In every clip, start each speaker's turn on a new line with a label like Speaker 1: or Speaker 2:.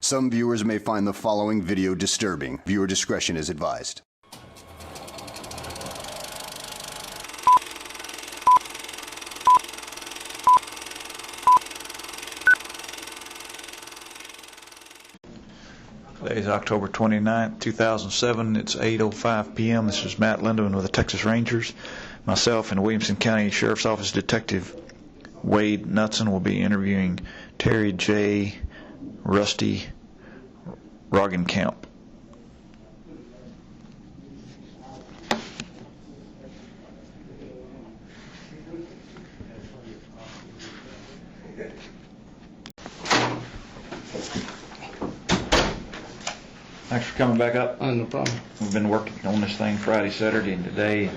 Speaker 1: Some viewers may find the following video disturbing. Viewer discretion is advised.
Speaker 2: Today is October 29th, 2007. It's 8:05 p.m. This is Matt Lindeman with the Texas Rangers. Myself and Williamson County Sheriff's Office Detective Wade Knutson will be interviewing Terry J. Rusty Roggenkamp. Thanks for coming back up.
Speaker 3: No problem.
Speaker 2: We've been working on this thing Friday, Saturday, and today.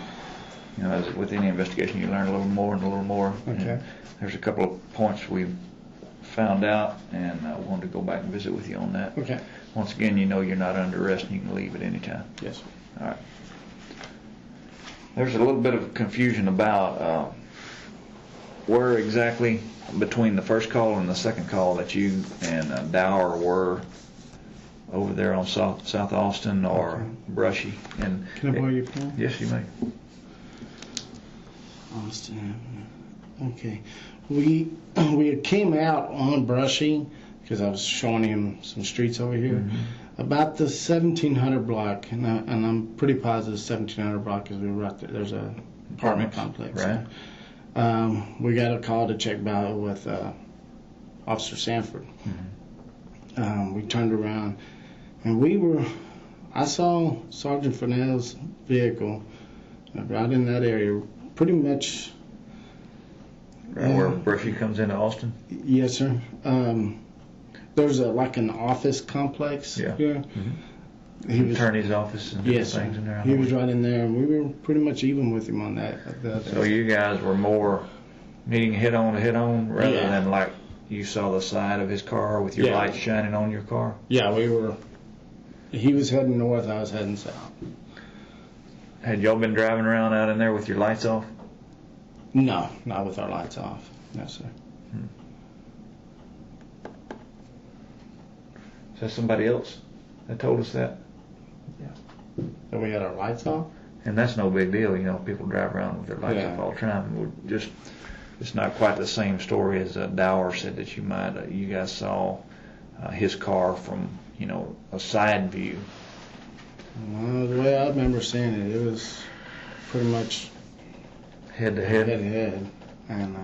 Speaker 2: You know, as with any investigation, you learn a little more and a little more.
Speaker 3: Okay.
Speaker 2: And there's a couple of points we've found out, and I wanted to go back and visit with you on that.
Speaker 3: Okay.
Speaker 2: Once again, you know you're not under arrest and you can leave at any time.
Speaker 3: Yes, sir.
Speaker 2: All right. There's a little bit of confusion about where exactly between the first call and the second call that you and Dower were over there on South Austin or
Speaker 3: Okay.
Speaker 2: Brushy. And
Speaker 3: Can I borrow your pen?
Speaker 2: Yes, you may.
Speaker 3: Austin. Okay. We came out on Brushy because I was showing him some streets over here. About the 1700 block, and I'm pretty positive 1700 block because we were right there. There's a apartment complex.
Speaker 2: Right.
Speaker 3: We got a call to check back with Officer Sanford. We turned around, and I saw Sergeant Fennell's vehicle right in that area, pretty much.
Speaker 2: Right where Brushy comes into Austin?
Speaker 3: Yes, sir. There's like an office complex here. He was,
Speaker 2: Attorney's office and
Speaker 3: yes,
Speaker 2: things in there.
Speaker 3: he was right in there, and we were pretty much even with him on that.
Speaker 2: So you guys were more meeting head on to head on rather
Speaker 3: Yeah.
Speaker 2: than like you saw the side of his car with your
Speaker 3: Yeah.
Speaker 2: lights shining on your car?
Speaker 3: Yeah, we were. He was heading north, I was heading south.
Speaker 2: Had y'all been driving around out in there with your lights off?
Speaker 3: No, not with our lights off. No, sir.
Speaker 2: Is that somebody else that told us that?
Speaker 3: That we had our lights off?
Speaker 2: And that's no big deal, you know, people drive around with their lights
Speaker 3: Yeah.
Speaker 2: off all the time. It's not quite the same story as Dower said that you guys saw his car from, you know, a side view.
Speaker 3: The way I remember seeing it, it was pretty much
Speaker 2: Head to
Speaker 3: head
Speaker 2: head?
Speaker 3: to head. And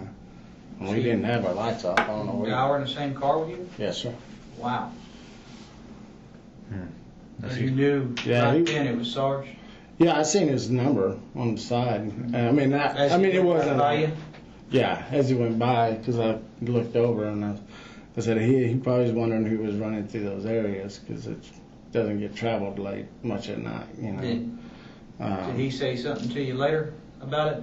Speaker 3: we didn't have our lights off. I don't know.
Speaker 4: Dower in the same car with you?
Speaker 3: Yes, sir.
Speaker 4: Wow.
Speaker 2: That's
Speaker 4: So you knew
Speaker 3: Yeah,
Speaker 4: right
Speaker 3: he-
Speaker 4: then it was Sarge?
Speaker 3: Yeah, I seen his number on the side. I mean, it wasn't.
Speaker 4: By you?
Speaker 3: Yeah, as he went by, because I looked over and I said he probably was wondering who was running through those areas because it doesn't get traveled late much at night, you know.
Speaker 4: Did he say something to you later about it?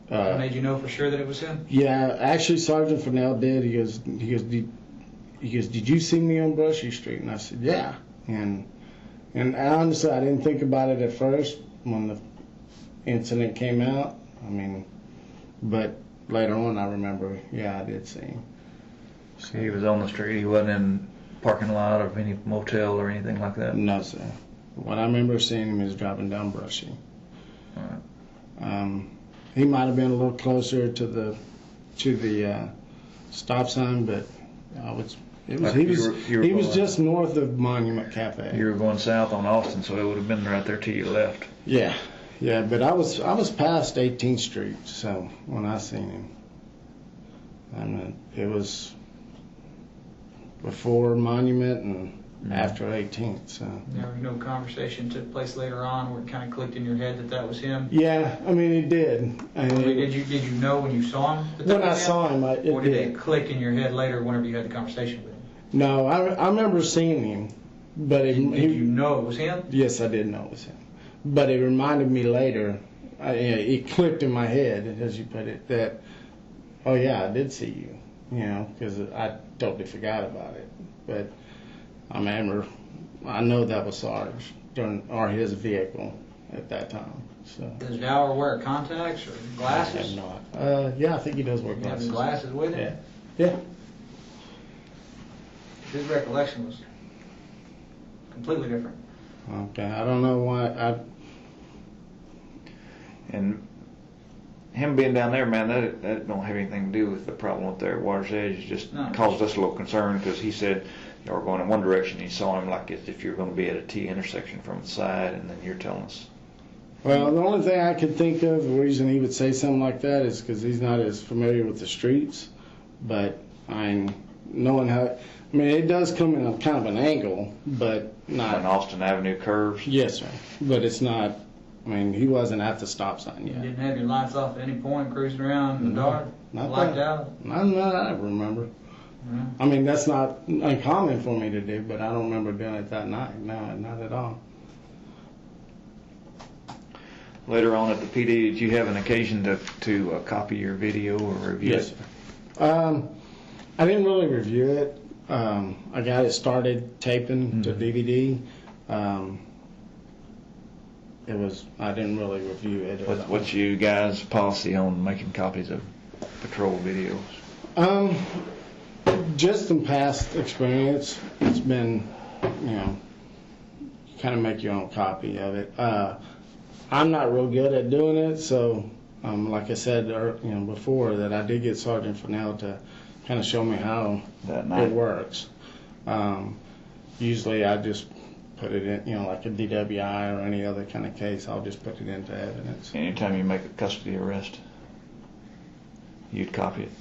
Speaker 4: That made you know for sure that it was him?
Speaker 3: Yeah, actually, Sergeant Fennell did. He goes, did you see me on Brushy Street? And I said, yeah. And honestly, I didn't think about it at first when the incident came out. I mean, but later on, I remember, yeah, I did see him.
Speaker 2: So he was on the street. He wasn't in parking lot of any motel or anything like that?
Speaker 3: No, sir. What I remember seeing him is driving down Brushy.
Speaker 2: All right.
Speaker 3: He might have been a little closer to the stop sign, but he was just north of Monument Cafe.
Speaker 2: You were going south on Austin, so it would have been right there to your left.
Speaker 3: Yeah, but I was past 18th Street, so when I seen him, I mean, it was before Monument and after 18th. So
Speaker 4: There was no conversation took place later on where it kind of clicked in your head that was him?
Speaker 3: yeah, I mean, it did.
Speaker 4: Did you know when you saw him? That
Speaker 3: When
Speaker 4: was
Speaker 3: I
Speaker 4: him?
Speaker 3: saw him,
Speaker 4: Or
Speaker 3: it
Speaker 4: did
Speaker 3: did.
Speaker 4: it click in your head later whenever you had the conversation with him?
Speaker 3: No, I remember seeing him, but
Speaker 4: Did you know it was him?
Speaker 3: Yes, I did know it was him. But it reminded me later, it clicked in my head, as you put it, that, oh yeah, I did see you, you know, because I totally forgot about it. But I know that was Sarge, or his vehicle at that time. So.
Speaker 4: Does Dower wear contacts or glasses?
Speaker 3: I have not. Yeah, I think he does wear
Speaker 4: You have his
Speaker 3: glasses.
Speaker 4: glasses with him?
Speaker 3: Yeah.
Speaker 4: His recollection was completely different.
Speaker 3: Okay, I don't know why.
Speaker 2: And him being down there, man, that don't have anything to do with the problem up there at Water's Edge. It just caused us a little concern because he said y'all were going in one direction. He saw him like as if you're going to be at a T intersection from the side, and then you're telling us.
Speaker 3: Well, the only thing I could think of, the reason he would say something like that is because he's not as familiar with the streets. But knowing how, I mean, it does come in a kind of an angle, but not.
Speaker 2: When Austin Avenue curves?
Speaker 3: Yes, sir. But it's not, I mean, he wasn't at the stop sign yet.
Speaker 4: You didn't have your lights off at any point, cruising around in the dark,
Speaker 3: Not
Speaker 4: blacked
Speaker 3: that,
Speaker 4: out?
Speaker 3: Not that I remember.
Speaker 4: Yeah.
Speaker 3: I mean, that's not uncommon for me to do, but I don't remember doing it that night. No, not at all.
Speaker 2: Later on at the PD, did you have an occasion to copy your video or review
Speaker 3: Yes,
Speaker 2: it?
Speaker 3: sir. I didn't really review it. I got it started taping to DVD. I didn't really review it.
Speaker 2: What's you guys' policy on making copies of patrol videos?
Speaker 3: Just in past experience, it's been, kind of make your own copy of it. I'm not real good at doing it, so like I said, before, that I did get Sergeant Fennell to kind of show me how it works. Usually, I just put it in, like a DWI or any other kind of case, I'll just put it into evidence.
Speaker 2: Anytime you make a custody arrest, you'd copy it?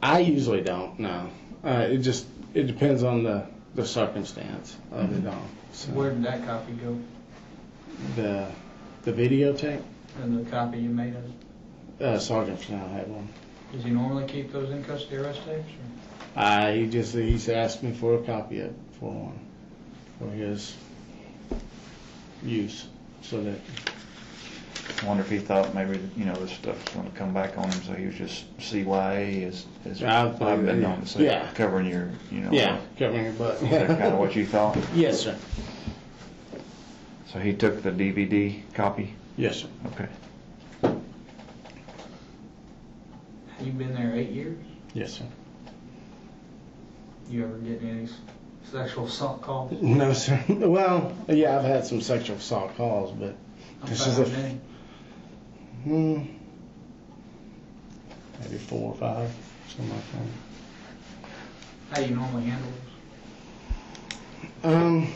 Speaker 3: I usually don't, no. It depends on the circumstance of it all. So
Speaker 4: Where did that copy go?
Speaker 3: the videotape,
Speaker 4: And the copy you made of it?
Speaker 3: Sergeant Fennell had one.
Speaker 4: Does he normally keep those in custody arrest tapes? Or?
Speaker 3: He's asked me for a copy for one, for his use, so that.
Speaker 2: I wonder if he thought maybe this stuff was going to come back on him, so he was just CYA as I've been known to say, covering your
Speaker 3: covering your butt.
Speaker 2: Is that kind of what you thought?
Speaker 3: Yes, sir.
Speaker 2: So he took the DVD copy?
Speaker 3: Yes, sir.
Speaker 2: Okay.
Speaker 4: You've been there 8 years?
Speaker 3: Yes, sir.
Speaker 4: You ever get any sexual assault calls?
Speaker 3: No, sir. Well, yeah, I've had some sexual assault calls, but this is
Speaker 4: many?
Speaker 3: Maybe 4 or 5, something like that.
Speaker 4: How do you normally handle those?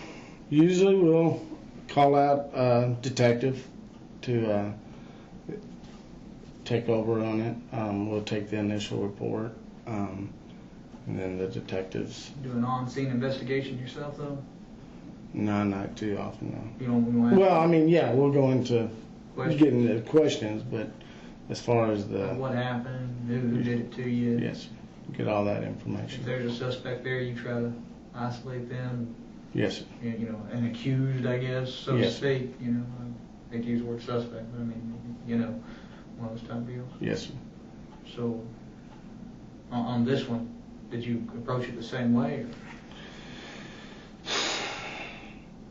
Speaker 3: Usually we'll call out a detective to take over on it. We'll take the initial report, and then the detectives.
Speaker 4: Do an on-scene investigation yourself, though?
Speaker 3: No, not too often, no.
Speaker 4: You don't.
Speaker 3: Well, I mean, yeah, we'll go into getting the questions, but as far as the
Speaker 4: what happened, who did it to you?
Speaker 3: Yes, get all that information.
Speaker 4: If there's a suspect there, you try to isolate them.
Speaker 3: Yes, sir.
Speaker 4: An accused, I guess, so to speak. I hate to use the word suspect, but I mean, one of those type of deals.
Speaker 3: Yes, sir.
Speaker 4: So, on this one, did you approach it the same way?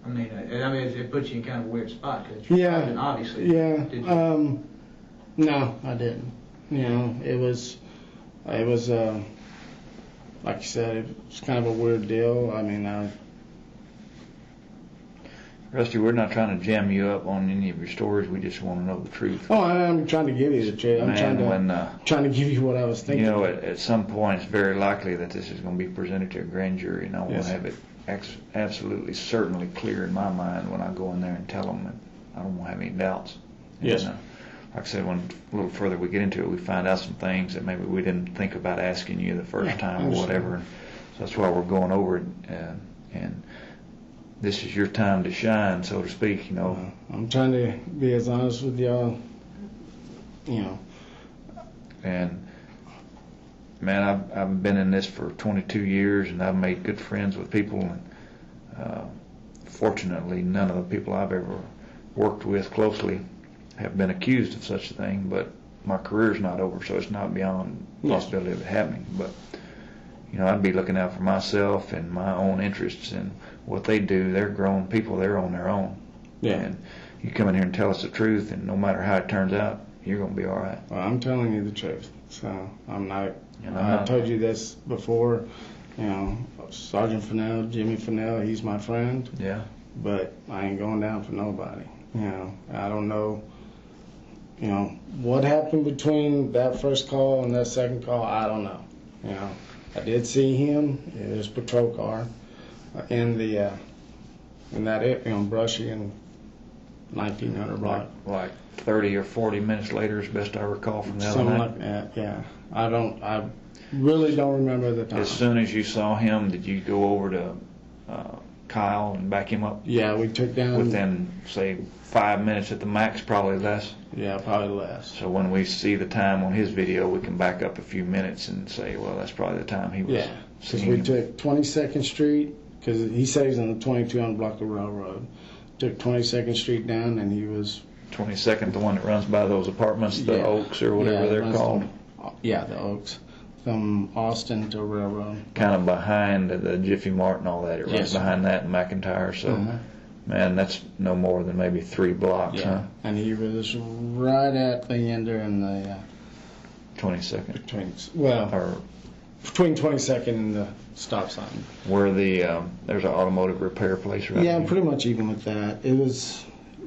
Speaker 4: I mean, it puts you in kind of a weird spot because obviously.
Speaker 3: Yeah.
Speaker 4: Did you?
Speaker 3: No, I didn't. It was, like you said, it was kind of a weird deal. I mean,
Speaker 2: Rusty, we're not trying to jam you up on any of your stories. We just want to know the truth.
Speaker 3: Oh, I'm trying to give you the truth. I'm trying to give you what I was thinking.
Speaker 2: At some point, it's very likely that this is going to be presented to a grand jury, and I want to have it absolutely, certainly clear in my mind when I go in there and tell them that I don't want to have any doubts.
Speaker 3: Yes.
Speaker 2: And, like I said, when a little further we get into it, we find out some things that maybe we didn't think about asking you the first time or whatever. So that's why we're going over it, and this is your time to shine, so to speak.
Speaker 3: I'm trying to be as honest with y'all.
Speaker 2: And man, I've been in this for 22 years, and I've made good friends with people. And fortunately, none of the people I've ever worked with closely have been accused of such a thing. But my career's not over, so it's not beyond the possibility of it happening. But I'd be looking out for myself and my own interests, and what they do. They're grown people. They're on their own.
Speaker 3: Yeah.
Speaker 2: And you come in here and tell us the truth, and no matter how it turns out, you're going to be all right.
Speaker 3: Well, I'm telling you the truth. So I'm not. I've told you this before. You know, Sergeant Fennell, Jimmy Fennell, he's my friend,
Speaker 2: Yeah.
Speaker 3: but I ain't going down for nobody. You know, I don't know, you know, what happened between that first call and that second call, I don't know. You know, I did see him in his patrol car in that area, you know, Brushy and 1900 block.
Speaker 2: Like 30 or 40 minutes later, as best I recall from the other
Speaker 3: Something
Speaker 2: night.
Speaker 3: like that, yeah. I really don't remember the time.
Speaker 2: As soon as you saw him, did you go over to Kyle and back him up?
Speaker 3: Yeah, we took down.
Speaker 2: Within, say, 5 minutes at the max, probably less.
Speaker 3: Yeah, probably less.
Speaker 2: So when we see the time on his video, we can back up a few minutes and say, well, that's probably the time he was.
Speaker 3: Yeah, because
Speaker 2: seeing
Speaker 3: we
Speaker 2: him.
Speaker 3: took 22nd Street, because he says on the 2200 block of Railroad. Took 22nd Street down, and he was
Speaker 2: 22nd, the one that runs by those apartments, the
Speaker 3: Yeah.
Speaker 2: Oaks or whatever
Speaker 3: Yeah, it
Speaker 2: they're
Speaker 3: runs
Speaker 2: called.
Speaker 3: yeah, the Oaks, from Austin to Railroad.
Speaker 2: Kind of behind the Jiffy Mart and all that. It runs
Speaker 3: Yes.
Speaker 2: behind that and McIntyre. So, man, that's no more than maybe 3 blocks,
Speaker 3: Yeah,
Speaker 2: huh?
Speaker 3: and he was right at the end there in the
Speaker 2: 22nd.
Speaker 3: between
Speaker 2: Or
Speaker 3: between 22nd and the stop sign.
Speaker 2: where there's an automotive repair place right
Speaker 3: Yeah,
Speaker 2: there.
Speaker 3: pretty much even with that.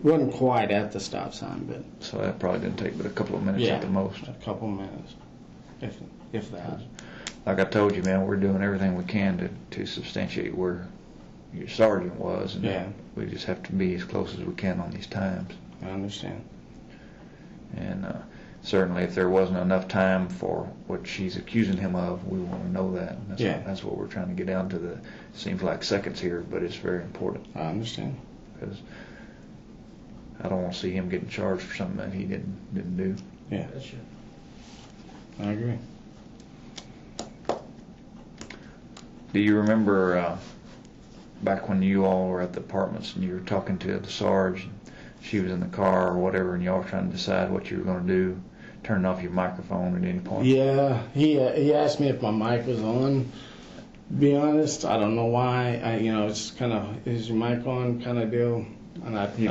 Speaker 3: Wasn't quite at the stop sign, but
Speaker 2: So that probably didn't take but a couple of minutes
Speaker 3: yeah,
Speaker 2: at the most.
Speaker 3: a couple minutes, if that.
Speaker 2: Like I told you, man, we're doing everything we can to substantiate where your sergeant was, and
Speaker 3: Yeah.
Speaker 2: we just have to be as close as we can on these times.
Speaker 3: I understand.
Speaker 2: And certainly, if there wasn't enough time for what she's accusing him of, we want to know that. And that's what we're trying to get down to. Seems like seconds here, but it's very important
Speaker 3: I understand.
Speaker 2: because I don't want to see him getting charged for something that he didn't do.
Speaker 3: Yeah,
Speaker 4: Gotcha.
Speaker 3: I agree.
Speaker 2: Do you remember back when you all were at the apartments and you were talking to the Sarge, and she was in the car or whatever, and y'all were trying to decide what you were going to do, turning off your microphone at any point?
Speaker 3: Yeah, he asked me if my mic was on. To be honest, I don't know why. It's kind of, is your mic on kind of deal. And
Speaker 2: He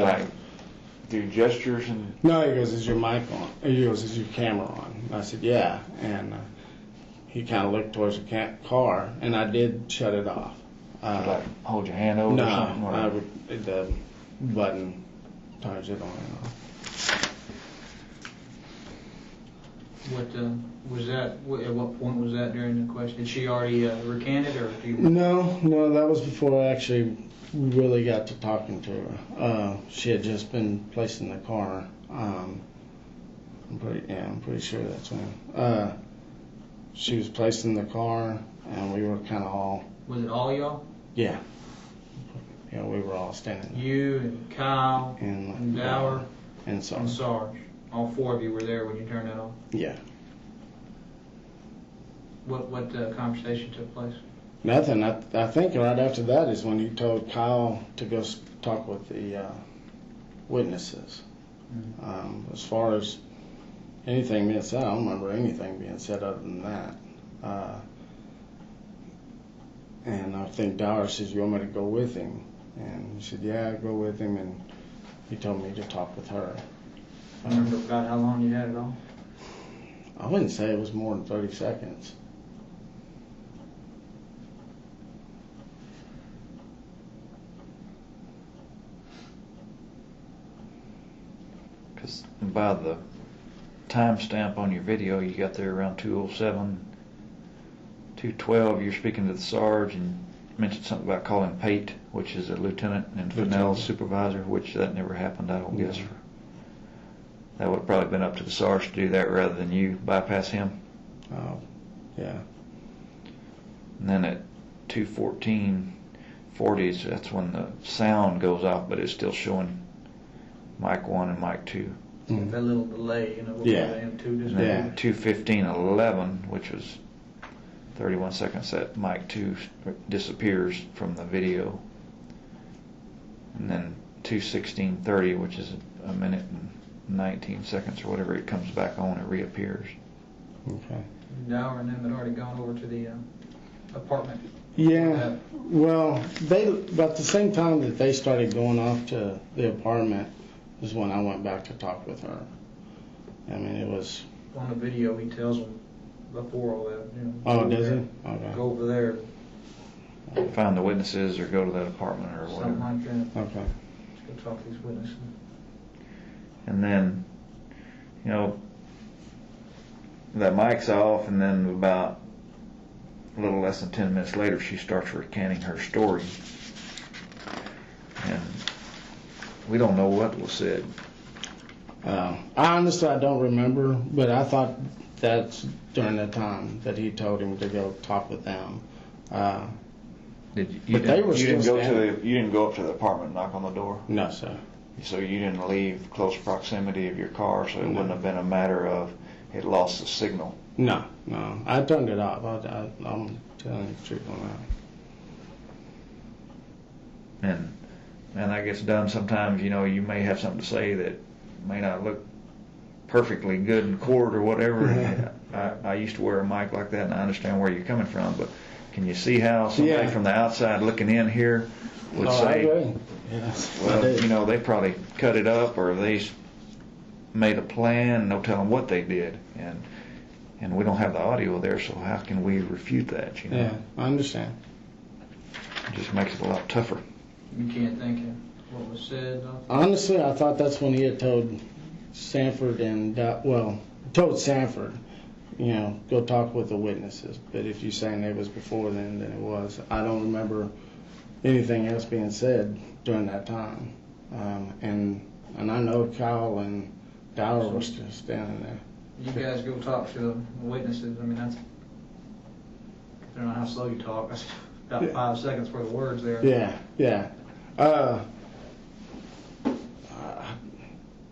Speaker 2: do gestures and
Speaker 3: No, he goes, is your mic on? He goes, is your camera on? And I said, yeah. And he kind of looked towards the car, and I did shut it off.
Speaker 2: like hold your hand over
Speaker 3: No,
Speaker 2: or something? Or?
Speaker 3: I would, the button turns it on and off.
Speaker 4: What was that? At what point was that during the question? Did she already recant it, or do you?
Speaker 3: No, that was before I actually really got to talking to her. She had just been placed in the car. I'm pretty sure that's when. She was placed in the car, and we were kind of all.
Speaker 4: Was it all y'all?
Speaker 3: Yeah. Yeah, we were all standing there.
Speaker 4: You and Kyle
Speaker 3: And
Speaker 4: Dower
Speaker 3: and so.
Speaker 4: and Sarge. All 4 of you were there when you turned that off.
Speaker 3: Yeah.
Speaker 4: What conversation took place?
Speaker 3: Nothing. I think right after that is when you told Kyle to go talk with the witnesses. As far as anything being said, I don't remember anything being said other than that. And I think Dower says, you want me to go with him? And he said, yeah, go with him. And he told me to talk with her.
Speaker 4: I remember about how long you had it on.
Speaker 3: I wouldn't say it was more than 30 seconds.
Speaker 2: Because by the timestamp on your video, you got there around 2:07, 2:12. You're speaking to the Sarge and mentioned something about calling Pate, which is a lieutenant, and Fennell's supervisor, which that never happened, I don't guess. That would have probably been up to the Sarge to do that rather than you bypass him.
Speaker 3: Oh, yeah.
Speaker 2: And then at 2:14:40, that's when the sound goes off, but it's still showing mic 1 and mic 2.
Speaker 4: That little delay,
Speaker 3: Yeah.
Speaker 4: in two
Speaker 2: And
Speaker 4: just
Speaker 2: then 2:15:11, which was 31 seconds, that mic 2 disappears from the video. And then 2:16:30, which is a minute and 19 seconds or whatever, it comes back on, it reappears.
Speaker 3: Okay.
Speaker 4: Dower and them had already gone over to the apartment.
Speaker 3: Yeah, well, about the same time that they started going off to the apartment is when I went back to talk with her. I mean, it was.
Speaker 4: On the video, he tells them before all that.
Speaker 3: Oh,
Speaker 4: go
Speaker 3: does
Speaker 4: over
Speaker 3: he?
Speaker 4: there-
Speaker 3: Okay.
Speaker 4: Go over there,
Speaker 2: find the witnesses or go to that apartment or whatever.
Speaker 4: Something like that.
Speaker 3: Okay.
Speaker 4: Let's go talk to these witnesses.
Speaker 2: And then, that mic's off, and then about a little less than 10 minutes later, she starts recanting her story. And we don't know what was said.
Speaker 3: I don't remember, but I thought that's during the time that he told him to go talk with them.
Speaker 2: You didn't go up to the apartment and knock on the door?
Speaker 3: No, sir.
Speaker 2: So you didn't leave close proximity of your car, so it wouldn't have been a matter of it lost the signal?
Speaker 3: No. I turned it off. I'm telling you the truth on that.
Speaker 2: And I guess done sometimes, you may have something to say that may not look perfectly good in court or whatever. I used to wear a mic like that, and I understand where you're coming from, but can you see how somebody from the outside looking in here would say,
Speaker 3: I agree. Yes,
Speaker 2: well, they probably cut it up, or they made a plan, no telling what they did, and we don't have the audio there, so how can we refute that?
Speaker 3: Yeah, I understand.
Speaker 2: It just makes it a lot tougher.
Speaker 4: You can't think of what was said?
Speaker 3: Honestly, I thought that's when he had told Sanford told Sanford, go talk with the witnesses. But if you're saying it was before then it was. I don't remember anything else being said during that time. And I know Kyle and Dower were still standing there.
Speaker 4: You guys go talk to the witnesses. I mean, I don't know how slow you talk. That's about 5 seconds for the words there.
Speaker 3: Yeah.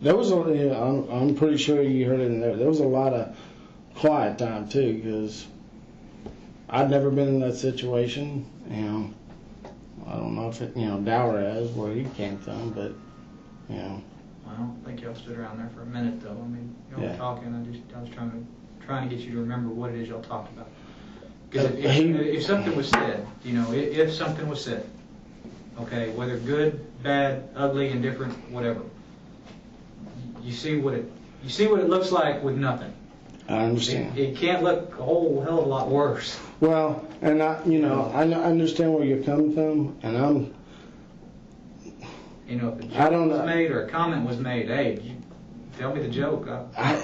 Speaker 3: There was I'm pretty sure you heard it in there. There was a lot of quiet time too, because I'd never been in that situation. I don't know if Dower has where he came from, but
Speaker 4: I don't think y'all stood around there for a minute though. I mean, y'all were talking. I was trying to get you to remember what it is y'all talked about. Because if something was said, if something was said, okay, whether good, bad, ugly, indifferent, whatever, you see what it looks like with nothing.
Speaker 3: I understand.
Speaker 4: It can't look a whole hell of a lot worse.
Speaker 3: Well, and I understand where you're coming from, and
Speaker 4: if a joke was made or a comment was made, hey, tell me the joke.
Speaker 3: I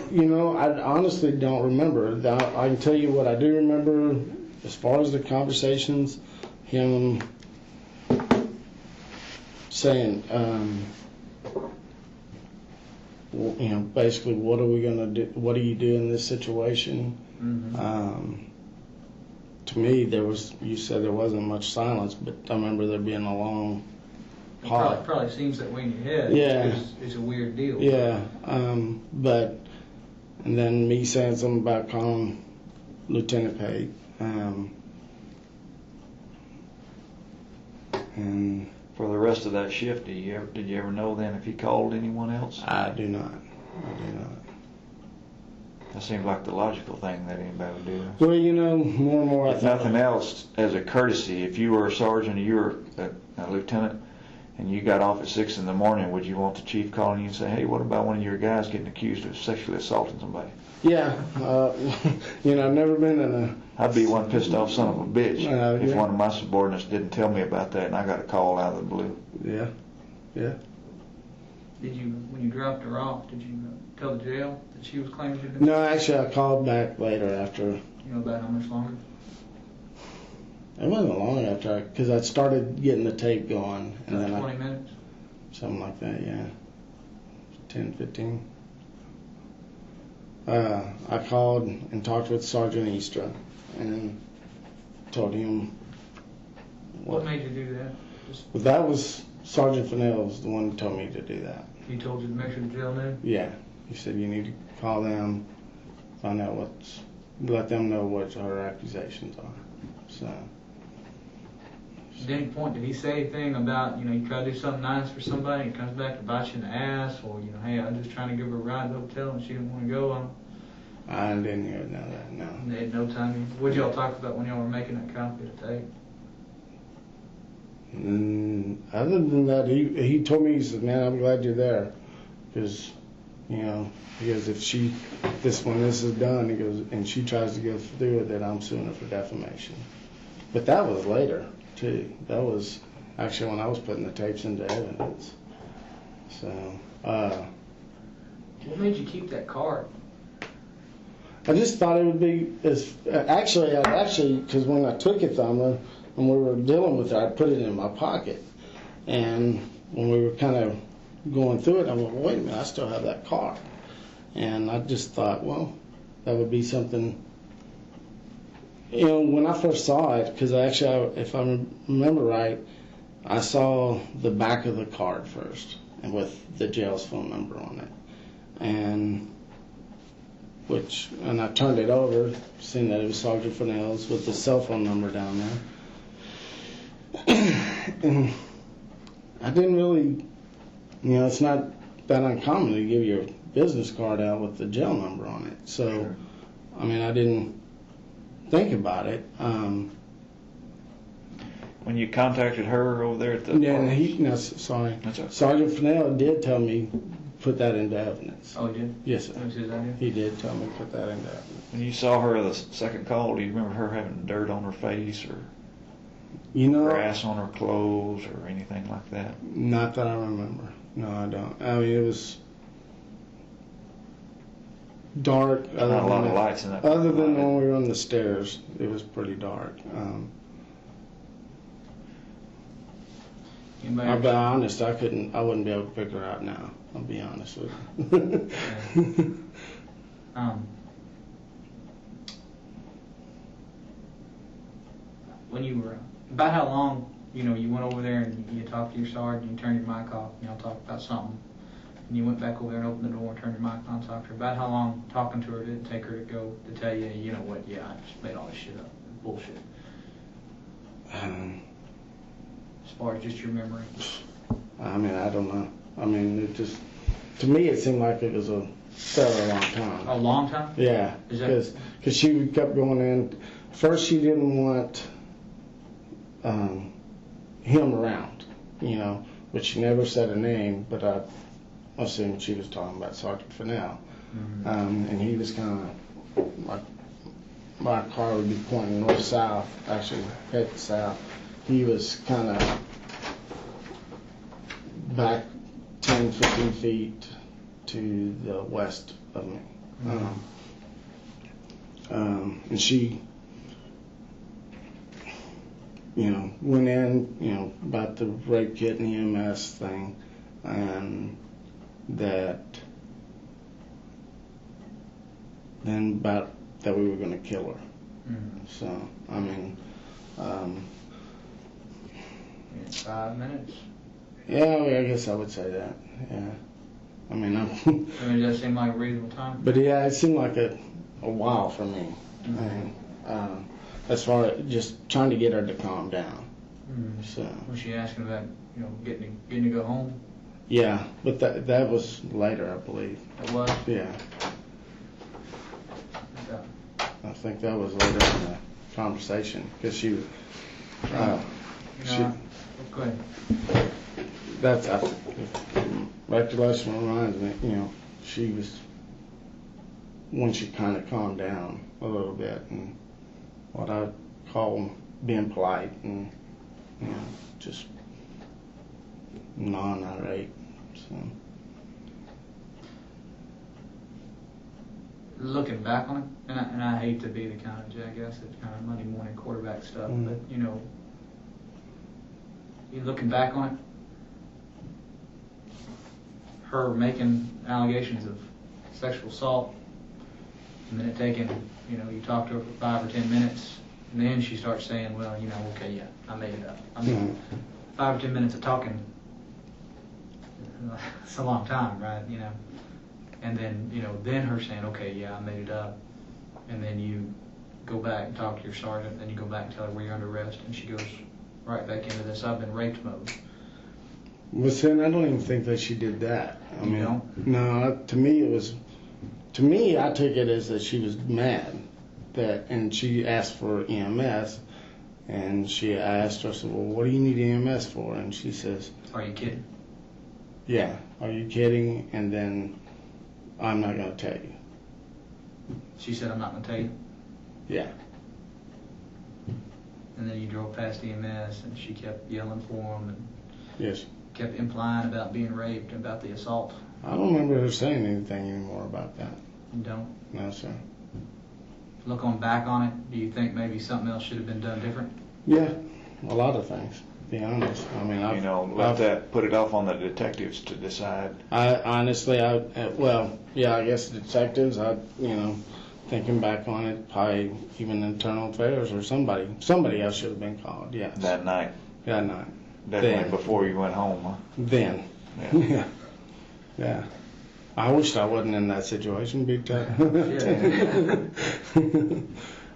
Speaker 3: honestly don't remember. I can tell you what I do remember as far as the conversations, him saying, basically, what are we going to do? What do you do in this situation? Mm-hmm. To me, you said there wasn't much silence, but I remember there being a long pause.
Speaker 4: Probably seems that way in your head.
Speaker 3: Yeah.
Speaker 4: It's a weird deal.
Speaker 3: Yeah. And then me saying something about calling Lieutenant Pate. And
Speaker 2: for the rest of that shift, did you ever know then if he called anyone else?
Speaker 3: I do not.
Speaker 2: That seems like the logical thing that anybody would do.
Speaker 3: Well, more and more.
Speaker 2: If nothing else, as a courtesy, if you were a sergeant or you were a lieutenant and you got off at 6 in the morning, would you want the chief calling you and say, hey, what about one of your guys getting accused of sexually assaulting somebody?
Speaker 3: Yeah. I've never been in a...
Speaker 2: I'd be one pissed off son of a bitch if one of my subordinates didn't tell me about that and I got a call out of the blue.
Speaker 3: Yeah.
Speaker 4: Did you, when you dropped her off, did you tell the jail that she was claiming she'd been...
Speaker 3: No, actually, I called back later after...
Speaker 4: You know about how much longer?
Speaker 3: It wasn't long after, because I started getting the tape going. And then
Speaker 4: 20 minutes?
Speaker 3: Something like that, yeah. 10, 15. I called and talked with Sergeant Eastra and told him...
Speaker 4: What made you do that?
Speaker 3: That was Sergeant Fennell was the one who told me to do that.
Speaker 4: He told you to make sure the jail knew?
Speaker 3: Yeah. He said you need to call them, find out let them know what her accusations are. So...
Speaker 4: At any point, did he say anything about, you try to do something nice for somebody and he comes back to bite you in the ass, or, hey, I'm just trying to give her a ride to the hotel and she didn't want to go?
Speaker 3: I didn't hear none of that, no.
Speaker 4: They had no time. What did y'all talk about when y'all were making that copy of the tape?
Speaker 3: Other than that, he told me, he said, man, I'm glad you're there. Because, when this is done, he goes, and she tries to go through with it, I'm suing her for defamation. But that was later. too. That was actually when I was putting the tapes into evidence. So,
Speaker 4: what made you keep that card?
Speaker 3: I just thought it would be actually, because when I took it from her and we were dealing with it, I put it in my pocket. And when we were kind of going through it, I went, wait a minute, I still have that card. And I just thought, well, that would be something. You know, when I first saw it, because if I remember right, I saw the back of the card first, and with the jail's phone number on it, and I turned it over, seeing that it was Sergeant Fennell's with the cell phone number down there. And I didn't really, it's not that uncommon to give your business card out with the jail number on it. So, sure. I mean, I didn't think about it.
Speaker 2: When you contacted her over there at the
Speaker 3: Sergeant Fennell did tell me put that into evidence.
Speaker 4: Oh, he did?
Speaker 3: Yes, sir. He did tell me to put that into evidence.
Speaker 2: When you saw her the second call, do you remember her having dirt on her face or grass on her clothes or anything like that?
Speaker 3: Not that I remember. No, I don't. I mean, it was dark.
Speaker 2: Not a lot of lights in that.
Speaker 3: Other than when we were on the stairs, it was pretty dark. I'll be honest, I wouldn't be able to pick her out now. I'll be honest with you.
Speaker 4: When you were, about how long, you went over there and you talked to your sergeant, you turned your mic off, and y'all talked about something, and you went back over there and opened the door and turned your mic on and talked to her. About how long talking to her did it take her to go to tell you, you know what, yeah, I just made all this shit up, bullshit? As far as just your memory.
Speaker 3: I mean, I don't know. I mean, it just, to me, it seemed like it was a fairly long time.
Speaker 4: A long time?
Speaker 3: Yeah, because she kept going in. First, she didn't want him around, but she never said a name, but I assumed she was talking about Sergeant Fennell. Mm-hmm. And he was kind of, like, my car would be pointing north-south, actually heading south. He was kind of back 10, 15 feet to the west of me. Mm-hmm. And she, went in, about the rape kit and EMS thing, and then about that we were going to kill her. Mm-hmm. So, I mean,
Speaker 4: 5 minutes?
Speaker 3: Yeah, I guess I would say that. Yeah. I mean,
Speaker 4: does that seem like a reasonable time?
Speaker 3: But yeah, it seemed like a while for me. Mm-hmm. And, as far as just trying to get her to calm down. Mm-hmm. So.
Speaker 4: Was she asking about, getting to go home?
Speaker 3: Yeah, but that was later, I believe.
Speaker 4: It was?
Speaker 3: Yeah. I think that was later in the conversation because she.
Speaker 4: Go ahead.
Speaker 3: That's, recollection reminds me, she was, when she kind of calmed down a little bit, and what I call being polite and, just non-irate. So.
Speaker 4: Looking back on it, and I hate to be the kind of jackass that's kind of Monday morning quarterback stuff, mm-hmm. but, you looking back on it, her making allegations of sexual assault, and then it taking, you talk to her for 5 or 10 minutes, and then she starts saying, well, okay, yeah, I made it up. I mean, mm-hmm. 5 or 10 minutes of talking, it's a long time, right? And then, then her saying, okay, yeah, I made it up, and then you go back and talk to your sergeant, then you go back and tell her where you're under arrest, and she goes right back into this I've been raped mode.
Speaker 3: Well, then I don't even think that she did that. I mean,
Speaker 4: don't?
Speaker 3: No, to me, I took it as that she was mad and she asked for EMS, and I asked her, I said, well, what do you need EMS for? And she says,
Speaker 4: are you kidding?
Speaker 3: Yeah, are you kidding? And then I'm not going to tell you.
Speaker 4: She said, I'm not going to tell you?
Speaker 3: Yeah.
Speaker 4: and then you drove past EMS, and she kept yelling for him, and
Speaker 3: Yes.
Speaker 4: kept implying about being raped, about the assault.
Speaker 3: I don't remember her saying anything anymore about that.
Speaker 4: You don't?
Speaker 3: No, sir.
Speaker 4: Looking back on it, do you think maybe something else should have been done different?
Speaker 3: Yeah, a lot of things, to be honest. I mean,
Speaker 2: Put it off on the detectives to decide.
Speaker 3: I honestly, I guess the detectives, thinking back on it, probably even internal affairs or somebody else should have been called, yes.
Speaker 2: That night.
Speaker 3: That night.
Speaker 2: Definitely
Speaker 3: Then.
Speaker 2: before you went home, huh?
Speaker 3: Then.
Speaker 2: Yeah.
Speaker 3: Yeah. Yeah. I wished I wasn't in that situation, big time.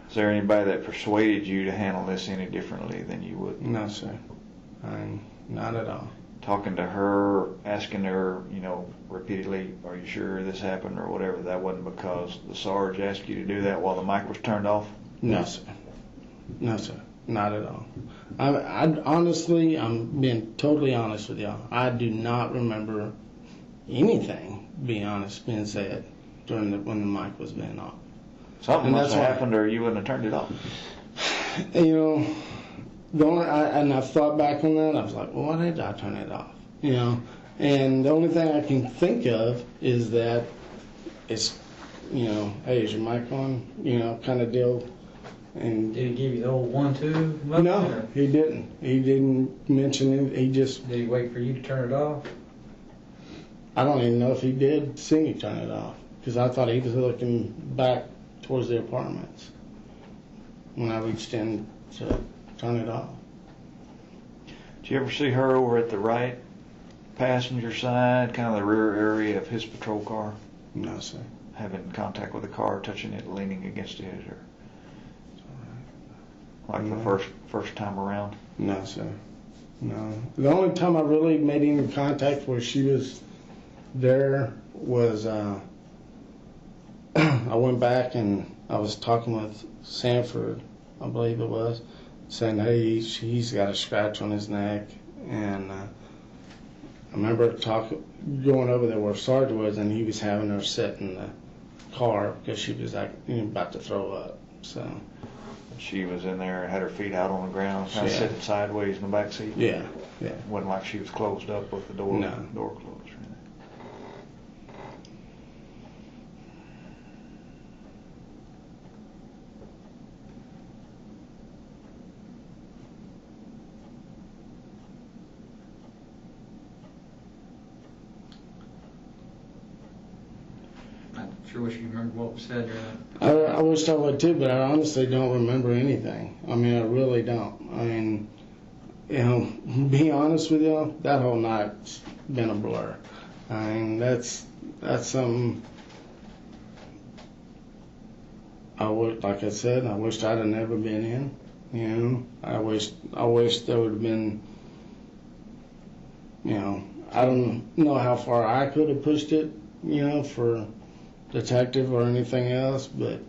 Speaker 2: Is there anybody that persuaded you to handle this any differently than you would?
Speaker 3: No, sir. Not at all.
Speaker 2: Talking to her, asking her, repeatedly, are you sure this happened or whatever, that wasn't because the Sarge asked you to do that while the mic was turned off?
Speaker 3: No, sir. No, sir. Not at all. I honestly, I'm being totally honest with y'all. I do not remember anything, being said when the mic was being off.
Speaker 2: Something must have happened or you wouldn't have turned it off.
Speaker 3: I've thought back on that. I was like, well, why did I turn it off? And the only thing I can think of is that it's, hey, is your mic on? Kind of deal. And
Speaker 4: Did he give you the old 1-2?
Speaker 3: no, he didn't. He didn't mention it. He just.
Speaker 4: Did he wait for you to turn it off?
Speaker 3: I don't even know if he did see me turn it off because I thought he was looking back towards the apartments when I reached in to turn it off.
Speaker 2: Did you ever see her over at the right passenger side, kind of the rear area of his patrol car?
Speaker 3: No, sir.
Speaker 2: Having contact with the car, touching it, leaning against it, or like the first time around?
Speaker 3: No, sir. No. The only time I really made any contact where she was there was I went back and I was talking with Sanford, I believe it was, saying, hey, he's got a scratch on his neck. And I remember going over there where Sarge was, and he was having her sit in the car because she was about to throw up. So
Speaker 2: she was in there and had her feet out on the ground, kind of sitting sideways in the back seat.
Speaker 3: Yeah.
Speaker 2: Wasn't like she was closed up with the door closed.
Speaker 4: I sure wish you remember what was said during that.
Speaker 3: I wish I would too, but I honestly don't remember anything. I mean, I really don't. I mean, be honest with y'all, that whole night's been a blur. I mean, that's something like I said, I wished I'd have never been in. I wish there would have been, I don't know how far I could have pushed it, for detective or anything else, but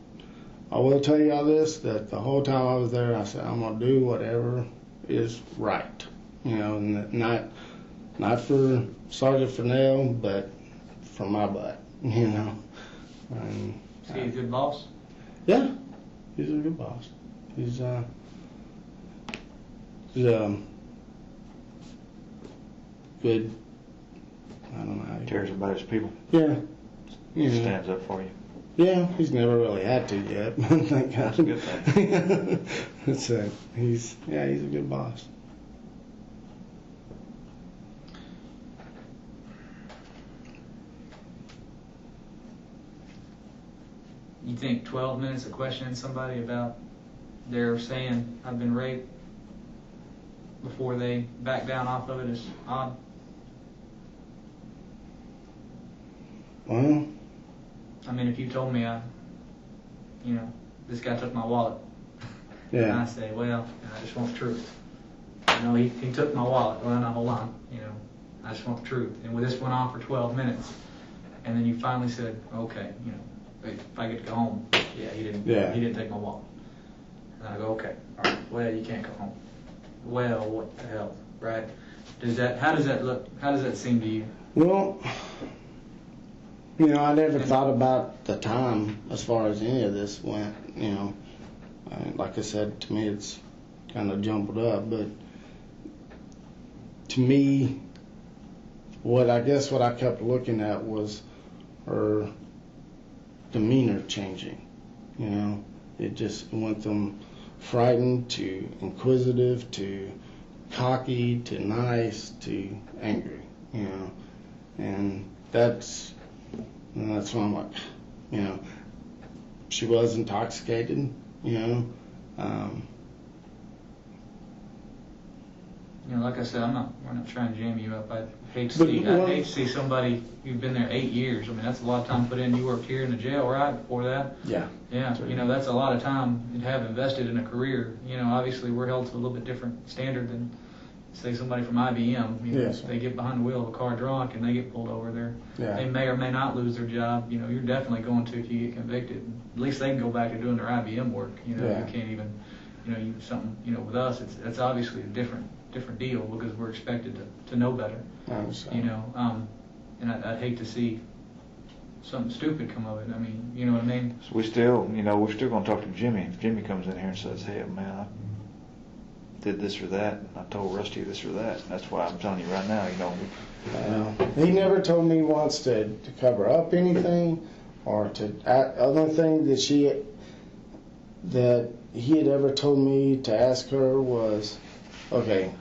Speaker 3: I will tell you all this, that the whole time I was there, I said, I'm going to do whatever is right. And not for Sergeant Fennell, but for my butt, And,
Speaker 4: Is he a good boss?
Speaker 3: Yeah, he's a good boss. He's good. I don't know how you
Speaker 2: Cares about his people.
Speaker 3: Yeah.
Speaker 2: Stands up for you.
Speaker 3: Yeah, he's never really had to yet. Thank God.
Speaker 2: That's a good thing.
Speaker 3: That's it. He's a good boss.
Speaker 4: You think 12 minutes of questioning somebody about their saying I've been raped before they back down off of it is odd?
Speaker 3: Well,
Speaker 4: I mean, if you told me this guy took my wallet, and I say, well, I just want the truth. He took my wallet. Well, now hold on. I just want the truth. And when this went on for 12 minutes, and then you finally said, okay, if I get to go home, he didn't take my wallet. And I go, okay, all right, well, you can't go home. Well, what the hell, right? How does that look? How does that seem to you?
Speaker 3: Well, I never thought about the time as far as any of this went. Like I said, to me it's kind of jumbled up. But to me, what I kept looking at was her demeanor changing. It just went from frightened to inquisitive to cocky to nice to angry. And that's when I'm like, she was intoxicated.
Speaker 4: Like I said, we're not trying to jam you up. I'd hate to see somebody, you've been there 8 years. I mean, that's a lot of time put in. You worked here in the jail, right, before that?
Speaker 3: Yeah.
Speaker 4: Yeah, that's a lot of time you'd have invested in a career. Obviously we're held to a little bit different standard than, say, somebody from IBM.
Speaker 3: Yes.
Speaker 4: If they get behind the wheel of a car drunk and they get pulled over there, they may or may not lose their job. You're definitely going to if you get convicted. At least they can go back to doing their IBM work. You can't even, with us, it's obviously a different deal because we're expected to know better.
Speaker 3: I understand.
Speaker 4: And I'd hate to see something stupid come of it. I mean, you know what I mean?
Speaker 2: So we're still going to talk to Jimmy. If Jimmy comes in here and says, hey, man, I did this or that, and I told Rusty this or that, that's why I'm telling you right now,
Speaker 3: he never told me once to cover up anything or to other thing that he had ever told me to ask her was, okay,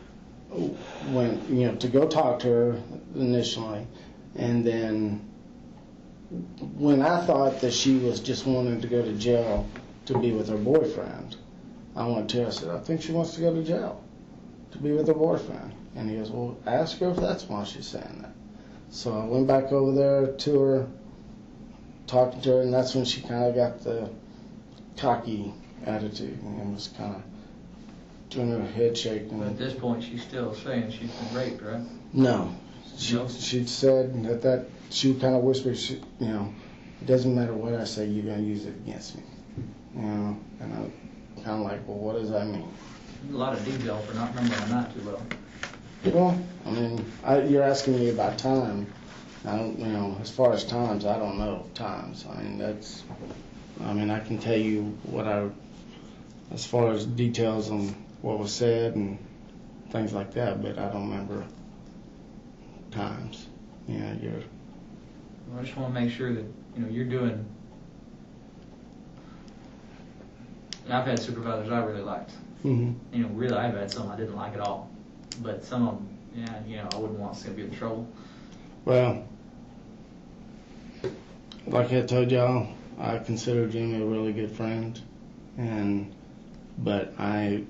Speaker 3: when to go talk to her initially, and then when I thought that she was just wanting to go to jail to be with her boyfriend, I went to her and said, I think she wants to go to jail to be with her boyfriend. And he goes, well, ask her if that's why she's saying that. So I went back over there to her, talking to her, and that's when she kind of got the cocky attitude and was kind of doing her head shaking.
Speaker 4: But at this point, she's still saying she's been raped, right?
Speaker 3: No. She said that she kind of whispered, it doesn't matter what I say, you're going to use it against me. And I'm kind of like, well, what does that mean?
Speaker 4: A lot of detail for not remembering that too well.
Speaker 3: Well, I mean, you're asking me about time. I don't, as far as times, I don't know times. I mean, I can tell you as far as details on what was said and things like that, but I don't remember times.
Speaker 4: I just want to make sure that, you're doing. I've had supervisors I really liked.
Speaker 3: Mm-hmm.
Speaker 4: Really, I've had some I didn't like at all. But some of them, I wouldn't want to see them get in trouble.
Speaker 3: Well, like I told y'all, I consider Jimmy a really good friend, but I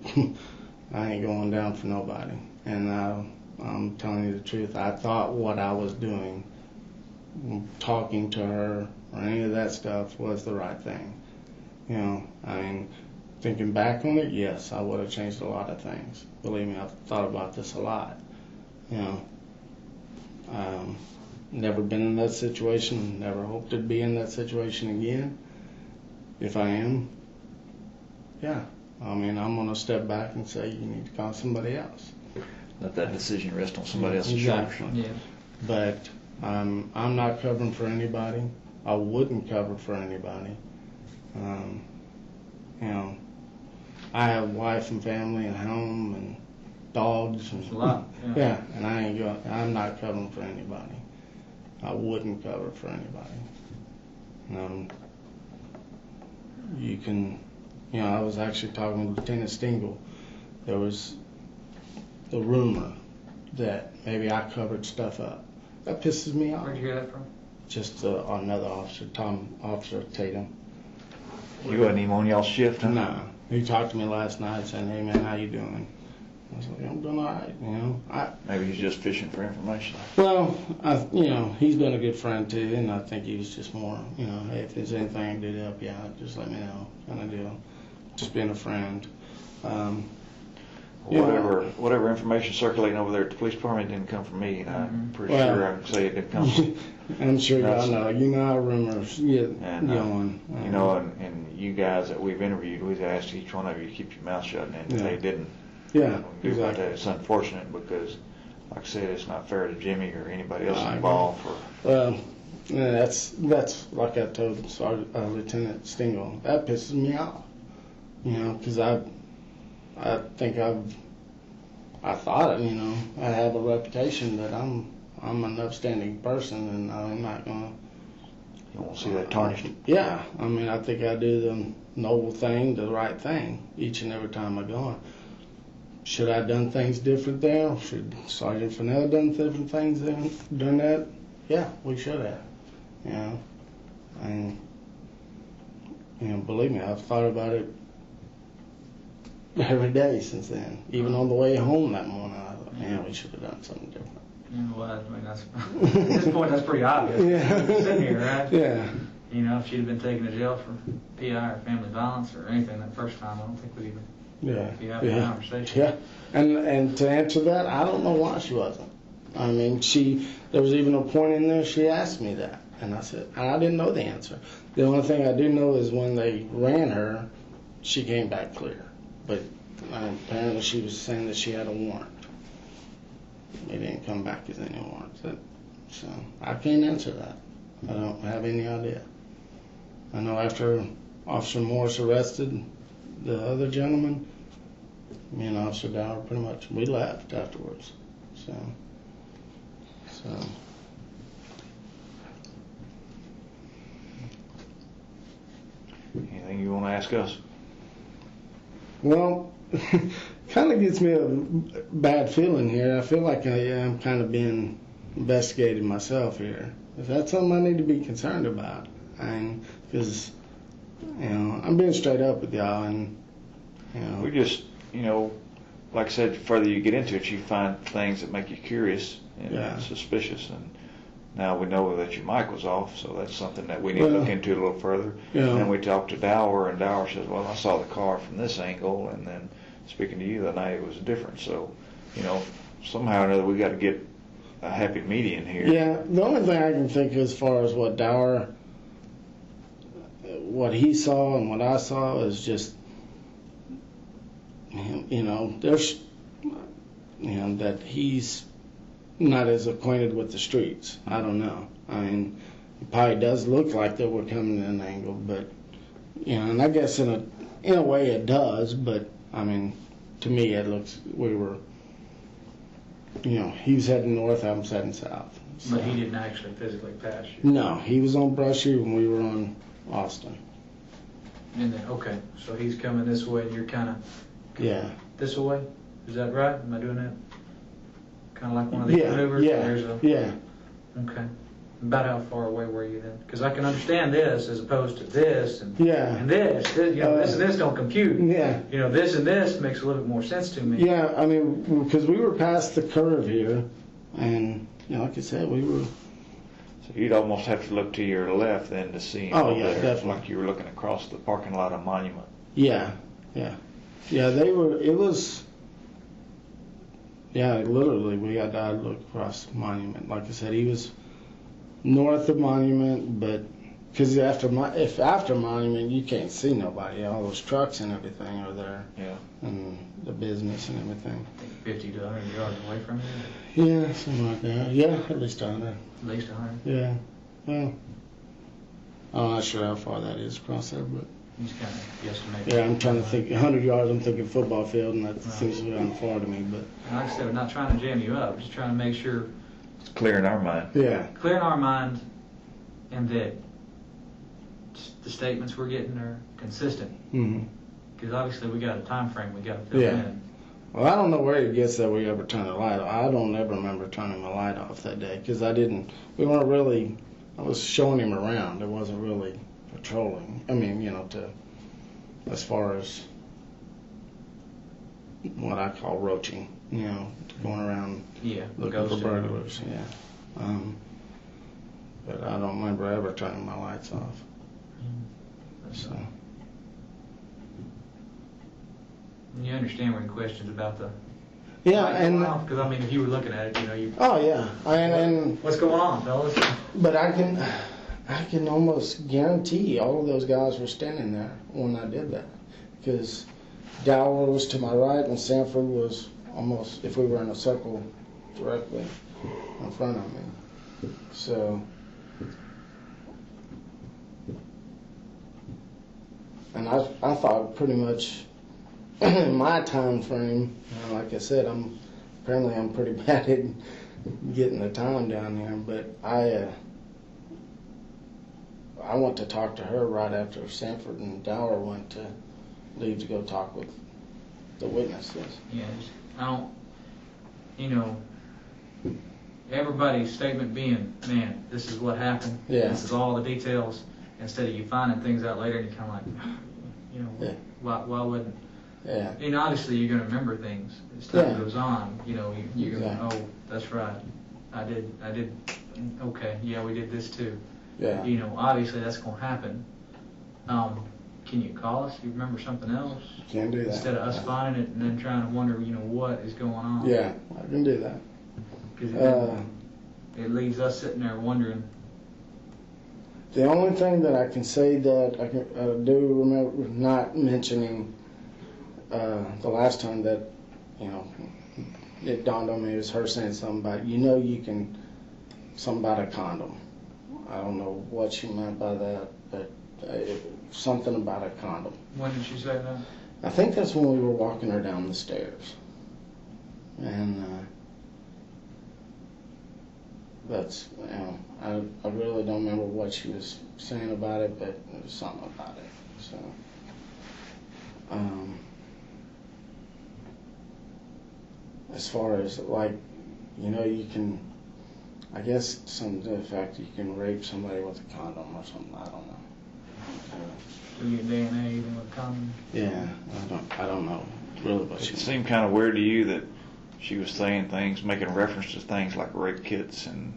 Speaker 3: ain't going down for nobody. And I'm telling you the truth. I thought what I was doing, talking to her or any of that stuff, was the right thing. I mean, thinking back on it, yes, I would have changed a lot of things. Believe me, I've thought about this a lot. Never been in that situation, never hoped to be in that situation again. If I am, yeah, I mean, I'm going to step back and say, you need to call somebody else.
Speaker 2: Let that decision rest on somebody else's
Speaker 3: Exactly.
Speaker 2: shoulders.
Speaker 4: Yeah.
Speaker 3: But I'm not covering for anybody. I wouldn't cover for anybody. I have a wife and family and home and dogs. And,
Speaker 4: It's a lot.
Speaker 3: Yeah, and I'm not covering for anybody. I wouldn't cover for anybody. You can, I was actually talking with Lieutenant Stingle. There was the rumor that maybe I covered stuff up. That pisses me off.
Speaker 4: Where'd you hear that from?
Speaker 3: Just another officer, Officer Tatum.
Speaker 2: You wasn't even on y'all's shift, huh?
Speaker 3: Nah. He talked to me last night saying, hey man, how you doing? I was like, I'm doing all right,
Speaker 2: Maybe he's just fishing for information.
Speaker 3: Well, he's been a good friend too, and I think he was just more, hey, if there's anything I can do to help you out, just let me know, kind of deal. Just being a friend.
Speaker 2: Whatever information circulating over there at the police department didn't come from me, and I'm pretty sure I can say it didn't come from
Speaker 3: I'm sure y'all know. How rumors get going.
Speaker 2: And you guys that we've interviewed, we've asked each one of you to keep your mouth shut, and they didn't.
Speaker 3: Yeah,
Speaker 2: do
Speaker 3: exactly.
Speaker 2: that. It's unfortunate because, like I said, it's not fair to Jimmy or anybody else involved.
Speaker 3: That's like I told Lieutenant Stingle. That pisses me off. Because I think I thought, you know, I have a reputation that I'm an upstanding person, and I'm not gonna.
Speaker 2: You won't see that tarnished.
Speaker 3: Yeah, I mean, I think I do the noble thing, the right thing, each and every time I go on. Should I have done things different there? Should Sergeant Fennell have done different things then during that? Yeah, we should have. You know, and you know, believe me, I've thought about it every day since then. Even on the way home that morning, I thought, man, we should have done something different.
Speaker 4: You know what? I mean, that's at this point that's pretty obvious.
Speaker 3: Yeah.
Speaker 4: Sitting here, right?
Speaker 3: Yeah.
Speaker 4: You know, if she'd have been taken to jail for PI or family violence or anything that first time, I don't think we'd even be having a conversation.
Speaker 3: Yeah. And to answer that, I don't know why she wasn't. I mean, there was even a point in there she asked me that, and I said I didn't know the answer. The only thing I do know is when they ran her, she came back clear, but apparently she was saying that she had a warrant. They didn't come back as any warrants. So I can't answer that. I don't have any idea. I know after Officer Morris arrested the other gentleman, me and Officer Dower pretty much, we left afterwards. So.
Speaker 2: Anything you want to ask us?
Speaker 3: Well, kind of gives me a bad feeling here. I feel like I am kind of being investigated myself here. Is that something I need to be concerned about? Because, you know, I'm being straight up with y'all, and, you know.
Speaker 2: We just, you know, like I said, the further you get into it, you find things that make you curious and suspicious. And now we know that your mic was off, so that's something that we need to look into a little further.
Speaker 3: Yeah.
Speaker 2: And then we talked to Dower, and Dower says, well, I saw the car from this angle, and then speaking to you that night, it was different. So, you know, somehow or another, we got to get a happy median here.
Speaker 3: Yeah, the only thing I can think as far as what Dower, what he saw and what I saw is just, you know, there's, you know, that he's not as acquainted with the streets. I don't know. I mean, it probably does look like that we're coming at an angle, but, you know, and I guess in a way it does, but, I mean, to me it looks, we were, you know, he was heading north, I was heading south. So.
Speaker 4: But he didn't actually physically pass you?
Speaker 3: No, he was on Brushy when we were on Austin.
Speaker 4: And then, okay, so he's coming this way and you're kind of this way? Is that right? Am I doing that? Kind of like one of these maneuvers?
Speaker 3: Yeah.
Speaker 4: Okay. About how far away were you then? Because I can understand this as opposed to this and this. You know, this and this don't compute.
Speaker 3: Yeah.
Speaker 4: You know, this and this makes a little bit more sense to me.
Speaker 3: Yeah, I mean, because we were past the curve here, and, you know, like I said, we were...
Speaker 2: So you'd almost have to look to your left then to see him there,
Speaker 3: definitely.
Speaker 2: like you were looking across the parking lot of Monument.
Speaker 3: Yeah, they were, it was... Yeah, literally, we got to look across Monument. Like I said, he was north of Monument, but because after Monument, you can't see nobody. All those trucks and everything are there.
Speaker 2: Yeah. And
Speaker 3: the business and everything.
Speaker 4: 50 to 100 yards away from you?
Speaker 3: Yeah, something like that. Yeah, at least 100.
Speaker 4: At least 100?
Speaker 3: Yeah. Well, I'm not sure how far that is across there, but...
Speaker 4: Just kind of guesstimate.
Speaker 3: Yeah, I'm trying to think. 100 yards, I'm thinking football field, and that seems kind of far to me, but...
Speaker 4: And like I said, we're not trying to jam you up. Just trying to make sure...
Speaker 2: It's clear in our mind.
Speaker 3: Yeah.
Speaker 4: Clear in our mind, and that the statements we're getting are consistent.
Speaker 3: Mm-hmm.
Speaker 4: Because obviously we got a time frame we got to fill in.
Speaker 3: Well, I don't know where it gets that we ever turn the light off. I don't ever remember turning the light off that day, because we weren't really... I was showing him around. It wasn't really patrolling. I mean, you know, as far as what I call roaching, you know, going around looking for burglars. Yeah. But I don't remember ever turning my lights off. So.
Speaker 4: You understand when questions about the...
Speaker 3: Yeah, and...
Speaker 4: Because, I mean, if you were looking at it, you know, you...
Speaker 3: Oh, yeah. And
Speaker 4: what's going on, fellas?
Speaker 3: But I can almost guarantee all of those guys were standing there when I did that. Because Dower was to my right and Sanford was almost, if we were in a circle, directly in front of me. So... And I thought pretty much my time frame, like I said, I'm pretty bad at getting the time down there, but I went to talk to her right after Sanford and Dower went to leave to go talk with the witnesses.
Speaker 4: Yeah, I don't, you know, everybody's statement being, man, this is what happened.
Speaker 3: Yeah.
Speaker 4: This is all the details. Instead of you finding things out later and you're kind of like, you know,
Speaker 3: Yeah.
Speaker 4: why wouldn't?
Speaker 3: Yeah.
Speaker 4: I mean, obviously you're going to remember things as time
Speaker 3: Yeah.
Speaker 4: goes on. You know, you're going to,
Speaker 3: Exactly.
Speaker 4: oh, that's right. I did. Okay, yeah, we did this too.
Speaker 3: Yeah.
Speaker 4: You know, obviously that's going to happen. Can you call us if you remember something else?
Speaker 3: Can't do that.
Speaker 4: Instead of us finding it and then trying to wonder, you know, what is going on.
Speaker 3: Yeah, I can do that.
Speaker 4: Because it leaves us sitting there wondering.
Speaker 3: The only thing that I can say that I do remember not mentioning the last time that, you know, it dawned on me was her saying something about, something about a condom. I don't know what she meant by that, but something about a condom.
Speaker 4: When did she say that?
Speaker 3: I think that's when we were walking her down the stairs. And that's, you know, I really don't remember what she was saying about it, but it was something about it. So, as far as, like, you know, you can, I guess, some to the fact you can rape somebody with a condom or something, I don't know.
Speaker 4: Do your DNA even with condom?
Speaker 3: Yeah, I don't know really what she
Speaker 2: It seemed kind of weird to you that she was saying things, making reference to things like rape kits and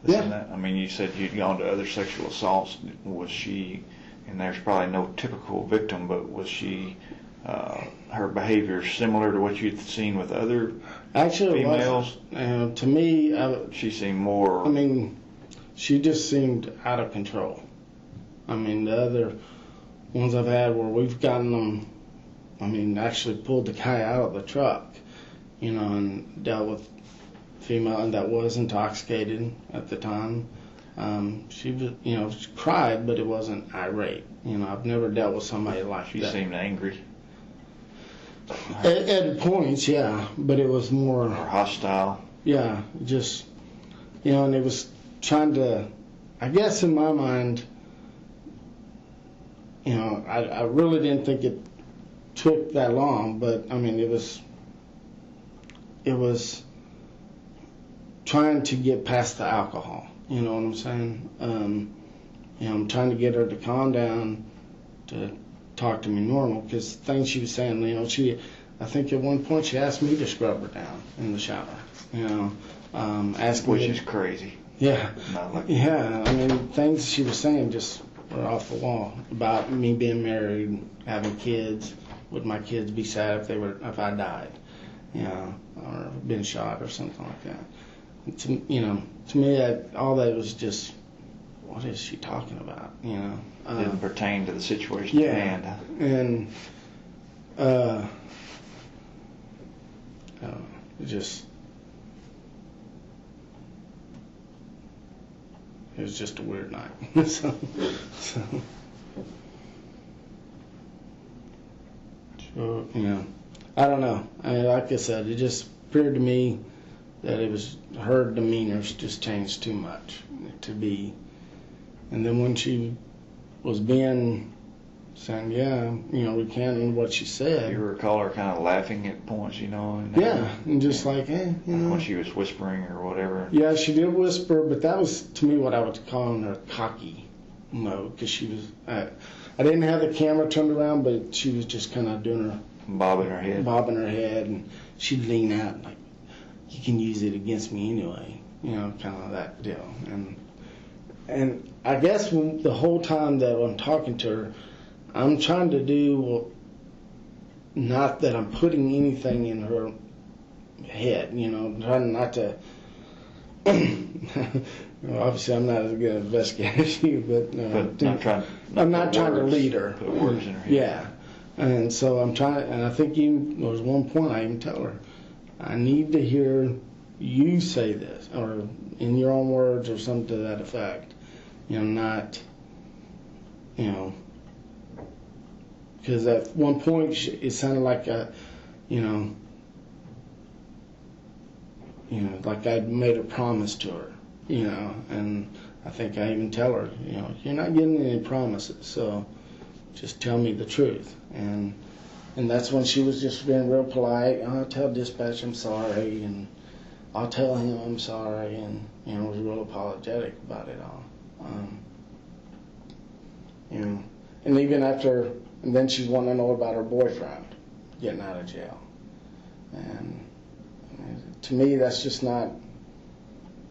Speaker 2: this and that. I mean, you said you'd gone to other sexual assaults. Was she, and there's probably no typical victim, but was she, her behavior similar to what you'd seen with other females?
Speaker 3: To me,
Speaker 2: She seemed more...
Speaker 3: I mean, she just seemed out of control. I mean, the other ones I've had where we've gotten them, I mean, actually pulled the guy out of the truck, you know, and dealt with female that was intoxicated at the time. She was, you know, she cried, but it wasn't irate. You know, I've never dealt with somebody like
Speaker 2: She
Speaker 3: that.
Speaker 2: seemed angry.
Speaker 3: At points, yeah, but it was more...
Speaker 2: Or hostile.
Speaker 3: Yeah, just, you know, and it was trying to, I guess in my mind, you know, I really didn't think it took that long, but I mean, it was trying to get past the alcohol, you know what I'm saying? You know, I'm trying to get her to calm down, to talk to me normal, because things she was saying, you know, I think at one point she asked me to scrub her down in the shower, you know, asking
Speaker 2: Which
Speaker 3: me,
Speaker 2: is crazy.
Speaker 3: yeah,
Speaker 2: Not like
Speaker 3: yeah, I mean, things she was saying just were off the wall about me being married, having kids. Would my kids be sad if I died, you know, or been shot or something like that? To me, all that was just, what is she talking about? You know,
Speaker 2: didn't pertain to the situation at hand.
Speaker 3: And it just. It was just a weird night. so, you know, I don't know. I mean, like I said, it just appeared to me that it was her demeanor's just changed too much to be. And then when she was saying, yeah, you know, recanting what she said.
Speaker 2: You recall her kind of laughing at points, you know? And
Speaker 3: Yeah, and just like, you know.
Speaker 2: When she was whispering or whatever.
Speaker 3: Yeah, she did whisper, but that was, to me, what I would call in her cocky mode, because she was, I didn't have the camera turned around, but she was just kind of doing her...
Speaker 2: Bobbing her head,
Speaker 3: and she'd lean out, like, you can use it against me anyway, you know, kind of that deal. And I guess the whole time that I'm talking to her, I'm trying to do, not that I'm putting anything in her head, you know, trying not to, obviously I'm not as good an investigator as you, but I'm not trying to lead her.
Speaker 2: Put words in her head.
Speaker 3: Yeah. And so I'm trying, and I think there was one point I even tell her, I need to hear you say this, or in your own words, or something to that effect. You know, not, you know, Because at one point it sounded like like I'd made a promise to her, and I think I even tell her, you're not getting any promises, so just tell me the truth. And that's when she was just being real polite. I'll tell dispatch I'm sorry, and I'll tell him I'm sorry, and was real apologetic about it all. And even after, and then she's wanting to know about her boyfriend getting out of jail. And to me, that's just not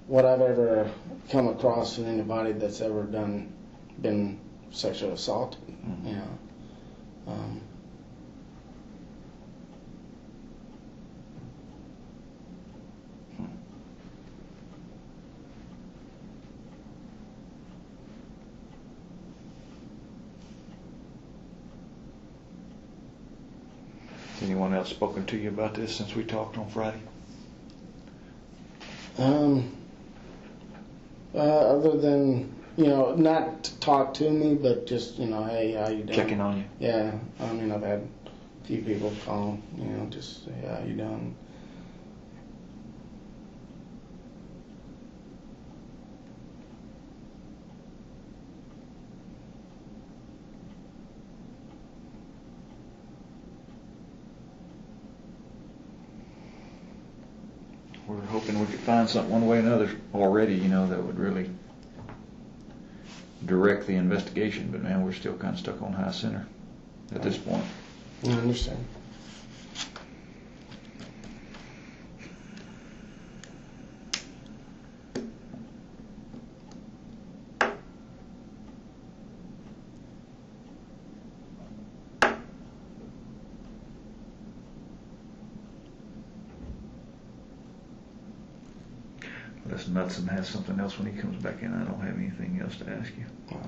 Speaker 3: what I've ever come across in anybody that's ever been sexually assaulted.
Speaker 2: Anyone else spoken to you about this since we talked on Friday?
Speaker 3: Other than, not to talk to me, but just, hey, how you doing?
Speaker 2: Checking on you.
Speaker 3: Yeah, I've had a few people call, just say, how you doing?
Speaker 2: We're hoping we could find something one way or another already, that would really direct the investigation. But man, we're still kind of stuck on high center at this point.
Speaker 3: I understand.
Speaker 2: Unless Knudsen has something else when he comes back in, I don't have anything else to ask you.
Speaker 3: All right.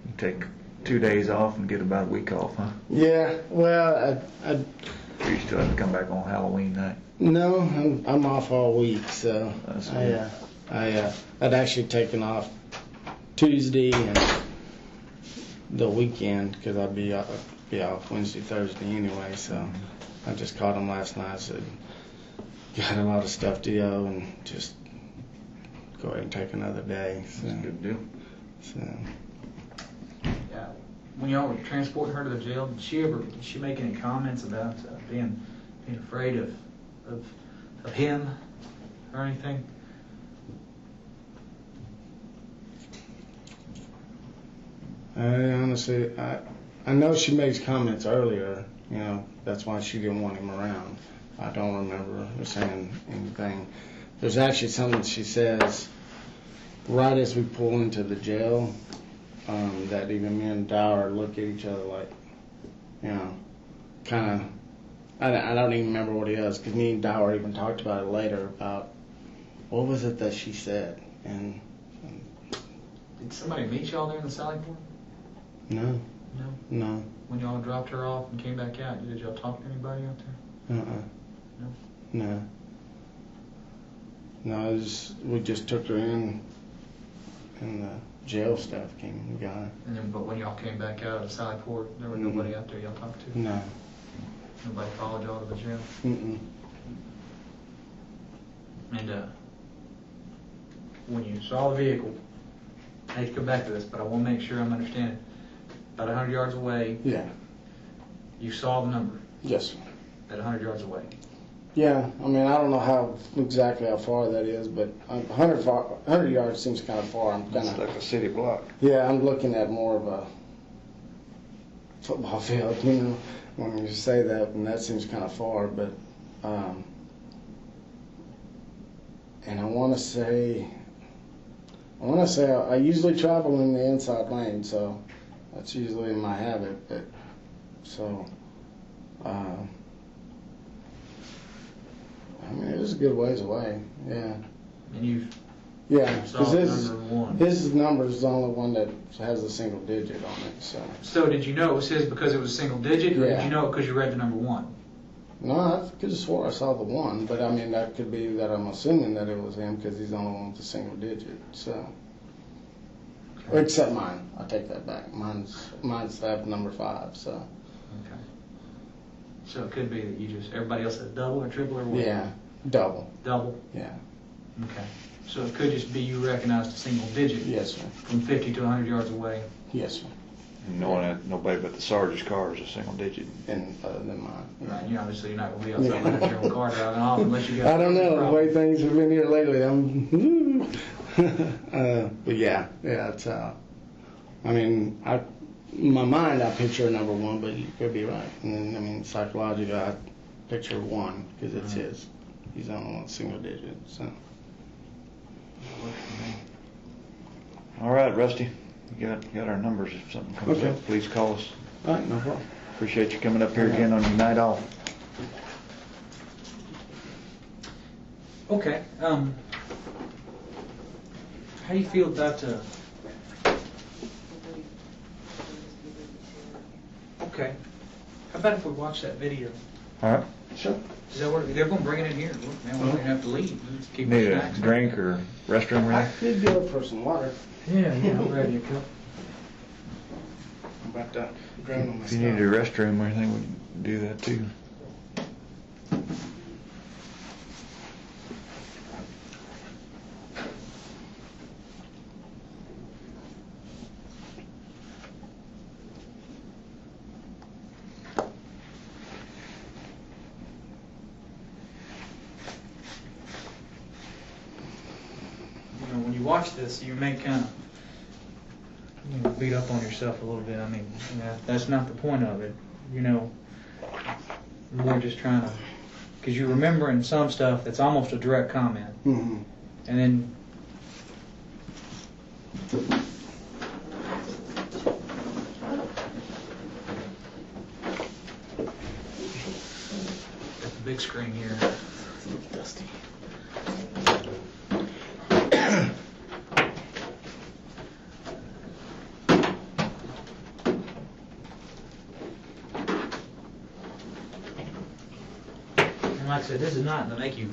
Speaker 2: You take 2 days off and get about a week off, huh?
Speaker 3: Yeah, well,
Speaker 2: You still have to come back on Halloween night.
Speaker 3: No, I'm off all week, so
Speaker 2: That's good.
Speaker 3: I'd actually taken off Tuesday and the weekend because I'd be off Wednesday, Thursday anyway. So I just called him last night. Said got a lot of stuff to do and just go ahead and take another day. So,
Speaker 2: That's a good deal.
Speaker 3: So
Speaker 4: Yeah. When y'all were transporting her to the jail, did she make any comments about being afraid of him or anything?
Speaker 3: honestly, I know she makes comments earlier. That's why she didn't want him around. I don't remember her saying anything. There's actually something she says right as we pull into the jail, that even me and Dower look at each other like, kind of, I don't even remember what it is, because me and Dower even talked about it later, about what was it that she said. And
Speaker 4: Did somebody meet y'all there in the Sally Port?
Speaker 3: no.
Speaker 4: No. When y'all dropped her off and came back out, did y'all talk to anybody out there? No. No, we just took her in, and the jail staff came and got her. And then, but when y'all came back out of Sally Port, there was nobody out there y'all talked to?
Speaker 3: No.
Speaker 4: Nobody followed y'all to the jail?
Speaker 3: Mm-mm.
Speaker 4: And when you saw the vehicle, I hate to come back to this, but I want to make sure I'm understanding. About 100 yards away,
Speaker 3: Yeah.
Speaker 4: you saw the number
Speaker 3: Yes, sir.
Speaker 4: at 100 yards away.
Speaker 3: Yeah, I don't know exactly how far that is, but 100 yards seems kind of far.
Speaker 2: It's like a city block.
Speaker 3: Yeah, I'm looking at more of a football field, when you say that, and that seems kind of far, but, and I want to say I usually travel in the inside lane, so that's usually my habit, but, so, it was a good ways away, yeah.
Speaker 4: And
Speaker 3: Yeah,
Speaker 4: saw
Speaker 3: because
Speaker 4: number one.
Speaker 3: his number is the only one that has a single digit on it, so.
Speaker 4: So did you know it was his because it was a single digit, or
Speaker 3: Yeah.
Speaker 4: did you know it because you read the number one?
Speaker 3: No, I could have swore I saw the one, but I mean, that could be that I'm assuming that it was him because he's the only one with a single digit, so. Except mine. I take that back. Mine's tab number 5, so.
Speaker 4: Okay. So it could be that you just, everybody else has double or triple or what?
Speaker 3: Yeah, double.
Speaker 4: Double?
Speaker 3: Yeah.
Speaker 4: Okay. So it could just be you recognized a single digit?
Speaker 3: Yes, sir.
Speaker 4: From 50 to 100 yards away?
Speaker 3: Yes, sir.
Speaker 2: Knowing that nobody but the sergeant's car is a single digit.
Speaker 3: And other than mine.
Speaker 4: Right. You obviously you're not going to be outside with your own car driving off unless you got.
Speaker 3: I don't know the way things have been here lately. But yeah, it's. I mean, in my mind I picture number 1, but you could be right. And then I mean, psychologically I picture 1 because it's his. He's the only one single digit. So.
Speaker 2: All right, Rusty. You got our numbers. If something comes
Speaker 3: Okay.
Speaker 2: up, please call us.
Speaker 3: All right, no problem.
Speaker 2: Appreciate you coming up here again on your night off.
Speaker 4: Okay. How do you feel about Okay. How about if we watch that video?
Speaker 2: All right.
Speaker 3: Sure.
Speaker 4: Is that what they're going to bring it in here? Look, man, we're going to have to leave. Keep
Speaker 2: Need
Speaker 4: our
Speaker 2: a
Speaker 4: snacks.
Speaker 2: drink or restroom
Speaker 3: I
Speaker 2: ready?
Speaker 3: could go for some water.
Speaker 4: Yeah, I'll grab you a cup.
Speaker 3: I'm about to drown on my
Speaker 2: If you need a restroom or anything, we can do that too.
Speaker 4: When you watch this, you may kind of beat up on yourself a little bit. I mean, that's not the point of it. More just trying to, because you're remembering some stuff that's almost a direct comment,
Speaker 3: Mm-hmm.
Speaker 4: and then got the big screen here.
Speaker 3: Dusty.
Speaker 4: And like I said, this is not to make you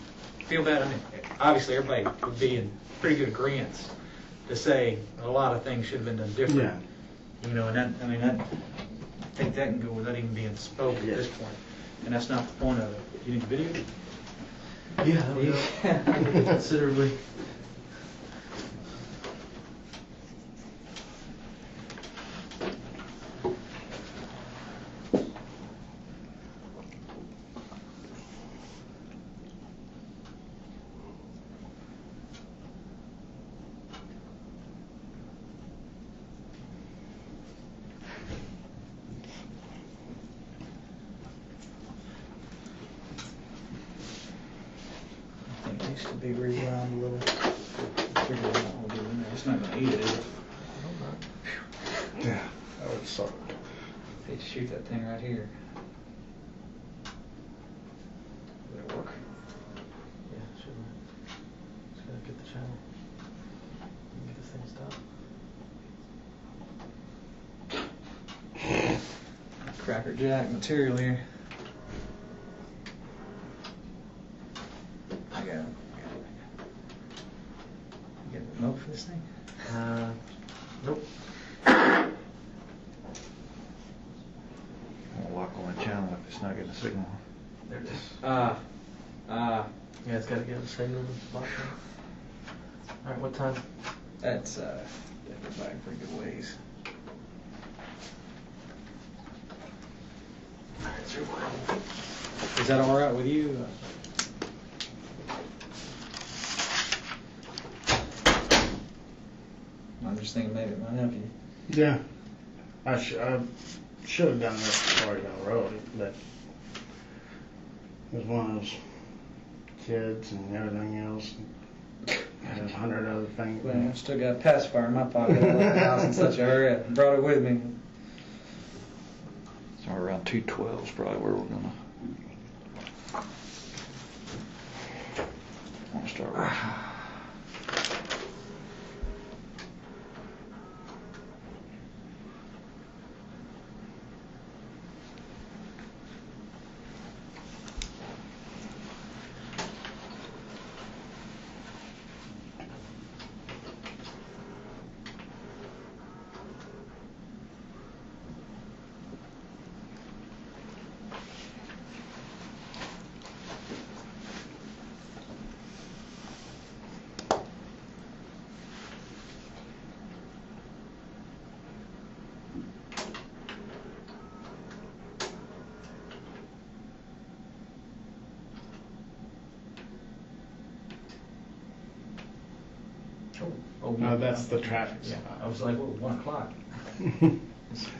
Speaker 4: feel bad. I mean, obviously everybody would be in pretty good agreement to say a lot of things should have been done different.
Speaker 3: Yeah.
Speaker 4: And I think that can go without even being spoke at this point. And that's not the point of it. You need the video?
Speaker 5: Yeah, considerably.
Speaker 4: I think it needs to be rewound a little. Figure out what we'll do in there. It's not going to eat it, is it?
Speaker 3: Yeah. That would suck.
Speaker 4: Hate to shoot that thing right here. Would it work?
Speaker 5: Yeah, sure. Just gotta get the channel. Get this thing stopped.
Speaker 4: Cracker Jack material here. I got it. You got a remote for this thing?
Speaker 5: Nope.
Speaker 2: I'll lock on the channel if it's not getting a signal.
Speaker 5: There it is.
Speaker 4: Yeah,
Speaker 5: Yeah, it's gotta get a signal to lock in. Alright, what time?
Speaker 4: that's back pretty good ways.
Speaker 5: Alright, it's recording.
Speaker 4: Is that all right with you? I'm just thinking maybe it might help you.
Speaker 3: Yeah. I should have done this before I got road, but it was one of those kids and everything else. And 100 other things.
Speaker 4: Well, I still got a pacifier in my pocket. I left the house in such a hurry. I brought it with me.
Speaker 2: So around 212 is probably where we're gonna want to start watching.
Speaker 4: Oh,
Speaker 3: No, that's the traffic
Speaker 4: Yeah,
Speaker 3: stop.
Speaker 4: I was like, well, 1 o'clock.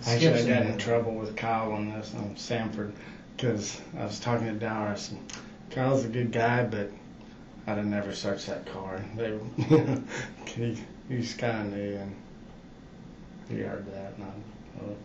Speaker 3: Actually, I got in trouble with Kyle on this on Sanford because I was talking to Dowers. And Kyle's a good guy, but I'd have never searched that car. He's kind of new, and he heard that. And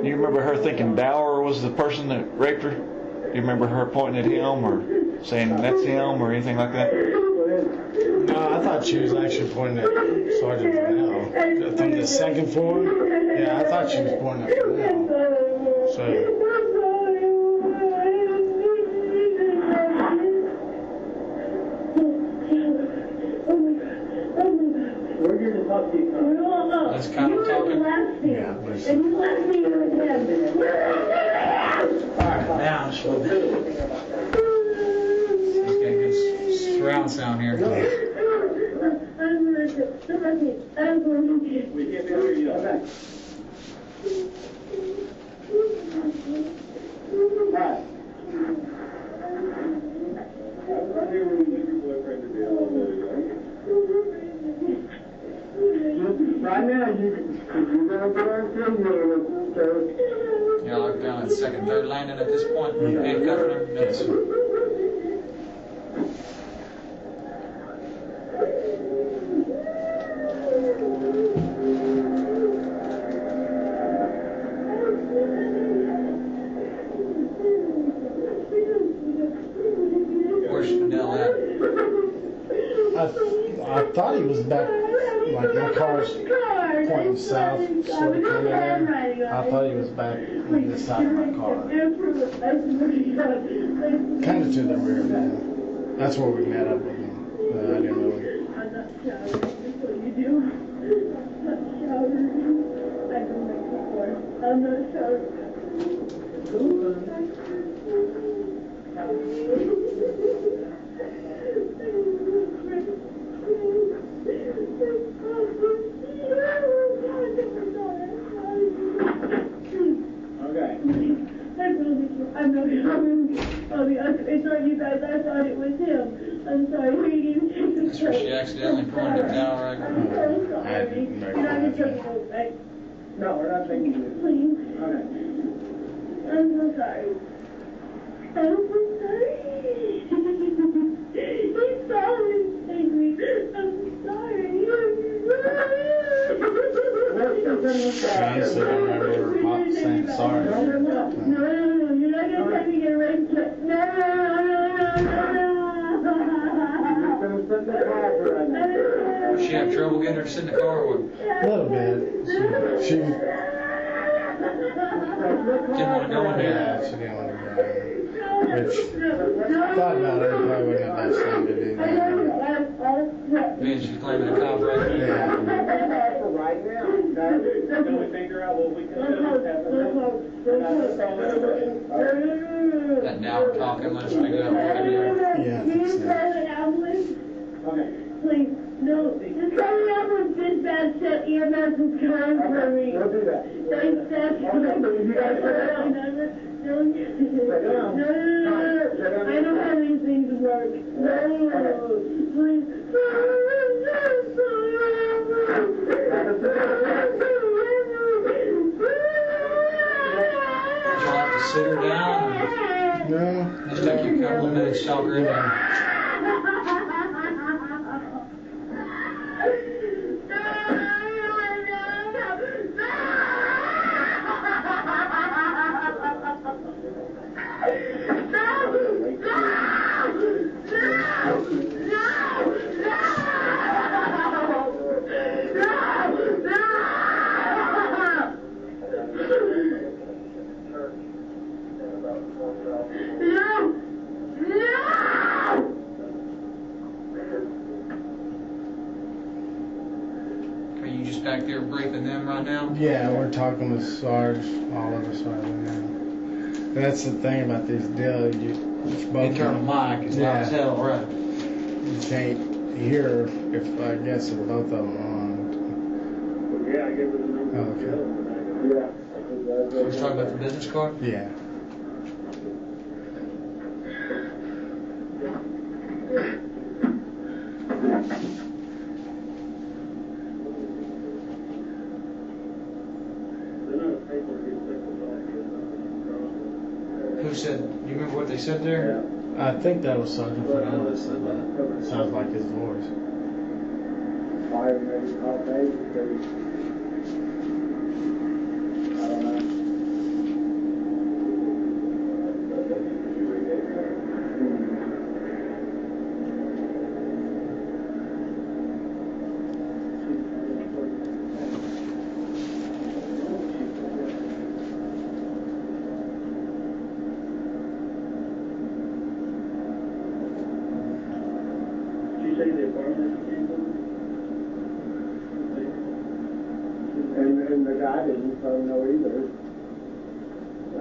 Speaker 2: Do you remember her thinking Dower was the person that raped her? Do you remember her pointing at him or saying that's him or anything like that?
Speaker 3: no, I thought she was actually pointing at Sergeant Fennell from the second floor. Yeah, I thought she was pointing at Fennell. So.
Speaker 6: We're here to talk to you.
Speaker 4: That's kind of talking.
Speaker 3: Yeah,
Speaker 6: And you left me with him.
Speaker 4: Alright, now, she's got good surround sound here.
Speaker 6: We can't hear you. Okay. Hi. I'm here when you leave your boyfriend to be alone. Right now, you gonna go and
Speaker 4: You're locked down at second, third landing at this point, handcuffing her. Yes. Where's Fennell at?
Speaker 3: I thought he was back, like my car's pointing south, sort of coming in. I thought he was back on the side of my car. Kind of to the rear, man. That's where we met up with him. I didn't know him.
Speaker 6: I'm not showering. That's what you do. I'm not showering. I don't make before. I'm not showering. Okay. I'm not showering. It's not you guys. I thought it was him. I'm sorry.
Speaker 4: That's where she accidentally pointed it down right
Speaker 6: I'm
Speaker 4: now.
Speaker 6: so sorry. You're not going to take it, right? No, we're not taking it. Please. Okay. I'm so sorry. I'm so sorry. He's sorry. Take me. I'm sorry.
Speaker 3: I honestly don't remember her pop saying sorry.
Speaker 6: No. You're not going to take me to get arrested. No.
Speaker 4: Does she have trouble getting her to sit in the car or what?
Speaker 3: A little bit. She
Speaker 4: Didn't want to go in there.
Speaker 3: yeah, she didn't want to go in. Which, thought about it, probably wasn't the best thing to do.
Speaker 4: Man, she's claiming a cop right there.
Speaker 3: Yeah.
Speaker 6: Right now, okay? Can we figure out what we can do?
Speaker 4: That now we're talking, let's figure out what to do.
Speaker 3: Yeah, I think so.
Speaker 6: Okay. Please, no. Just tell me out with this bad shit. EMS is coming for me. We'll do that. Thanks, Dad. No. I know how these things work. No. Please.
Speaker 4: You'll have to sit her down and
Speaker 3: No.
Speaker 4: just take you a couple of minutes, talk her in there. Are you just back there briefing them right now?
Speaker 3: Yeah, we're talking with Sarge, all of us right now. That's the thing about this deal. You
Speaker 4: Internal mic is loud as hell, right?
Speaker 3: You can't hear if I guess if both of them are on.
Speaker 6: Yeah, I gave her the number.
Speaker 3: Okay.
Speaker 6: Yeah.
Speaker 4: So he's talking about the business card?
Speaker 3: Yeah.
Speaker 4: Who said, do you remember what they said there?
Speaker 3: I think that was Sergeant Fennell that said that. Sounds like his voice.
Speaker 6: Five, maybe, half eight, maybe. I don't know. Did you say the apartment came from? And the guy didn't know either.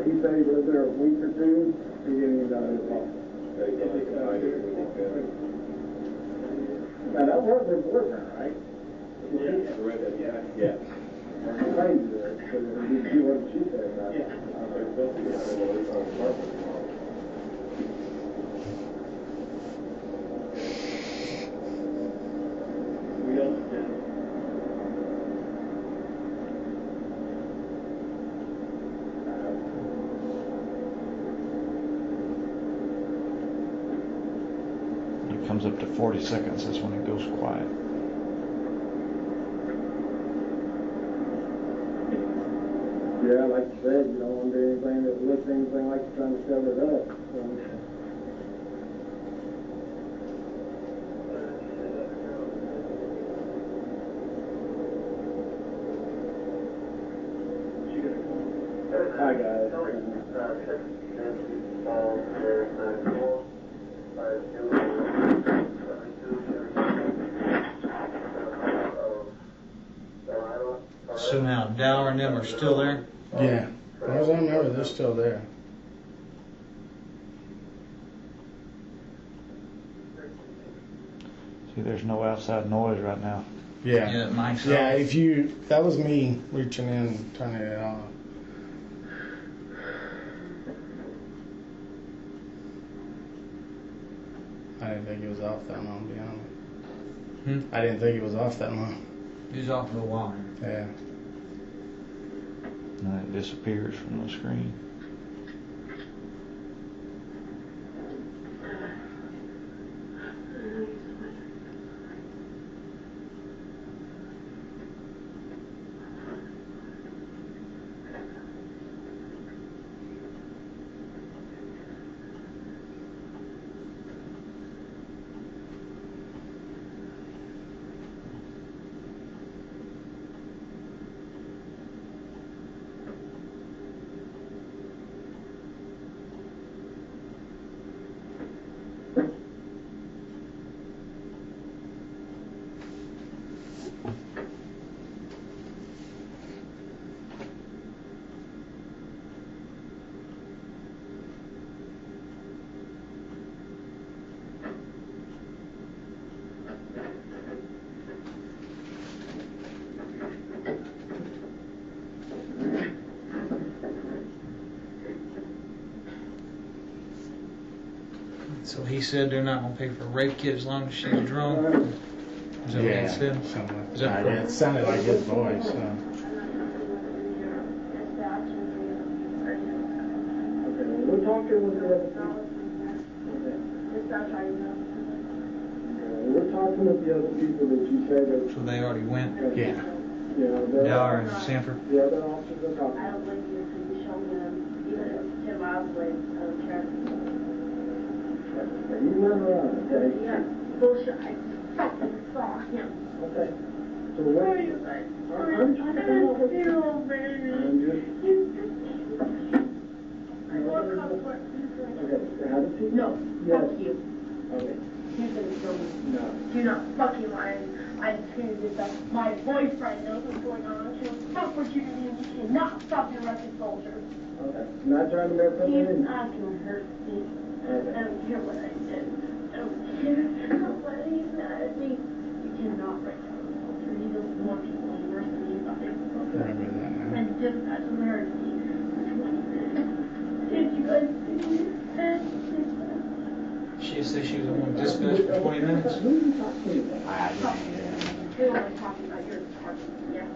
Speaker 6: He said he lived there a week or two. He didn't even know his fault. Now that was her boyfriend, right? Yeah. Crazy there. So did you see what she said about it? We also did.
Speaker 2: It comes up to 40 seconds. That's when it goes quiet.
Speaker 6: Yeah, like you said, you don't want to do anything that looks anything like you're trying to cover it up. So. Hi, guys.
Speaker 4: So now Dower and them are still there?
Speaker 3: Yeah. As far as I remember, they're still there.
Speaker 2: See, there's no outside noise right now.
Speaker 3: Yeah.
Speaker 4: Yeah, mic's
Speaker 3: Yeah,
Speaker 4: off.
Speaker 3: if you, that was me reaching in and turning it on. I didn't think it was off that long, to be honest. I didn't think it was off that long.
Speaker 4: He's off for a while.
Speaker 3: Yeah.
Speaker 2: And then it disappears from the screen.
Speaker 4: So he said they're not going to pay for a rape kit as long as she's drunk? Is that what he said?
Speaker 3: Something like
Speaker 4: Is that
Speaker 3: that. Yeah, it sounded like his voice. So.
Speaker 6: Okay, we're talking with the other people. We're talking with the other people that you say that.
Speaker 4: So they already went?
Speaker 3: Yeah.
Speaker 4: Dower and Sanford?
Speaker 6: The other officers are talking.
Speaker 7: I don't believe you until you show me them, even if it's 10 miles away. I don't care.
Speaker 6: You remember okay?
Speaker 7: Yeah, bullshit. I fucking saw him.
Speaker 6: Okay. So
Speaker 7: Where
Speaker 6: what?
Speaker 7: are you guys?
Speaker 6: I'm
Speaker 7: I'm still, baby. I want to come work.
Speaker 6: Okay, how does he?
Speaker 7: No,
Speaker 6: Yes.
Speaker 7: fuck you.
Speaker 6: Okay.
Speaker 7: You're gonna kill me.
Speaker 6: No.
Speaker 7: Do not fucking lie. I screamed at them. My boyfriend knows what's going on. She'll stop what you're doing. You cannot stop your Russian soldiers.
Speaker 6: Okay. Not trying to make something.
Speaker 7: He's not going to hurt me. I don't care what I did. I don't care what he's mad at me. You cannot break down the soldier. He doesn't want people on worse than you got him.
Speaker 3: Remember that now.
Speaker 7: And dispatch emergency for 20 minutes. Did you guys see that?
Speaker 4: She said she was on dispatch for 20 minutes.
Speaker 6: Who are you talking about?
Speaker 7: They were talking about your department. Yeah.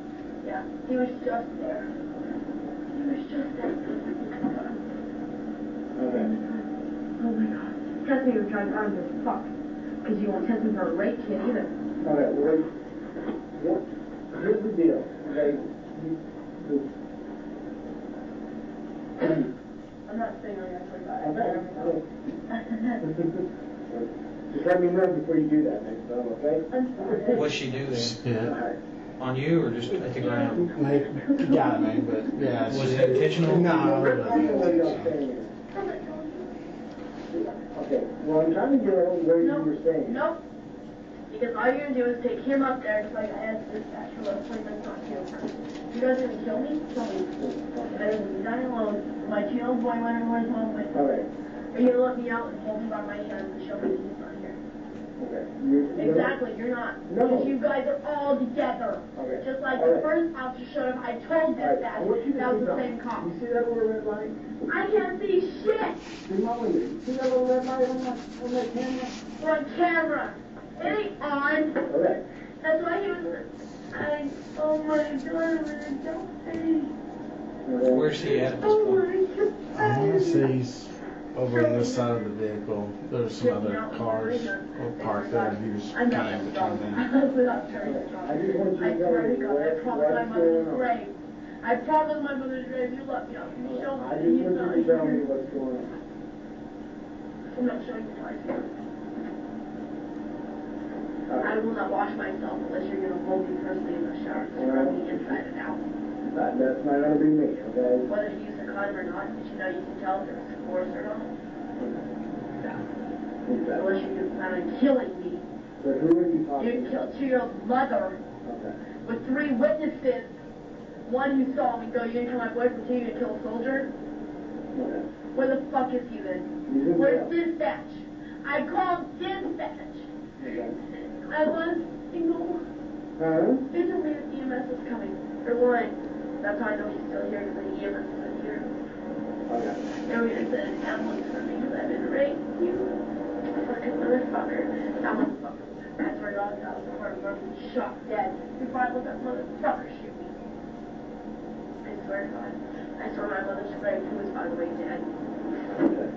Speaker 7: Yeah. He was just there. He was just there.
Speaker 6: Okay.
Speaker 7: Oh my God. Trust me, you're trying to arm as fuck. Because you won't test him for a rape kid either.
Speaker 6: Alright, well, here's the deal, okay?
Speaker 7: I'm not saying I'm actually got
Speaker 6: Okay. Just let me know before you do that next time, okay?
Speaker 7: I'm sorry.
Speaker 4: What'd she do then?
Speaker 3: Yeah.
Speaker 6: Alright.
Speaker 4: On you or just at the ground?
Speaker 3: You got me, but yeah.
Speaker 4: Was it intentional?
Speaker 3: No, it
Speaker 6: What are y'all
Speaker 3: wasn't.
Speaker 6: saying here? Okay, well, I'm trying to get out where you were saying.
Speaker 7: Nope. Because all you're going to do is take him up there just like I asked dispatch for a appointment not kill her. You guys are going to kill me? Kill me. Better than me dying alone. My 2-year-old boy went over his home with me.
Speaker 6: Alright,
Speaker 7: Are you going to let me out and hold me by my hands and show me that he's not here?
Speaker 6: okay.
Speaker 7: Exactly, you're not.
Speaker 6: No.
Speaker 7: Because you guys are all together.
Speaker 6: Okay.
Speaker 7: Just like
Speaker 6: All
Speaker 7: the
Speaker 6: right.
Speaker 7: first officer showed up, I told
Speaker 6: Alright,
Speaker 7: dispatch
Speaker 6: I want you to
Speaker 7: that was
Speaker 6: see
Speaker 7: the
Speaker 6: something.
Speaker 7: same cop.
Speaker 6: You see that little red light?
Speaker 7: I can't see shit
Speaker 6: Remind me, you see that little red light on that camera?
Speaker 7: on camera. It ain't on.
Speaker 6: Okay.
Speaker 7: That's why he was. Oh my God, man, don't say.
Speaker 4: Where's he at this
Speaker 7: Oh
Speaker 4: point?
Speaker 7: my God.
Speaker 3: I want to say he's over on this side of the vehicle. There's some other cars parked there. He was
Speaker 7: I'm
Speaker 3: kind
Speaker 7: not
Speaker 3: of in
Speaker 7: strong.
Speaker 3: between
Speaker 7: I
Speaker 3: them.
Speaker 7: was not very strong.
Speaker 6: I just want you to
Speaker 7: I
Speaker 6: tell
Speaker 7: swear
Speaker 6: me
Speaker 7: to God, I promised my
Speaker 6: what's
Speaker 7: mother's
Speaker 6: going on.
Speaker 7: grave. I promised my mother's grave. You let me out. You show me
Speaker 6: I
Speaker 7: that
Speaker 6: just
Speaker 7: he's
Speaker 6: want
Speaker 7: not
Speaker 6: you to tell me
Speaker 7: here.
Speaker 6: what's going on.
Speaker 7: I'm not showing you twice. I will not wash myself unless you're going to hold me personally in the shower to scrub me inside and out.
Speaker 6: That's not gonna be me, okay?
Speaker 7: Whether he used a condom or not, did you know you can tell if it's forced or not?
Speaker 6: Okay.
Speaker 7: Unless you plan on killing me.
Speaker 6: So who are you talking
Speaker 7: You
Speaker 6: about?
Speaker 7: killed 2-year-old mother
Speaker 6: Okay.
Speaker 7: with 3 witnesses. One who saw me go, you didn't kill my boyfriend, you to kill a soldier?
Speaker 6: Okay.
Speaker 7: Where the fuck is he then?
Speaker 6: He's in
Speaker 7: Where's
Speaker 6: jail.
Speaker 7: dispatch? I called dispatch.
Speaker 6: Okay.
Speaker 7: I was single.
Speaker 6: Huh?
Speaker 7: They told me that EMS was coming. They're lying. That's how I know he's still here, because the EMS isn't here.
Speaker 6: Okay.
Speaker 7: They were going to send an ambulance for me because I've been raped. You fucking motherfucker. That motherfucker. I swear to God, that was the part of me shot dead before I let that motherfucker shoot me. I swear to God. I saw my mother's grave, who was, by the way, dead.
Speaker 6: Okay.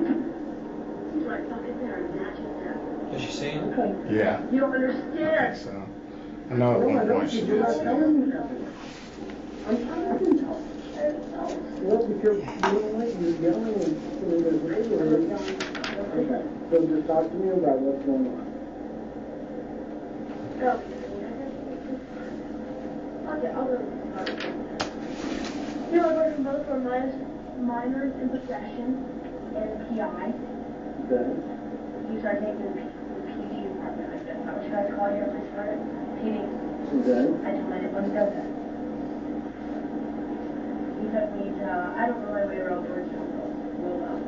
Speaker 7: He's right fucking there, imagine that.
Speaker 4: Does she see him?
Speaker 6: Okay.
Speaker 3: Yeah,
Speaker 7: You don't
Speaker 3: I think
Speaker 7: understand.
Speaker 3: so. I know at one point she did say.
Speaker 6: I'm trying to tell. Well, because you know what, you're yelling and there's radio. Okay. So just talk to me about what's going on.
Speaker 7: Okay, I'll go. You know, we're both for minors in possession and PI.
Speaker 6: Okay.
Speaker 7: You start taking the PD department, I guess. I was trying to call you when I started. PD.
Speaker 6: Okay.
Speaker 7: I told him I didn't want to go there. He took me to, I don't know my way around George real well.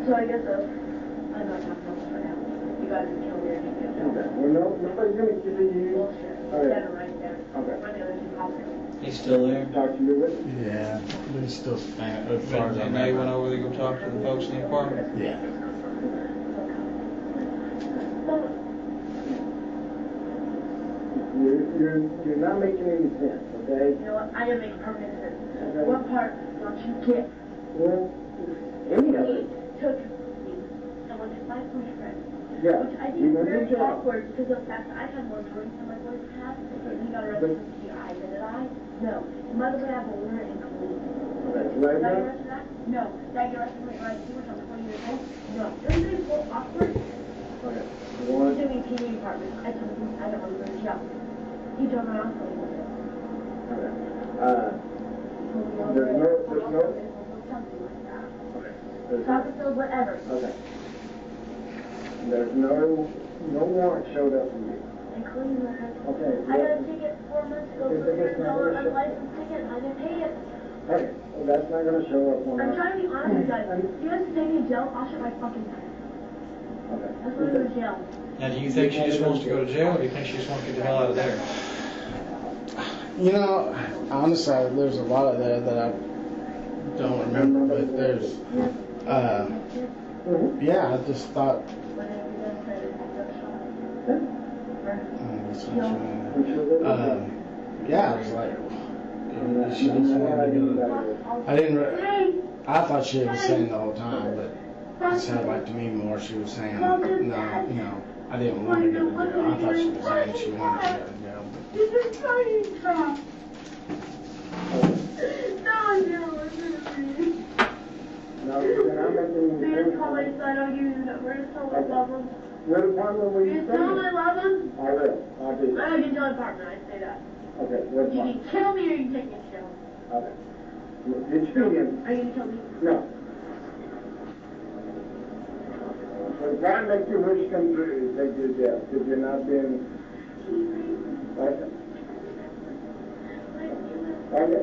Speaker 7: So I guess I'm not talking about this right now. You guys can kill me or you can kill me.
Speaker 6: Okay. Well, nobody's gonna kill you.
Speaker 7: Bullshit.
Speaker 6: All right.
Speaker 7: Stand right there.
Speaker 6: Okay.
Speaker 7: Run the other 2 hospitals.
Speaker 4: He's still there?
Speaker 6: Talk to your witness.
Speaker 3: Yeah, but he's still standing as far as I
Speaker 4: And now you went
Speaker 3: know.
Speaker 4: over to go talk to the folks in the apartment?
Speaker 3: Yeah.
Speaker 6: You're not making any sense, okay?
Speaker 7: You know what? I didn't make perfect sense.
Speaker 6: Okay.
Speaker 7: What part don't you get?
Speaker 6: Well, any of
Speaker 7: He
Speaker 6: it.
Speaker 7: took me and went to my boyfriend.
Speaker 6: Yeah.
Speaker 7: Which I
Speaker 6: You
Speaker 7: think is
Speaker 6: went to
Speaker 7: very
Speaker 6: jail.
Speaker 7: awkward because of the fact that I had more drinks than my boyfriend had. And he got arrested for PI. Did I? No. By the way, I have a warrant and clean.
Speaker 6: Okay.
Speaker 7: Did I get arrested for that? No. Did I get arrested for my too much? I'm 20 years old? No. Isn't it so awkward?
Speaker 6: Okay.
Speaker 7: He was doing PD department. I told him I don't want to go to jail. He told me I was going to go.
Speaker 6: Okay.
Speaker 7: There's
Speaker 6: no.
Speaker 7: Something like that.
Speaker 6: Okay.
Speaker 7: Soccer field, whatever.
Speaker 6: Okay. There's no warrant showed up for you.
Speaker 7: Including the
Speaker 6: Okay.
Speaker 7: I got a ticket 4 months ago for $300 unlicensed ticket. I didn't pay it.
Speaker 6: Okay, well, that's not gonna show up on
Speaker 7: I'm
Speaker 6: our...
Speaker 7: trying to be honest with you guys. If you guys can take me to jail, I'll shut my fucking mouth.
Speaker 6: Okay.
Speaker 7: That's why I go to jail.
Speaker 4: Now, do you think she just wants to go to jail, or do you think she just wants to get the hell out of there?
Speaker 3: You know, honestly, there's a lot of that I don't remember, but there's, yeah, I just thought, yeah, I was like, she just wanted to go. I thought she was saying the whole time, but it sounded like to me more she was saying, no, you know, I didn't want to go to jail. I thought she was saying she wanted to go to jail.
Speaker 6: No, then I'm not doing
Speaker 7: Please call my son, I'll give you the number. Just tell him I love him.
Speaker 6: What apartment were you
Speaker 7: Just tell him I
Speaker 6: staying?
Speaker 7: love him.
Speaker 6: I will, I'll do
Speaker 7: I'm
Speaker 6: that.
Speaker 7: gonna get to the apartment, I say that.
Speaker 6: Okay, what
Speaker 7: You
Speaker 6: apartment?
Speaker 7: can kill me or you can take me to jail.
Speaker 6: Okay. Did you feel him?
Speaker 7: Are you gonna kill me?
Speaker 6: No. When God makes your wish come true, you take you to jail, because you're not being... Okay. Okay.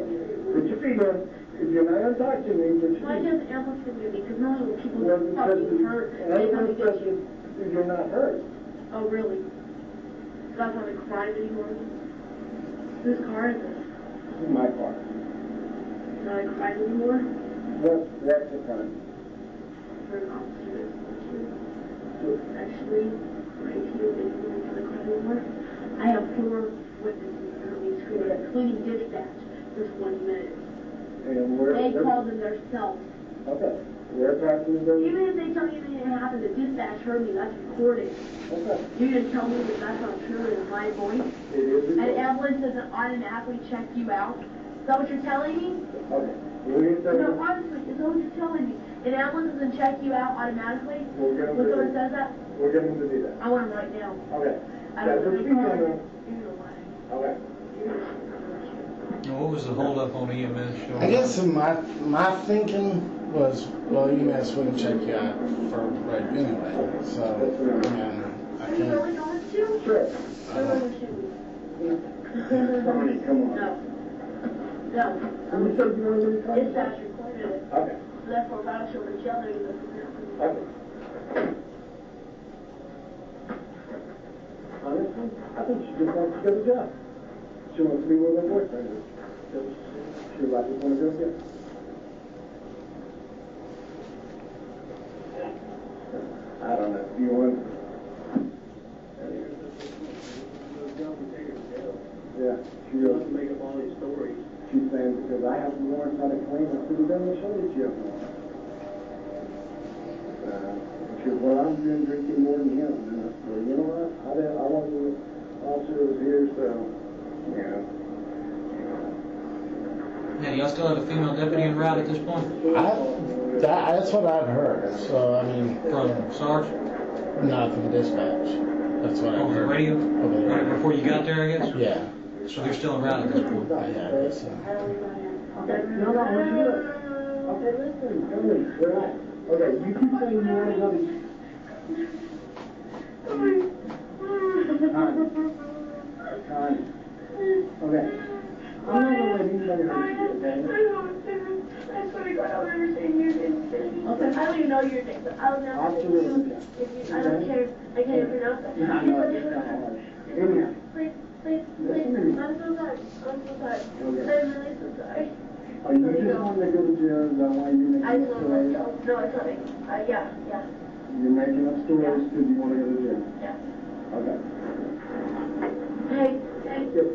Speaker 6: Put your feet in. If you're not gonna talk to me, put your
Speaker 7: Why
Speaker 6: feet in.
Speaker 7: doesn't Alice give me? Because most of the people
Speaker 6: Well,
Speaker 7: get
Speaker 6: because
Speaker 7: fucking hurt. They come to get you.
Speaker 6: if you're not hurt.
Speaker 7: Oh, really? So that's not a crime anymore? Whose car is it?
Speaker 6: This is my car.
Speaker 7: It's not a crime anymore?
Speaker 6: What's the crime?
Speaker 7: For an officer to actually right here, it's not a crime anymore. I have 4 witnesses currently screened, including dispatch, this 1 minute.
Speaker 6: And where...
Speaker 7: They called them themselves.
Speaker 6: Okay. Where talking about...
Speaker 7: Even if they tell you anything happened, the dispatch heard me, that's recorded.
Speaker 6: Okay.
Speaker 7: You're going to tell me that that's not true in my voice?
Speaker 6: It is...
Speaker 7: And ambulance doesn't automatically check you out? Is that what you're telling me?
Speaker 6: Okay. What are you saying?
Speaker 7: No, honestly, is that what you're telling me? An ambulance doesn't check you out automatically?
Speaker 6: We're gonna
Speaker 7: When
Speaker 6: do
Speaker 7: someone
Speaker 6: it.
Speaker 7: says that?
Speaker 6: We're getting to do that.
Speaker 7: I want him right now.
Speaker 6: Okay.
Speaker 7: I
Speaker 6: That's
Speaker 7: don't
Speaker 6: what
Speaker 7: know.
Speaker 6: you're doing.
Speaker 7: You're going to lie.
Speaker 6: Okay.
Speaker 4: Now, what was the holdup on EMS showing?
Speaker 3: I guess my thinking was, well, EMS wouldn't check you out for rape anyway, so, I mean, I
Speaker 7: Are you really
Speaker 3: can't,
Speaker 7: going to?
Speaker 6: Sure.
Speaker 7: You're going to shoot me.
Speaker 6: Sonny, come on.
Speaker 7: No. No.
Speaker 6: You said you were going to
Speaker 7: Dispatch recorded it.
Speaker 6: Okay.
Speaker 7: So therefore, if I don't show the jail, they're going to go from
Speaker 6: Okay. Honestly, I think she just wants to go to jail. She wants to be with her boyfriend. She like just want to go to jail. I don't know. Do you want... Yeah, she doesn't make up all these stories. She's saying because I have warrants out of claim, I could have done the show that you have warrants. She said, well, I'm been drinking more than him. And I said, well, you know what? I want the officer was here, so, yeah.
Speaker 4: Now, y'all still have a female deputy en route at this point?
Speaker 3: that's what I've heard, so, I mean,
Speaker 4: From Sarge?
Speaker 3: not from dispatch, that's what I've
Speaker 4: On the
Speaker 3: heard.
Speaker 4: radio?
Speaker 3: Over the
Speaker 4: Right
Speaker 3: radio.
Speaker 4: before you got there, I guess?
Speaker 3: Yeah,
Speaker 4: So they're still en route at this point?
Speaker 3: yeah, I guess so.
Speaker 6: Okay, no, what you doing? Okay, listen, come in, relax. Okay, you keep saying you want to go to... Alright. Okay. I'm not going to let anybody hurt you, okay?
Speaker 7: I swear to God, I'll never say your name. Okay. I don't even know your name, but I'll never say you. I don't care. I can't even pronounce it.
Speaker 6: I know it's not hard. Anyhow.
Speaker 7: Please, please, please. I'm so sorry. I'm so sorry.
Speaker 6: Okay.
Speaker 7: I'm really so sorry.
Speaker 6: Are you just wanting to go to jail? Is that why you're making
Speaker 7: I
Speaker 6: up
Speaker 7: just want
Speaker 6: stories?
Speaker 7: myself. No, it's not me. Yeah.
Speaker 6: You're making up stories because you want to go to jail?
Speaker 7: Yeah.
Speaker 6: Okay.
Speaker 7: Hey.
Speaker 6: Yep.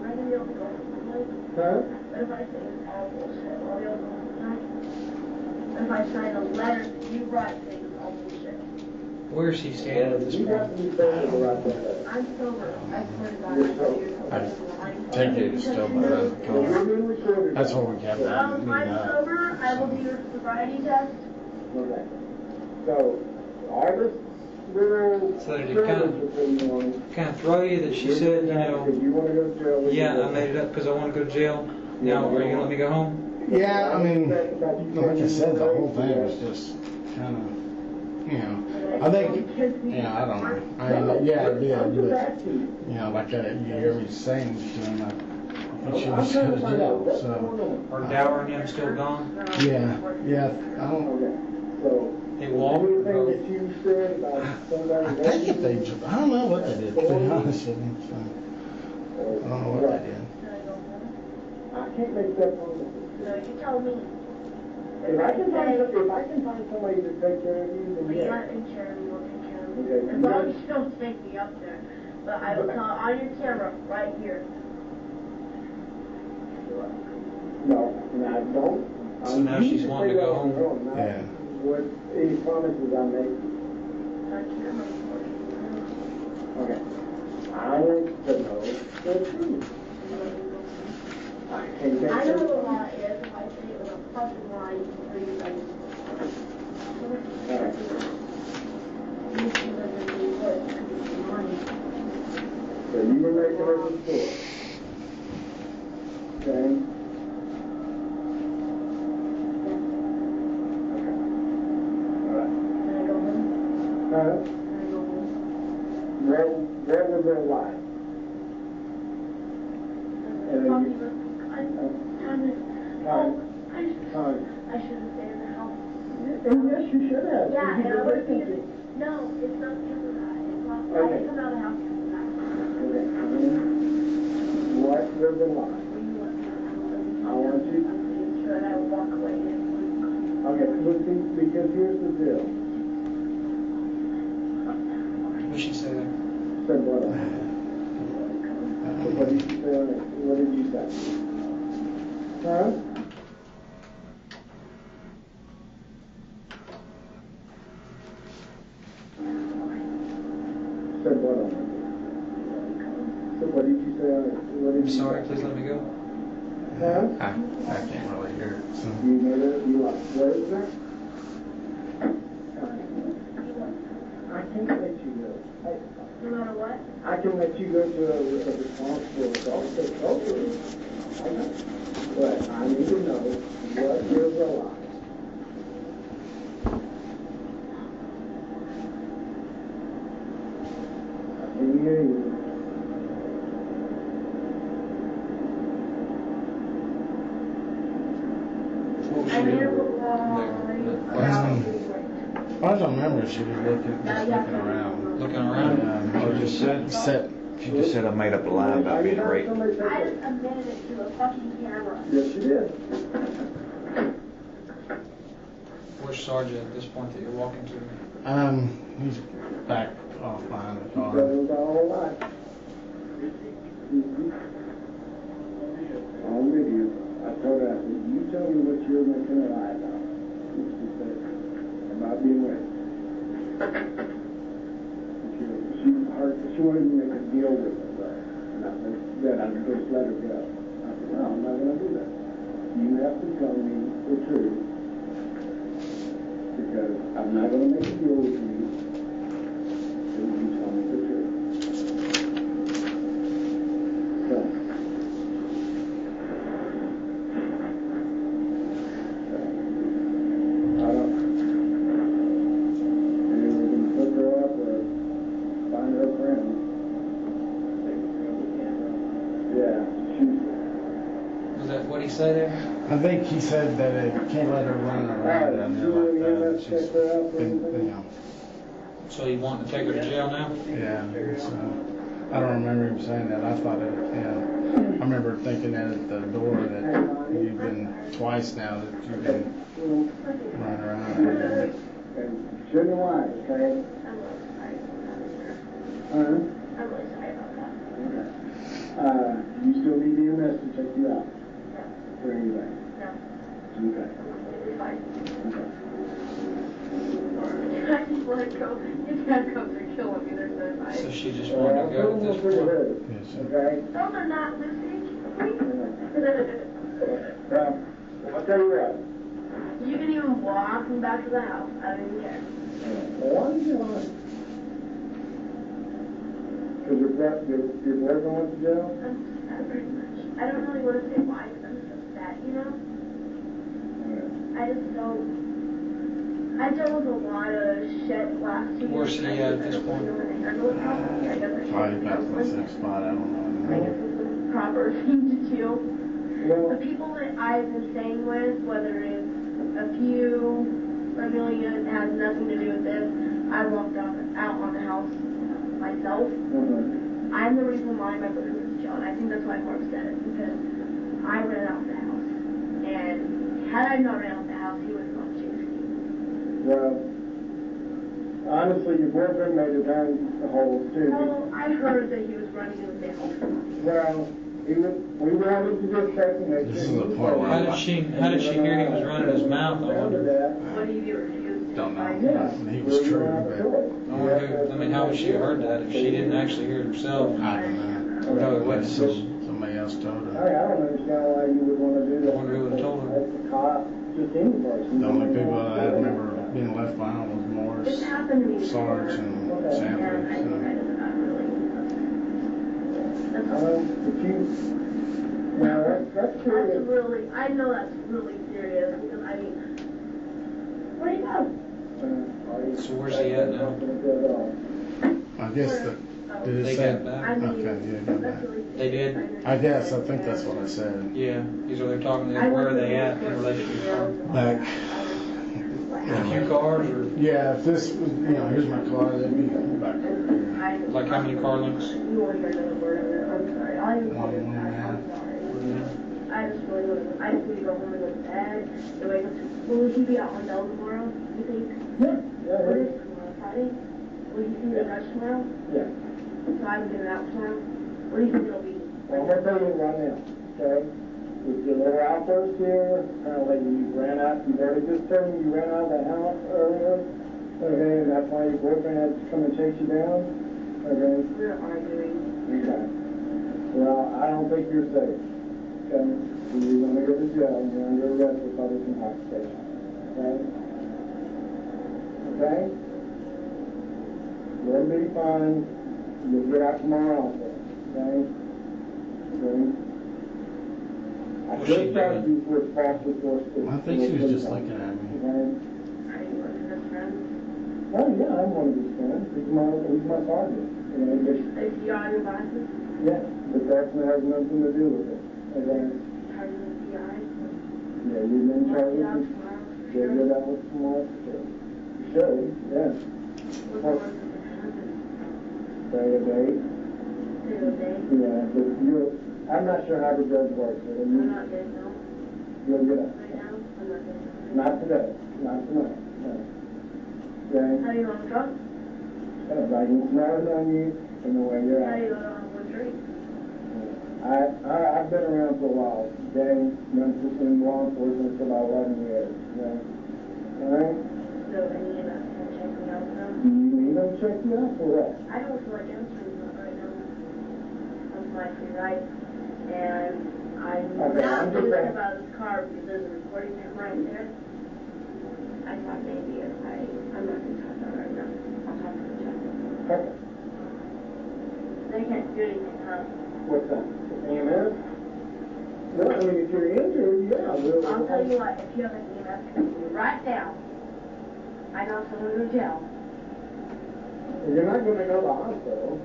Speaker 7: Where do you go?
Speaker 6: Huh?
Speaker 7: What if I say all bullshit? All the other ones, what if I sign a letter you write saying it's all bullshit?
Speaker 4: Where is he standing at this
Speaker 6: You have
Speaker 4: point?
Speaker 6: to be fair to the right thing.
Speaker 7: I'm sober. I swear to God.
Speaker 6: You're sober.
Speaker 3: Take it still, but
Speaker 6: You're being recorded.
Speaker 3: that's what we kept
Speaker 7: I'm sober. I will do your sobriety test.
Speaker 6: Okay. So, August, we're...
Speaker 4: So did it kind of throw you that she said, you know,
Speaker 6: If you want to go to jail...
Speaker 4: yeah, I made it up because I want to go to jail. Now, are you going to let me go home?
Speaker 3: Yeah, I mean, like I said, the whole thing was just kind of, you know, I think, you know, I don't know. I mean, yeah, I did, but, you know, like you hear me saying to him, like, he should have jail, so.
Speaker 4: Are Dower and them still gone?
Speaker 3: Yeah, I don't.
Speaker 4: They walk?
Speaker 3: I think if they, I don't know what they did, to be honest with you, so. I don't know what they did.
Speaker 6: I can't make that promise.
Speaker 7: No, you tell me.
Speaker 6: If I can find somebody to take care of you, then
Speaker 7: But you
Speaker 6: yeah.
Speaker 7: want to take care of me, we'll take care of me.
Speaker 6: Okay,
Speaker 7: As long as you don't take me up there. But I will tell on your camera right here.
Speaker 6: No, and I don't.
Speaker 4: So now she's wanting to go home.
Speaker 3: Yeah.
Speaker 6: What any promises I make. Okay. I want to know the truth. I can't make
Speaker 7: I know
Speaker 6: that.
Speaker 7: the law is, if I say it was a fucking lie, you can read it.
Speaker 6: Alright. So you were making her the store. Okay? Okay. Alright.
Speaker 7: Can I go home?
Speaker 6: Huh?
Speaker 7: Can I go home?
Speaker 6: Where was their life?
Speaker 7: I should have stayed in the house.
Speaker 6: Yes, you should have.
Speaker 7: Yeah,
Speaker 6: You
Speaker 7: and I
Speaker 6: did
Speaker 7: would have
Speaker 6: the
Speaker 7: been.
Speaker 6: right thing.
Speaker 7: No, it's not because of that. It's not. I
Speaker 6: Okay.
Speaker 7: didn't come out of the house because of that.
Speaker 6: Okay. What was the lie?
Speaker 7: When you want me to
Speaker 6: I want you.
Speaker 7: I'm pretty sure that I would walk away and
Speaker 6: Okay, because here's the deal.
Speaker 4: What did she say there?
Speaker 6: Said what? What did you say on it? What did you say? Huh? Said what on it? So what did you say on it? What did
Speaker 4: I'm
Speaker 6: you
Speaker 4: sorry,
Speaker 6: say?
Speaker 4: please let me go.
Speaker 6: Huh?
Speaker 2: I can't really hear it. So.
Speaker 6: You made it, you what? What is that? I can't let you go.
Speaker 7: no matter what.
Speaker 6: I can let you go to a responsible adult. Okay. But I need to know what you're realizing. I can hear you.
Speaker 4: What was
Speaker 7: I
Speaker 4: she
Speaker 7: never
Speaker 4: doing?
Speaker 7: lied.
Speaker 3: I don't remember, she was looking around.
Speaker 4: Looking around?
Speaker 2: She just said I made up a lie about being raped.
Speaker 7: I just admitted it to a fucking camera.
Speaker 6: Yes, you did.
Speaker 4: Where's Sergeant at this point that you're walking to?
Speaker 3: He's back off behind the
Speaker 6: That
Speaker 3: car.
Speaker 6: was all right. On video, I told her, I said, you tell me what you're making a lie about. She said, about being raped. She wanted to make a deal with her, but and I said, that I would just let her go. I said, no, I'm not going to do that. You have to tell me the truth. Because I'm not going to make a deal with you until you tell me the truth. So, I don't. Maybe we can hook her up or find her friend. Yeah,
Speaker 4: Was that what he said there?
Speaker 3: I think he said that it can't let her run around down there like that. She's been, you know,
Speaker 4: So you want to take her to jail now?
Speaker 3: yeah, so, I don't remember him saying that. I thought it, yeah, I remember thinking that at the door that you've been twice now that you've been running around.
Speaker 6: and shouldn't lie, okay?
Speaker 7: I'm really sorry about that.
Speaker 6: You still need EMS to check you out for anything.
Speaker 7: No.
Speaker 6: Okay.
Speaker 7: It's fine.
Speaker 6: Okay.
Speaker 7: I just let it go. These handcuffs are killing me. They're so nice.
Speaker 4: So she just wanted to go at this point?
Speaker 3: Yes, sir.
Speaker 6: Okay?
Speaker 7: Those are not listening.
Speaker 6: I'll tell you what.
Speaker 7: You can even walk me back to the house. I don't even care.
Speaker 6: Why did you lie? Because your boyfriend went to jail?
Speaker 7: I'm sad very much. I don't really want to say why because I'm so sad, you know? I just don't. I I dealt with a lot of shit last year.
Speaker 4: Where's he at this point?
Speaker 3: Probably back in the same spot, I don't know.
Speaker 7: I guess it's the proper thing to do. The people that I've been staying with, whether it's a few, a million, it has nothing to do with this. I walked out on the house myself. I'm the reason why my brother was in jail, and I think that's why I'm more upset, because I ran out the house. And had I not ran out the house, he would have not chased me.
Speaker 8: Well, honestly, your boyfriend made it down the holes too.
Speaker 7: Well, I heard that he was running in the house.
Speaker 8: Well, we wanted to just check and make
Speaker 3: This
Speaker 8: sure.
Speaker 3: is the part where
Speaker 4: How did she hear he was running his mouth? I wonder.
Speaker 7: What do you refuse?
Speaker 3: don't know.
Speaker 8: Yeah.
Speaker 3: He was true, but
Speaker 4: I mean, how would she have heard that if she didn't actually hear it herself?
Speaker 3: I don't know.
Speaker 4: Or no witnesses?
Speaker 3: Somebody else told
Speaker 8: I
Speaker 3: her.
Speaker 8: don't understand why you would want to do that.
Speaker 4: I wonder who would have told her.
Speaker 8: That's a cop, just anybody.
Speaker 3: The only people that I remember being left behind was
Speaker 7: It's
Speaker 3: Morris,
Speaker 7: happened to me.
Speaker 3: Sarge, and Sanford.
Speaker 7: And I think I did not really. That's all.
Speaker 8: But you, now that's
Speaker 7: That's
Speaker 8: serious.
Speaker 7: really, I know that's really serious, because I mean, where do you go?
Speaker 4: So where's he at now?
Speaker 3: I guess that, did it
Speaker 4: They
Speaker 3: say?
Speaker 4: got back.
Speaker 7: I mean,
Speaker 3: Okay, yeah, got
Speaker 7: that's
Speaker 3: back.
Speaker 7: really
Speaker 4: They did?
Speaker 7: serious.
Speaker 3: I guess, I think that's what I said.
Speaker 4: Yeah, these are they're talking. Where are they at in relation to her?
Speaker 3: Back.
Speaker 4: A few cars, or
Speaker 3: Yeah, if this, here's my car, that'd be back over here.
Speaker 4: like how many car lengths?
Speaker 7: You won't hear another word of it, I'm sorry, I'll even call you
Speaker 3: One
Speaker 7: back,
Speaker 3: and a half.
Speaker 7: I'm sorry. I just really want to, I just need to go home and go to bed, and wake up to, will he be out on bail tomorrow, you think?
Speaker 8: Yeah,
Speaker 7: What is tomorrow, Friday? Will he see the judge tomorrow?
Speaker 8: yeah.
Speaker 7: So I can get it out tomorrow? What do you think it'll be?
Speaker 8: Well, I'm gonna tell you right now, okay? With your little outburst here, apparently you ran out, you've already just told me you ran out of the house earlier, okay, and that's why your boyfriend had to come and chase you down, okay?
Speaker 7: We're arguing.
Speaker 8: Okay. Well, I don't think you're safe, okay? You're gonna go to jail, and you're under arrest for public intoxication, okay? Okay? You'll be fine, you'll get out tomorrow also, okay? Okay? I
Speaker 4: What's she
Speaker 8: just tried
Speaker 4: doing?
Speaker 8: you for false report.
Speaker 3: I think she was just looking at me.
Speaker 8: Okay?
Speaker 7: Are you one of his friends?
Speaker 8: Oh, yeah, I'm one of his friends. He's my partner. You know, just,
Speaker 7: Is he on your glasses?
Speaker 8: yeah, but that has nothing to do with it. Okay?
Speaker 7: Charging the PI?
Speaker 8: Yeah, you've been
Speaker 7: Will he be
Speaker 8: charged.
Speaker 7: out tomorrow?
Speaker 8: Yeah, you're that was tomorrow. You should, yeah.
Speaker 7: What's the worst that can happen?
Speaker 8: Say a date.
Speaker 7: Say a day?
Speaker 8: Yeah, but I'm not sure how the judge works. But
Speaker 7: I'm not getting out
Speaker 8: you'll get out.
Speaker 7: right now. I'm not getting out.
Speaker 8: Not today. Not tonight. No. Okay?
Speaker 7: How do you know I'm drunk?
Speaker 8: I can smell it on you and the way you're
Speaker 7: How do you
Speaker 8: acting.
Speaker 7: know I don't have one drink?
Speaker 8: I've been around for a while, okay? In law enforcement for about 11 years, okay? All right?
Speaker 7: So any of that can check me out now?
Speaker 8: Do you need them to check you out for what?
Speaker 7: I don't feel like answering that right now. That's my free right. And I'm
Speaker 8: Okay,
Speaker 7: not
Speaker 8: I'm just
Speaker 7: thinking
Speaker 8: saying.
Speaker 7: about this car because there's a recording camera right there. I thought maybe if I'm not going to talk about it right now. I'll talk to the judge.
Speaker 8: Okay.
Speaker 7: They can't do anything, huh?
Speaker 8: What's that? EMS? No, I mean, if you're injured, yeah, we'll...
Speaker 7: I'll tell you what, if you have an EMS come to you right now, I know someone in jail.
Speaker 8: You're not going to go to the hospital.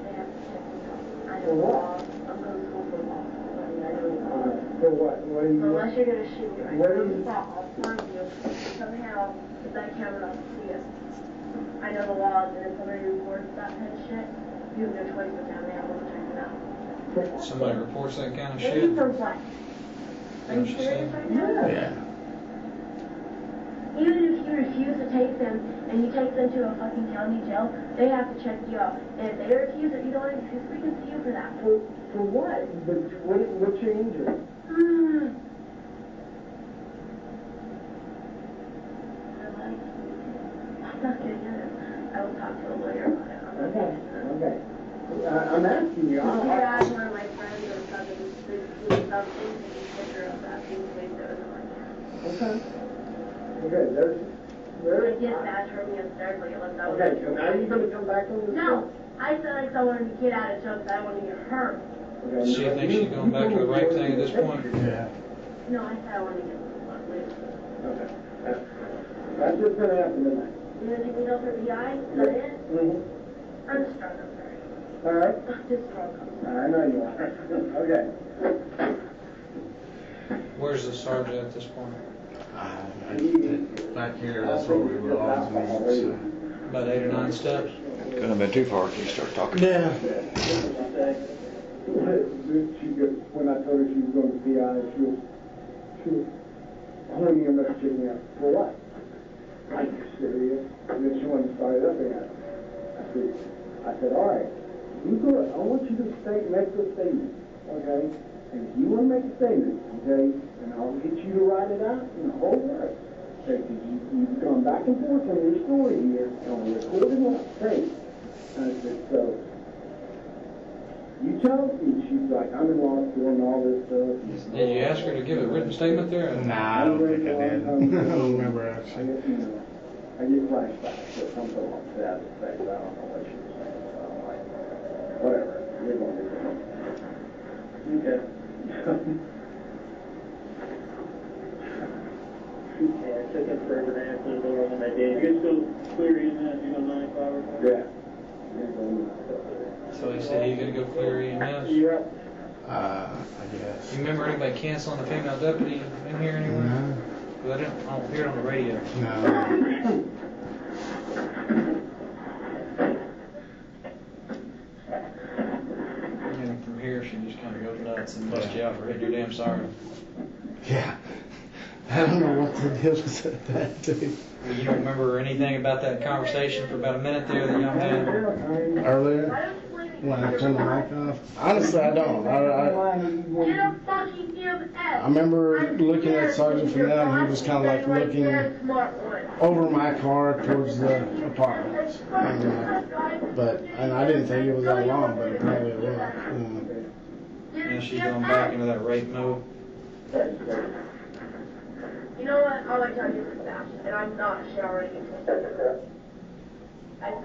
Speaker 7: They have to check me out. I
Speaker 8: For
Speaker 7: know
Speaker 8: what?
Speaker 7: law. I'm going to school for law. I mean, I know law.
Speaker 8: For what? What do you...
Speaker 7: Unless you're gonna shoot me right
Speaker 8: What
Speaker 7: now,
Speaker 8: do you-
Speaker 7: I'll find you. Somehow, if that camera don't see it. I know the laws, and if somebody reports that kind of shit, you have no choice but to have me out and check it out.
Speaker 4: Somebody reports that kind of
Speaker 7: Maybe
Speaker 4: shit.
Speaker 7: for what? Are you serious right now?
Speaker 3: Yeah.
Speaker 7: Even if you refuse to take them, and you take them to a fucking county jail, they have to check you out. And if they refuse it, you don't refuse, we can sue you for that.
Speaker 8: For what? But what's your injury?
Speaker 7: I'm not getting it. I will talk to a lawyer about it. I'm not
Speaker 8: Okay,
Speaker 7: getting it.
Speaker 8: okay. I'm asking you.
Speaker 7: If you ask one of my friends or something, there's something, take a picture of that, thing they do it on.
Speaker 8: Okay. Okay,
Speaker 7: They get bad for me upstairs, like it looks out.
Speaker 8: Okay, so now you're going to come back on the
Speaker 7: No, I said I still wanted to get out of jail because I don't want to get hurt.
Speaker 8: Okay,
Speaker 4: Does she think she's going back to the right thing at this point?
Speaker 3: Yeah.
Speaker 7: No, I said I want to get loose.
Speaker 8: Okay. That's just gonna happen tonight.
Speaker 7: You gonna take me down for PI? Is that it?
Speaker 8: Mm-hmm.
Speaker 7: I'm just drunk, I'm sorry.
Speaker 8: All right?
Speaker 7: I'm just drunk, I'm sorry.
Speaker 8: I know you are. Okay.
Speaker 4: Where's the sergeant at this point?
Speaker 3: Back here, that's where we would always meet. So.
Speaker 4: About 8 or 9 steps?
Speaker 2: Couldn't have been too far till you start talking.
Speaker 3: Yeah.
Speaker 8: When I told her she was going to PI, she was holding him up, checking out. For what? Are you serious? And then she wanted to start it up again. I said, all right, you go. I want you to make a statement, okay? And if you want to make a statement, okay, and I'll get you to write it out in the whole word. Okay, because you've gone back and forth on your story here, and on recording on tape. And I said, so, you tell me, she's like, I'm in law school and all this stuff.
Speaker 4: Did you ask her to give a written statement there?
Speaker 3: Nah, I don't think I did. I don't remember actually.
Speaker 8: I get flashbacks or something like that. I don't know what she was saying. So I'm like, whatever. You're going to do it. Okay.
Speaker 9: Yeah, it took us forever to answer the door when they did. You guys still clear in that, 95 or something?
Speaker 8: Yeah.
Speaker 4: So he said he's going to go clear EMS?
Speaker 8: Yeah.
Speaker 3: I guess.
Speaker 4: You remember anybody canceling the female deputy in here anywhere?
Speaker 3: No.
Speaker 4: Because I don't hear it on the radio.
Speaker 3: No.
Speaker 4: And from here, she just kind of goes nuts and busts you out for hitting your damn siren.
Speaker 3: Yeah. I don't know what the deal was at that, dude.
Speaker 4: You don't remember anything about that conversation for about a minute there that y'all had?
Speaker 3: Earlier? When I turned the mic off? Honestly, I don't. I remember looking at Sergeant Fennell, and he was kind of like looking over my car towards the apartment. And I didn't think it was that long, but apparently it was.
Speaker 4: And she's going back into that rape mode.
Speaker 7: You know what? I'll wait till I get back, and I'm not showering until I swear to God.
Speaker 4: I think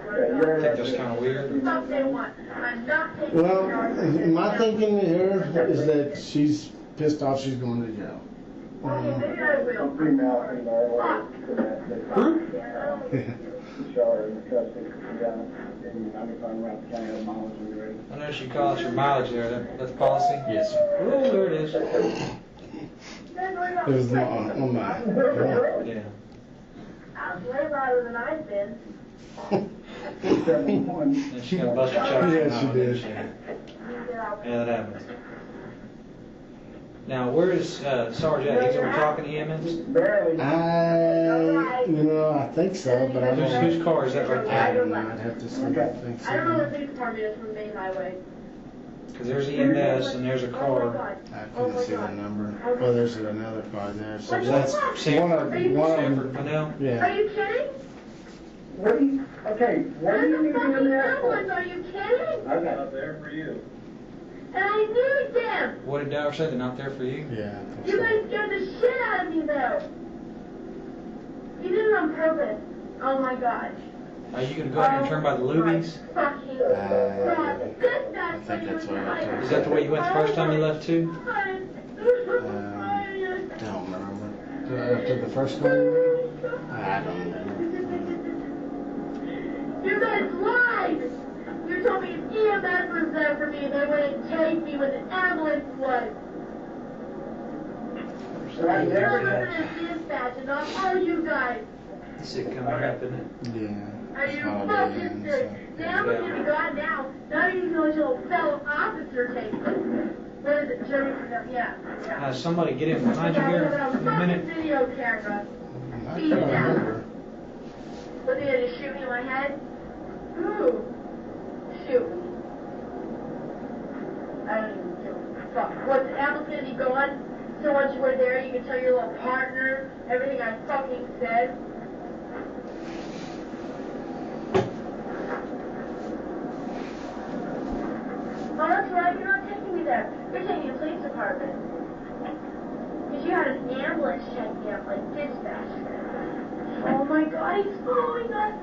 Speaker 4: that's kind of weird.
Speaker 7: Stop saying what? I'm not taking a shower.
Speaker 3: Well, my thinking here is that she's pissed off she's going to jail.
Speaker 7: Okay, maybe I will.
Speaker 8: Female and shower in custody. Yeah. I'm around the county of mileage already.
Speaker 4: I know she calls for mileage there. That's policy?
Speaker 3: Yes, sir.
Speaker 4: Oh, there it is.
Speaker 3: It was on my.
Speaker 4: Yeah.
Speaker 7: I was way louder than I've been.
Speaker 4: And she's going to bust your chops.
Speaker 3: Yeah, she did.
Speaker 4: Yeah, that happens. Now, where is Sergeant? He's over talking to EMS?
Speaker 3: I think so, but I don't.
Speaker 4: Whose car is that right
Speaker 3: I
Speaker 4: there?
Speaker 3: don't know. I'd have to see. I think so.
Speaker 7: I don't know where the police department is from the main highway.
Speaker 4: Because there's EMS and there's a
Speaker 7: Oh my
Speaker 4: car.
Speaker 7: God.
Speaker 3: I couldn't see the number. Well, there's another car there. So
Speaker 7: What's
Speaker 3: that's
Speaker 7: that?
Speaker 3: one of
Speaker 4: Sanford,
Speaker 3: them.
Speaker 4: Fennell?
Speaker 7: Are
Speaker 3: Yeah.
Speaker 7: you kidding?
Speaker 8: What do you, okay, what
Speaker 7: That's
Speaker 8: do you
Speaker 7: a
Speaker 8: need
Speaker 7: fucking
Speaker 8: in there for?
Speaker 7: ambulance, are you kidding?
Speaker 8: Okay.
Speaker 9: Out there for you.
Speaker 7: And I need them.
Speaker 4: What did Dower say? They're not there for you?
Speaker 3: Yeah. I think
Speaker 7: You
Speaker 3: so.
Speaker 7: guys scared the shit out of me though. You did it on purpose. Oh my gosh.
Speaker 4: Are you going to go out here and turn by the Lubies?
Speaker 7: Fucking
Speaker 3: I think that's what I told
Speaker 4: Is that the way you went the first time you left too?
Speaker 3: Don't remember. After the first one? I don't remember.
Speaker 7: You guys lied! You told me if EMS was there for me, they wouldn't take me when the ambulance was. I never listened to dispatch and not all you guys.
Speaker 4: Sick coming up, isn't it?
Speaker 3: Yeah.
Speaker 7: Are you
Speaker 3: Holiday
Speaker 7: fucking
Speaker 3: Inn,
Speaker 7: serious?
Speaker 3: so-
Speaker 7: The ambulance is gone now. Now you know your fellow officer takes it. What is it, jury? Yeah.
Speaker 4: Somebody get in behind you here in a
Speaker 7: Fucking
Speaker 4: minute.
Speaker 7: video camera.
Speaker 3: I don't remember.
Speaker 7: Was he gonna shoot me in my head? Ooh. Shoot me. I don't even give a fuck. What's the ambulance gonna be gone? So once you were there, you could tell your little partner everything I fucking said. Oh, that's right, you're not taking me there. You're taking me to the police department. Because you had an ambulance check me out, like dispatch. Oh my God, he's following us.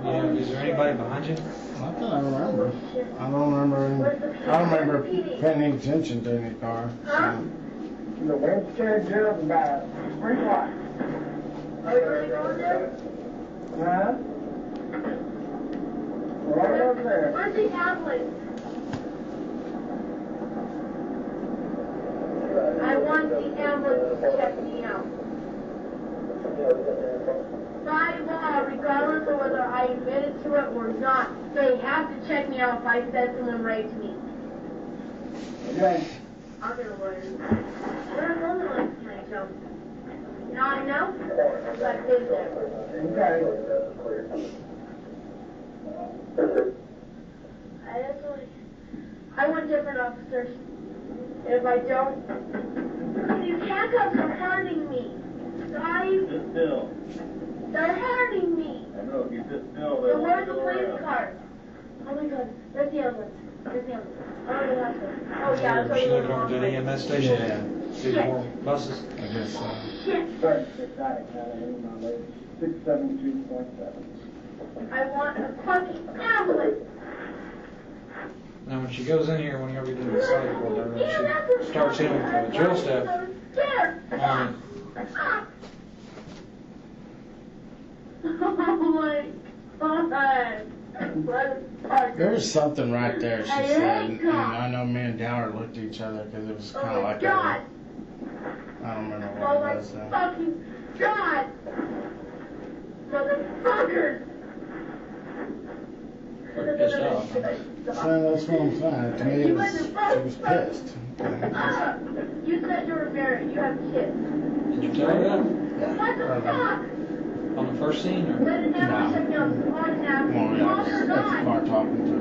Speaker 4: Yeah, is there anybody behind you?
Speaker 3: Not that I remember. I don't remember paying attention to any car.
Speaker 7: Huh?
Speaker 8: The West Chair Judge about 3 o'clock.
Speaker 7: Are you really going there?
Speaker 8: Huh? Right over there.
Speaker 7: Where's the ambulance? I want the ambulance to check me out. By law, regardless of whether I admitted to it or not, they have to check me out if I said someone raped me.
Speaker 8: Okay.
Speaker 7: I'm gonna learn. What are other ones can I tell? Now I know, but I've been there.
Speaker 8: Okay.
Speaker 7: I want different officers. And if I don't, these handcuffs are hurting me. Guys,
Speaker 9: Sit still.
Speaker 7: they're hurting me.
Speaker 9: I know, if you sit still,
Speaker 7: So
Speaker 9: they'll
Speaker 7: where's the
Speaker 9: go
Speaker 7: police
Speaker 9: around.
Speaker 7: car? Oh my god, there's the ambulance. There's the ambulance. Oh, the last one. Oh yeah, I'll show
Speaker 2: Should
Speaker 7: you
Speaker 2: I
Speaker 7: the
Speaker 2: go
Speaker 7: wrong
Speaker 2: to the
Speaker 7: way.
Speaker 2: EMS station?
Speaker 3: Yeah,
Speaker 2: See more buses?
Speaker 3: I guess so.
Speaker 7: Shit.
Speaker 8: Sorry, Static, my lady. 672.7.
Speaker 7: I want a fucking ambulance.
Speaker 2: Now, when she goes in here, whenever you do the side report, she starts in with the drill staff on it.
Speaker 7: Oh my god.
Speaker 3: There was something right there, she
Speaker 7: I
Speaker 3: said,
Speaker 7: hate
Speaker 3: and
Speaker 7: God.
Speaker 3: I know me and Dower looked at each other because it was
Speaker 7: Oh
Speaker 3: kind of
Speaker 7: my
Speaker 3: like
Speaker 7: god.
Speaker 3: I don't remember
Speaker 7: Oh
Speaker 3: what
Speaker 7: my
Speaker 3: it was.
Speaker 7: fucking god. Motherfuckers.
Speaker 2: Pretty pissed off, huh?
Speaker 3: So that's what I'm saying. To me, it was, she was pissed.
Speaker 7: You said you were married. You have kids.
Speaker 2: Did you tell her that?
Speaker 7: What the fuck?
Speaker 2: On the first scene, or?
Speaker 7: Let it down. Check me out. Come on now.
Speaker 3: Well, yeah, I was
Speaker 7: Come
Speaker 3: at the
Speaker 7: on.
Speaker 3: car talking to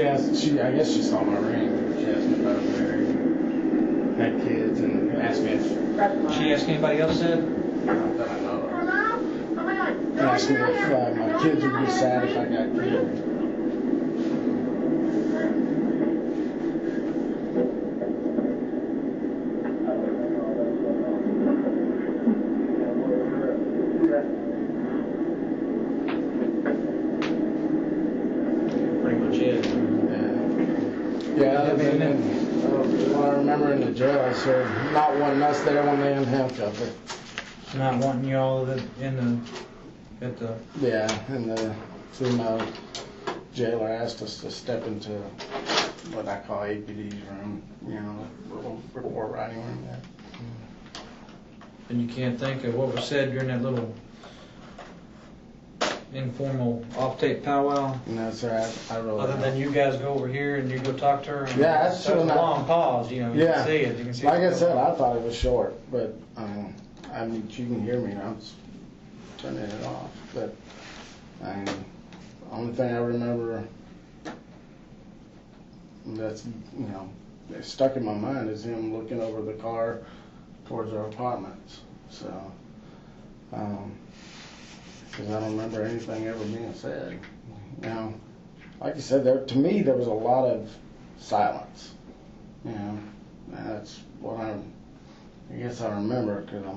Speaker 3: her. I guess she saw my ring. She asked me if I was married, had kids, and asked me if
Speaker 2: She asked anybody else that?
Speaker 3: not that I know of.
Speaker 7: Hello? Oh my god.
Speaker 3: And asked me if my kids would be sad if I got killed.
Speaker 2: Pretty much it.
Speaker 3: Yeah, and then, what I remember in the jail, I said, not wanting us there when they unhandcuffed her.
Speaker 2: Not wanting y'all at the.
Speaker 3: Yeah, and the female jailer asked us to step into what I call APD's room, you know, little report writing room there.
Speaker 2: And you can't think of what was said during that little informal off-tape powwow?
Speaker 3: And that's right, I wrote
Speaker 2: Other
Speaker 3: it
Speaker 2: than
Speaker 3: down.
Speaker 2: you guys go over here and you go talk to her? And
Speaker 3: Yeah, that's
Speaker 2: that was
Speaker 3: true.
Speaker 2: a long pause, you know, you
Speaker 3: Yeah.
Speaker 2: can see it. You can see
Speaker 3: Like
Speaker 2: it.
Speaker 3: I said, I thought it was short, but, I mean, you can hear me now, it's turning it off, but, the only thing I remember that's, you know, it's stuck in my mind is him looking over the car towards our apartments, so, because I don't remember anything ever being said. You know, like you said, to me, there was a lot of silence, you know, and that's what I guess I remember, because I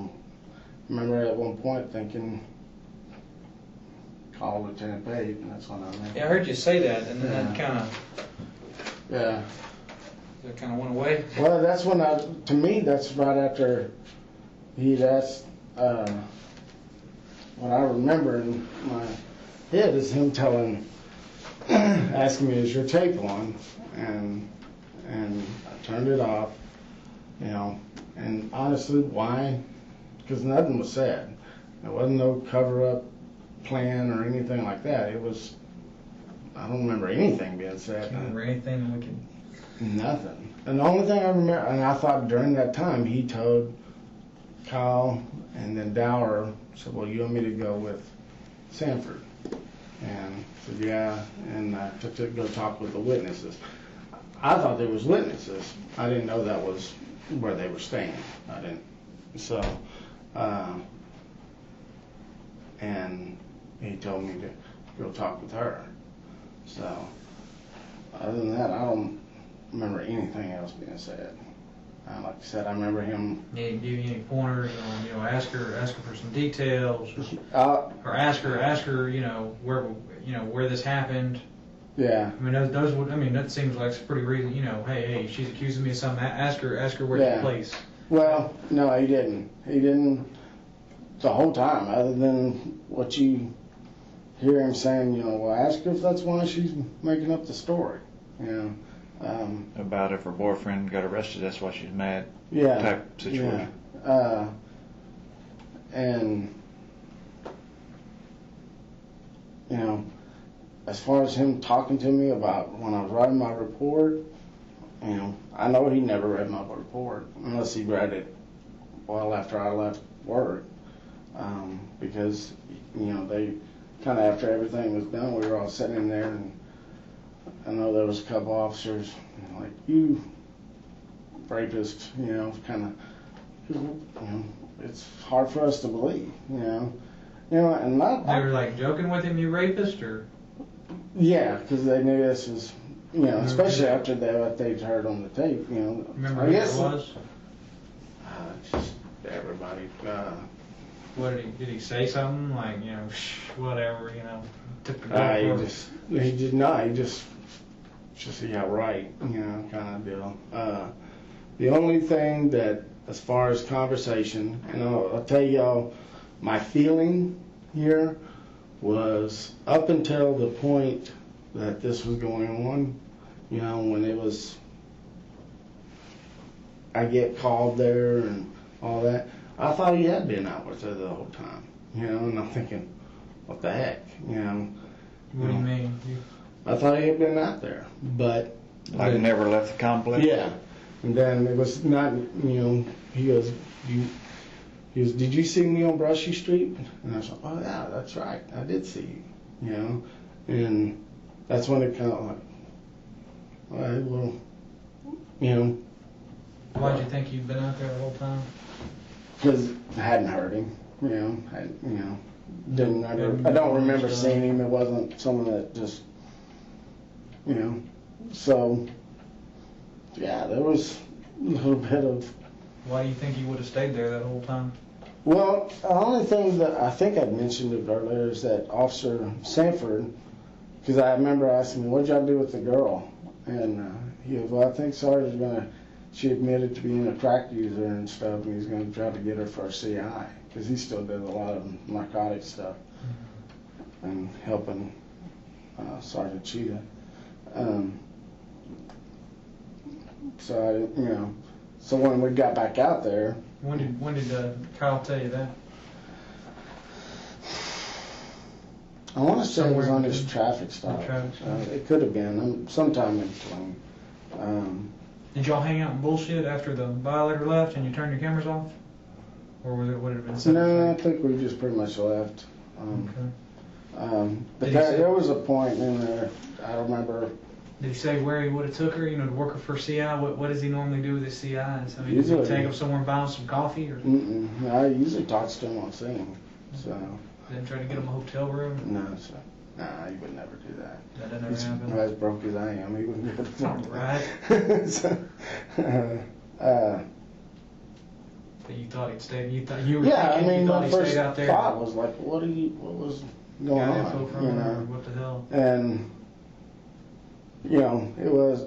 Speaker 3: remember at one point thinking, call Lieutenant Page, and that's when I remember.
Speaker 2: Yeah, I heard you say that, and then that
Speaker 3: Yeah.
Speaker 2: kind of went away.
Speaker 3: Well, that's when to me, that's right after he'd asked, what I remember in my head is him asking me, is your tape on? And I turned it off, you know, and honestly, why? Because nothing was said. There wasn't no cover-up plan or anything like that. It was, I don't remember anything being said.
Speaker 2: Do you remember anything we could...
Speaker 3: Nothing. And the only thing I remember, and I thought during that time, he told Kyle and then Dower, said, well, you want me to go with Sanford? And I said, yeah, and I took to go talk with the witnesses. I thought there was witnesses. I didn't know that was where they were staying. I didn't. So, and he told me to go talk with her. So, other than that, I don't remember anything else being said. Like I said, I remember him.
Speaker 2: Yeah, give you any pointers on, you know, ask her for some details, or ask her, you know, where this happened.
Speaker 3: Yeah.
Speaker 2: I mean, those would, I mean, that seems like it's pretty reason, you know, hey, she's accusing me of something. Ask her where
Speaker 3: Yeah.
Speaker 2: the place.
Speaker 3: Well, no, he didn't. He didn't. the whole time, other than what you hear him saying, you know, well, ask her if that's why she's making up the story, you know.
Speaker 2: About if her boyfriend got arrested, that's why she's mad.
Speaker 3: Yeah.
Speaker 2: Type situation.
Speaker 3: Yeah. And, you know, as far as him talking to me about when I was writing my report, you know, I know he never read my report unless he read it well after I left work, because, you know, they kind of after everything was done, we were all sitting in there, and I know there was a couple officers, you know, like, you rapist, you know, kind of, you know, it's hard for us to believe, you know, and not.
Speaker 4: They were like joking with him, you rapist, or?
Speaker 3: Yeah, because they knew this was, you know, especially after what they'd heard on the tape, you know.
Speaker 4: Remember who it was?
Speaker 3: Just everybody.
Speaker 4: What did he say something like, you know, whatever, you know?
Speaker 3: He did not. He just he got right, you know, kind of deal. The only thing that, as far as conversation, and I'll tell y'all, my feeling here was up until the point that this was going on, you know, when it was, I get called there and all that, I thought he had been out with her the whole time, you know, and I'm thinking, what the heck, you know.
Speaker 4: What do you mean?
Speaker 3: I thought he had been out there, but.
Speaker 2: Like he never left the complex?
Speaker 3: Yeah. And then it was not, you know, he goes, did you see me on Brushy Street? And I was like, oh yeah, that's right, I did see you, you know. And that's when it kind of like, all right, well, you know.
Speaker 4: Why'd you think you'd been out there the whole time?
Speaker 3: Because I hadn't heard him, you know. I don't remember seeing him. It wasn't someone that just, you know. So, yeah, there was a little bit of.
Speaker 4: Why do you think you would have stayed there that whole time?
Speaker 3: Well, the only thing that I think I mentioned it earlier is that Officer Sanford, because I remember asking him, what'd y'all do with the girl? And he goes, well, I think Sergeant's she admitted to being a crack user and stuff, and he's going to try to get her for a CI, because he still did a lot of narcotic stuff and helping Sergeant Cheetah. So, you know, so when we got back out there.
Speaker 4: When did Kyle tell you that?
Speaker 3: I want to say
Speaker 4: Somewhere
Speaker 3: it was on
Speaker 4: in
Speaker 3: his traffic stop. It could have been sometime in between.
Speaker 4: Did y'all hang out and bullshit after the violator left and you turned your cameras off? Or would it have been something?
Speaker 3: No, I think we just pretty much left.
Speaker 4: Okay.
Speaker 3: But there was a point in there, I remember.
Speaker 4: Did he say where he would have took her, you know, to work her for CI? What does he normally do with his CIs? I mean, does he take them somewhere and buy them some coffee? Or?
Speaker 3: I usually talks to him on scene. So.
Speaker 4: Then try to get him a hotel room?
Speaker 3: No, sir. Nah, he would never do that.
Speaker 4: That doesn't ever happen?
Speaker 3: As broke as I am, he wouldn't be able to afford
Speaker 4: Right.
Speaker 3: So,
Speaker 4: but you thought he'd stay, you were
Speaker 3: yeah,
Speaker 4: thinking,
Speaker 3: I mean,
Speaker 4: you thought
Speaker 3: my
Speaker 4: he
Speaker 3: first
Speaker 4: stayed out there?
Speaker 3: thought was like, what was going
Speaker 4: Got
Speaker 3: on?
Speaker 4: info from
Speaker 3: You
Speaker 4: him,
Speaker 3: know?
Speaker 4: or what the hell?
Speaker 3: And, you know, it was,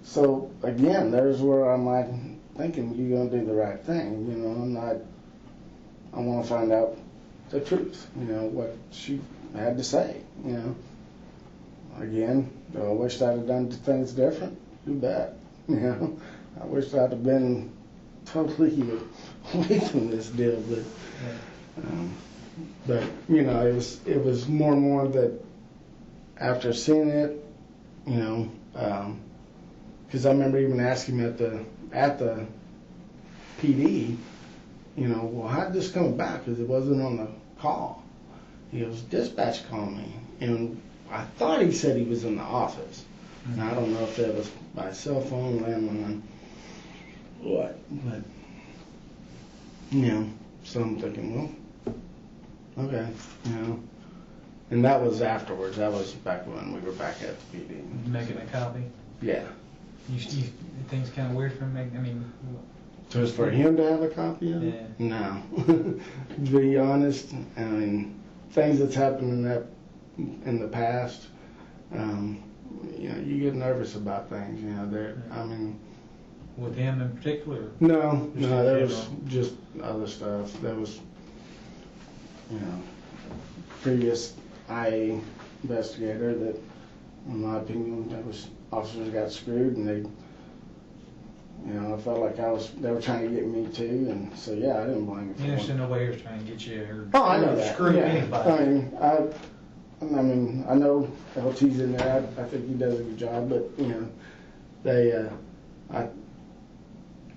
Speaker 3: so again, there's where I'm like thinking you're going to do the right thing. You know, I want to find out the truth, you know, what she had to say, you know. Again, do I wish I'd have done things different? You bet. You know, I wish I'd have been totally away from this deal, but you know, it was more and more that after seeing it, you know, because I remember even asking him at the PD, you know, well, how did this come about? Because it wasn't on the call. He goes, dispatch called me, and I thought he said he was in the office. And I don't know if that was by cell phone, landline, what, but, you know, so I'm thinking, well, okay, you know. And that was afterwards. That was back when we were back at the PD.
Speaker 4: Making a copy?
Speaker 3: Yeah.
Speaker 4: You think it's kind of weird for him? I mean...
Speaker 3: Just for him to have a copy of it?
Speaker 4: Yeah.
Speaker 3: No. To be honest, I mean, things that's happened in the past, you know, you get nervous about things, you know, I mean...
Speaker 4: With him in particular?
Speaker 3: No, there was just other stuff. There was, previous IA investigator that, in my opinion, those officers got screwed, and they, I felt like they were trying to get me too, and so yeah, I didn't blame them.
Speaker 4: You understand nobody was trying to get you or
Speaker 3: I know that.
Speaker 4: Screw anybody.
Speaker 3: I know LT's in there. I think he does a good job, but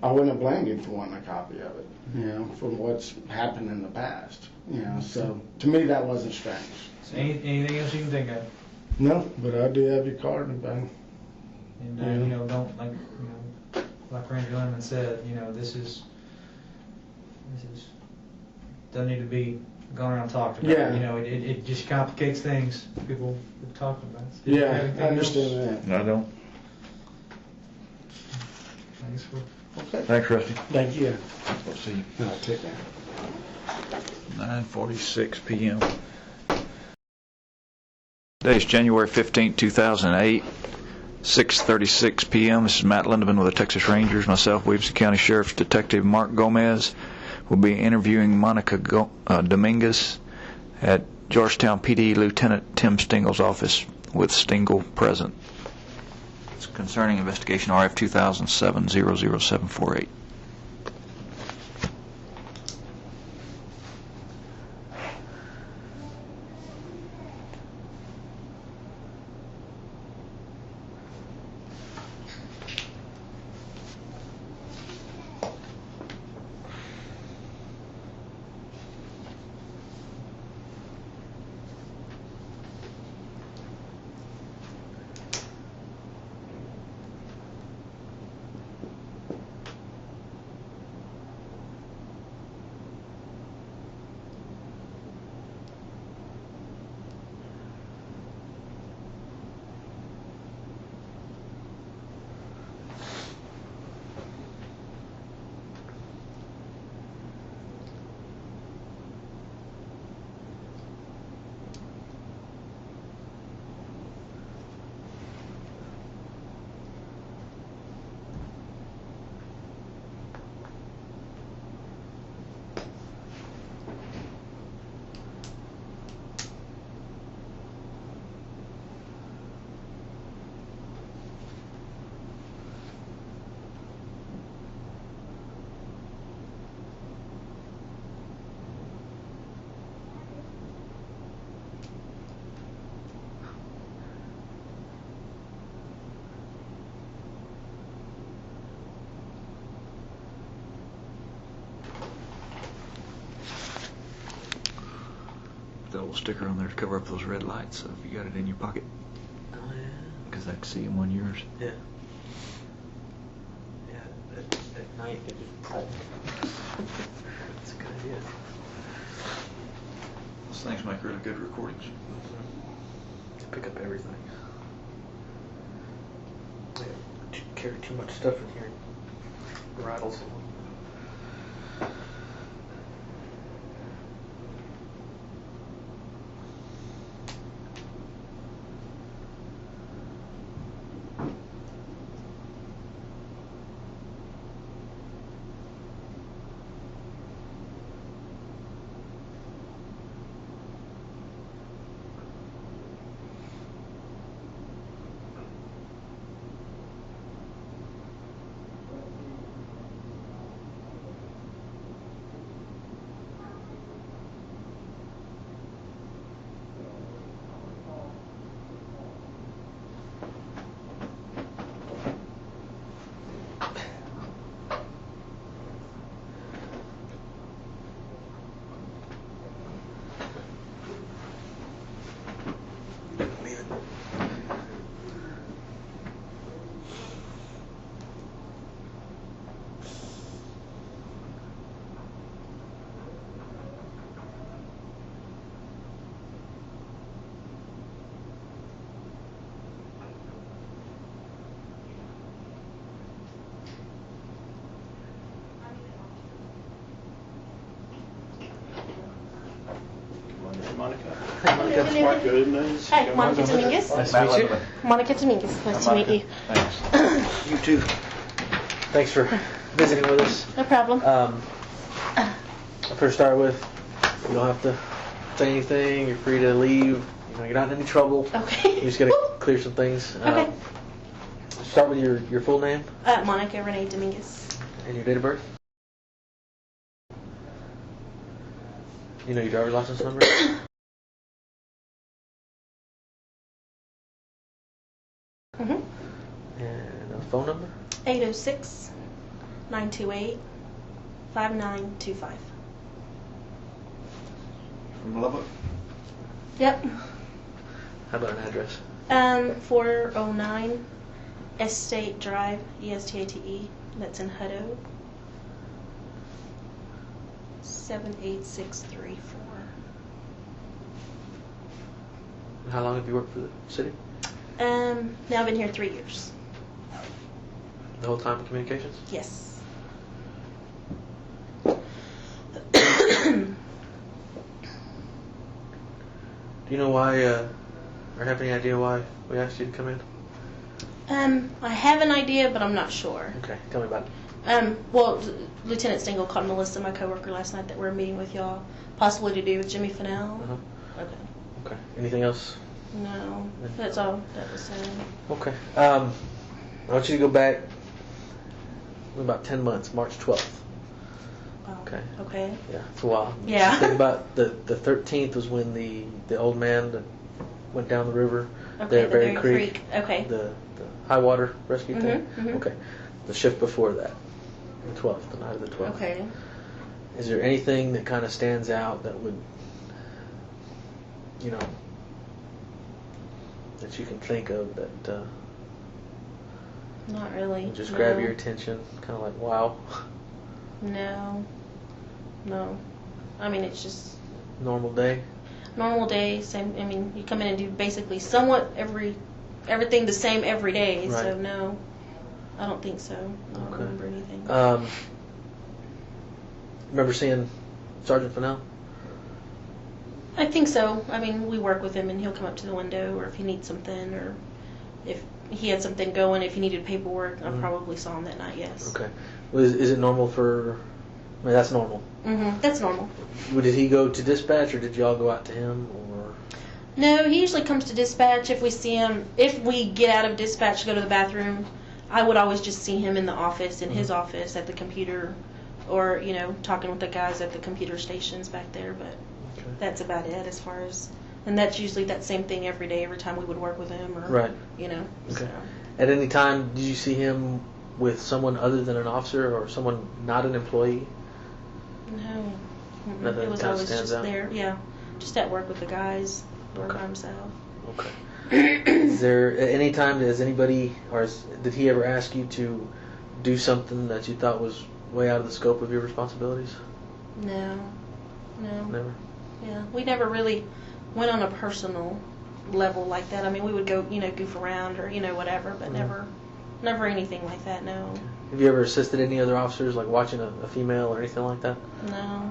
Speaker 3: I wouldn't have blamed him for wanting a copy of it, from what's happened in the past, So to me, that wasn't strange.
Speaker 4: So anything else you can think of?
Speaker 3: No, but I do have your card and everything.
Speaker 4: And don't like Ranger Lemon said, this is doesn't need to be gone around talked about.
Speaker 3: Yeah.
Speaker 4: It just complicates things. People are talking about. So
Speaker 3: Yeah, I understand that.
Speaker 2: I don't.
Speaker 4: Thanks for.
Speaker 3: Okay.
Speaker 2: Thanks, Rusty.
Speaker 3: Thank you.
Speaker 2: We'll see you.
Speaker 3: No, take care.
Speaker 2: 9:46 p.m. Today is January 15, 2008. 6:36 p.m. This is Matt Lindeman with the Texas Rangers. Myself, Williamson County Sheriff's Detective Mark Gomez, will be interviewing Monica Dominguez at Georgetown PD Lieutenant Tim Stingle's office with Stingle present. It's concerning investigation RF 2007-00748. The little sticker on there to cover up those red lights, so if you got it in your pocket.
Speaker 5: Oh, yeah.
Speaker 2: Because I can see them on yours.
Speaker 5: Yeah. Yeah, at night it just pulled. That's a good idea.
Speaker 2: Those things make really good recordings.
Speaker 5: To pick up everything. Yeah, carry too much stuff in here. It rattles them.
Speaker 8: Monica.
Speaker 5: Hi, Monica.
Speaker 8: Good news.
Speaker 10: Hi, Monica Dominguez.
Speaker 5: Nice to meet you.
Speaker 10: Monica Dominguez. Nice to meet you.
Speaker 2: Thanks.
Speaker 5: You too. Thanks for visiting with us.
Speaker 10: No problem.
Speaker 5: I first start with, you don't have to say anything. You're free to leave. You're not in any trouble.
Speaker 10: Okay.
Speaker 5: You just got to clear some things.
Speaker 10: Okay.
Speaker 5: Start with your full name.
Speaker 10: Monica Renee Dominguez.
Speaker 5: And your date of birth. You know your driver's license number?
Speaker 10: Mm-hmm.
Speaker 5: And a phone number?
Speaker 10: 806-928-5925.
Speaker 2: From Lubbock?
Speaker 10: Yep.
Speaker 5: How about an address?
Speaker 10: 409 Estate Drive, Estate. That's in Hutto. 78634.
Speaker 5: And how long have you worked for the city?
Speaker 10: Now I've been here 3 years.
Speaker 5: The whole time in communications?
Speaker 10: Yes.
Speaker 5: Do you know why, or have any idea why we asked you to come in?
Speaker 10: I have an idea, but I'm not sure.
Speaker 5: Okay, tell me about it.
Speaker 10: Well, Lieutenant Stengel called Melissa, my coworker, last night that we're meeting with y'all, possibly to do with Jimmy Fennell.
Speaker 5: Uh-huh.
Speaker 10: Okay.
Speaker 5: Okay. Anything else?
Speaker 10: No, that's all that was said.
Speaker 5: Okay. I want you to go back about 10 months, March 12th. Okay.
Speaker 10: Okay.
Speaker 5: Yeah, it's a while.
Speaker 10: Yeah.
Speaker 5: Think about the 13th was when the old man that went down the river
Speaker 10: Okay,
Speaker 5: there at
Speaker 10: the
Speaker 5: Berry
Speaker 10: Berry
Speaker 5: Creek.
Speaker 10: Creek. Okay.
Speaker 5: The high water rescue thing.
Speaker 10: Mhm.
Speaker 5: Okay. The shift before that, the 12th, the night of the 12th.
Speaker 10: Okay.
Speaker 5: Is there anything that kind of stands out that would, that you can think of that
Speaker 10: Not really.
Speaker 5: would just
Speaker 10: No.
Speaker 5: grab your attention? Kind of like, wow.
Speaker 10: No. I mean, it's just
Speaker 5: Normal day.
Speaker 10: normal day. Same. I mean, you come in and do basically somewhat everything the same every day.
Speaker 5: Right.
Speaker 10: So no, I don't think so. I don't
Speaker 5: Okay.
Speaker 10: remember anything.
Speaker 5: Remember seeing Sergeant Fennell?
Speaker 10: I think so. I mean, we work with him, and he'll come up to the window, or if he needs something, or if he had something going, if he needed paperwork, I probably saw him that night. Yes.
Speaker 5: Okay. Is it normal for? I mean, that's normal.
Speaker 10: That's normal.
Speaker 5: Did he go to dispatch, or did y'all go out to him, or?
Speaker 10: No, he usually comes to dispatch if we see him. If we get out of dispatch to go to the bathroom, I would always just see him in the office, in his office, at the computer, or, talking with the guys at the computer stations back there. But that's about it as far as, and that's usually that same thing every day, every time we would work with him, or,
Speaker 5: Right.
Speaker 10: Okay.
Speaker 5: So. At any time, did you see him with someone other than an officer or someone not an employee?
Speaker 10: No.
Speaker 5: Nothing
Speaker 10: It was
Speaker 5: kinda
Speaker 10: always
Speaker 5: stands
Speaker 10: just
Speaker 5: out?
Speaker 10: there, yeah. Just at work with the guys, or by himself.
Speaker 5: Okay. Is there at any time did he ever ask you to do something that you thought was way out of the scope of your responsibilities?
Speaker 10: No.
Speaker 5: Never.
Speaker 10: Yeah, we never really went on a personal level like that. I mean, we would go, goof around or, whatever, but never anything like that, no.
Speaker 5: Have you ever assisted any other officers, like watching a female or anything like that?
Speaker 10: No, I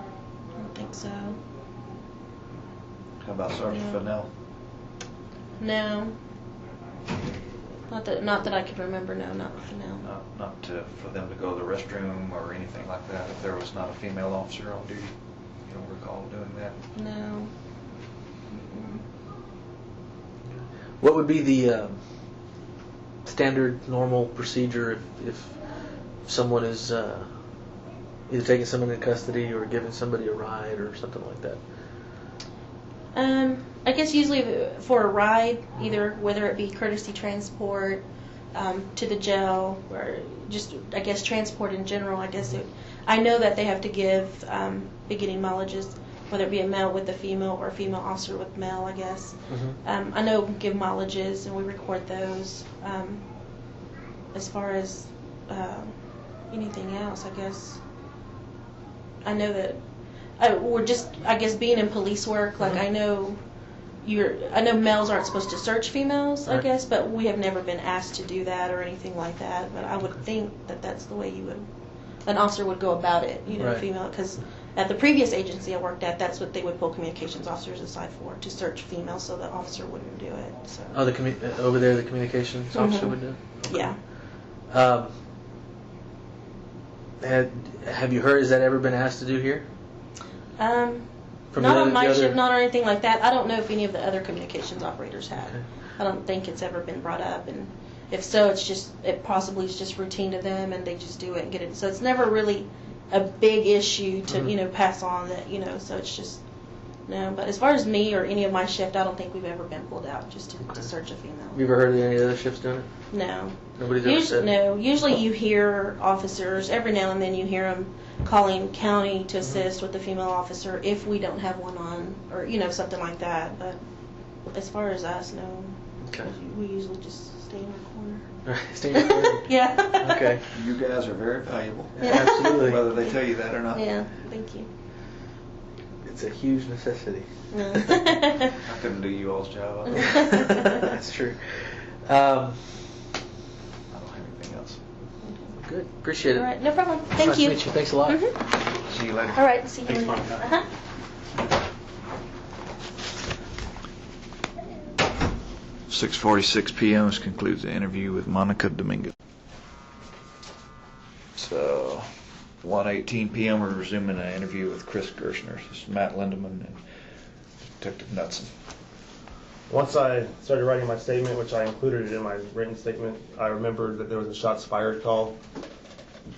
Speaker 10: don't think so.
Speaker 2: How about Sergeant Fennell?
Speaker 10: No. Not that I could remember, no, not for now.
Speaker 2: Not for them to go to the restroom or anything like that. If there was not a female officer on duty, you don't recall doing that?
Speaker 10: No.
Speaker 5: What would be the standard, normal procedure if someone is either taking someone in custody or giving somebody a ride or something like that?
Speaker 10: I guess usually for a ride, either whether it be courtesy transport to the jail, or just, I guess, transport in general. I know that they have to give beginning mileages, whether it be a male with a female or a female officer with male, I guess. I know give mileages, and we record those. As far as anything else, I guess, I know that we're just, I guess, being in police work, like I know males aren't supposed to search females, I guess, but we have never been asked to do that or anything like that. But I would think that that's the way an officer would go about it, female, because at the previous agency I worked at, that's what they would pull communications officers aside for, to search females, so the officer wouldn't do it. So.
Speaker 5: Oh, over there, the communications officer would do it? Okay.
Speaker 10: Yeah.
Speaker 5: Have you heard, has that ever been asked to do here?
Speaker 10: For
Speaker 5: From
Speaker 10: not
Speaker 5: the
Speaker 10: on my
Speaker 5: other-
Speaker 10: shift, not on anything like that. I don't know if any of the other communications operators have.
Speaker 5: Okay.
Speaker 10: I don't think it's ever been brought up, and if so, it possibly is just routine to them, and they just do it and get it. So it's never really a big issue to pass on that, So it's just no. But as far as me or any of my shift, I don't think we've ever been pulled out just to search a female.
Speaker 5: Have you ever heard of any other shifts doing it?
Speaker 10: No.
Speaker 5: Nobody's ever said?
Speaker 10: No. Usually you hear officers, every now and then you hear them calling county to assist with the female officer if we don't have one on, or, something like that. But as far as us, no.
Speaker 5: Okay.
Speaker 10: We usually just stay in our corner.
Speaker 5: All right, stay in your corner.
Speaker 10: Yeah.
Speaker 5: Okay.
Speaker 2: You guys are very valuable.
Speaker 5: Yeah, absolutely.
Speaker 2: Whether they tell you that or not.
Speaker 10: Yeah, thank you.
Speaker 5: It's a huge necessity.
Speaker 10: No.
Speaker 2: I couldn't do you all's job.
Speaker 5: That's true.
Speaker 2: I don't have anything else.
Speaker 5: Good. Appreciate it.
Speaker 10: All right, no problem. Thank
Speaker 5: Nice
Speaker 10: you.
Speaker 5: to meet you. Thanks a lot.
Speaker 10: Mhm.
Speaker 2: See you later.
Speaker 10: All right, see you
Speaker 5: Thanks,
Speaker 10: later.
Speaker 5: Mike.
Speaker 10: Uh-huh.
Speaker 2: 6:46 p.m. This concludes the interview with Monica Dominguez. So, 1:18 p.m. we're resuming an interview with Chris Gershner. This is Matt Lindeman and Detective Knudsen.
Speaker 11: Once I started writing my statement, which I included in my written statement, I remembered that there was a shots fired call,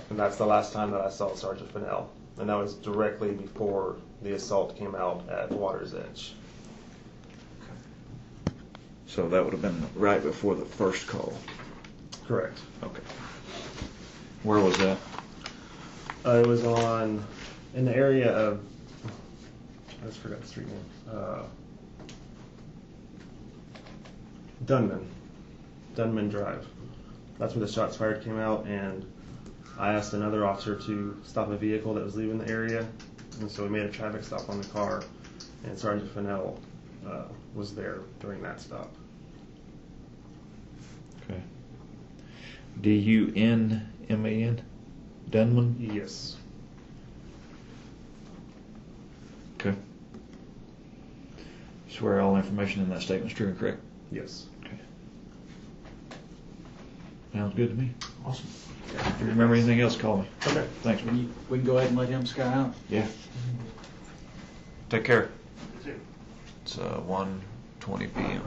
Speaker 11: and that's the last time that I saw Sergeant Fennell, and that was directly before the assault came out at Water's Edge.
Speaker 2: So that would have been right before the first call.
Speaker 11: Correct.
Speaker 2: Okay. Where was that?
Speaker 11: It was in the area of, I just forgot the street name, Dunman Drive. That's where the shots fired came out, and I asked another officer to stop a vehicle that was leaving the area, and so we made a traffic stop on the car, and Sergeant Fennell was there during that stop.
Speaker 2: Okay. D-U-N-M-A-N? Dunman?
Speaker 11: Yes.
Speaker 2: Okay. Swear all information in that statement is true and correct?
Speaker 11: Yes.
Speaker 2: Okay. Sounds good to me.
Speaker 4: Awesome.
Speaker 2: If you remember anything else, call me.
Speaker 11: Okay.
Speaker 2: Thanks, man.
Speaker 4: We can go ahead and let him sky out.
Speaker 2: Yeah. Take care. It's 1:20 p.m.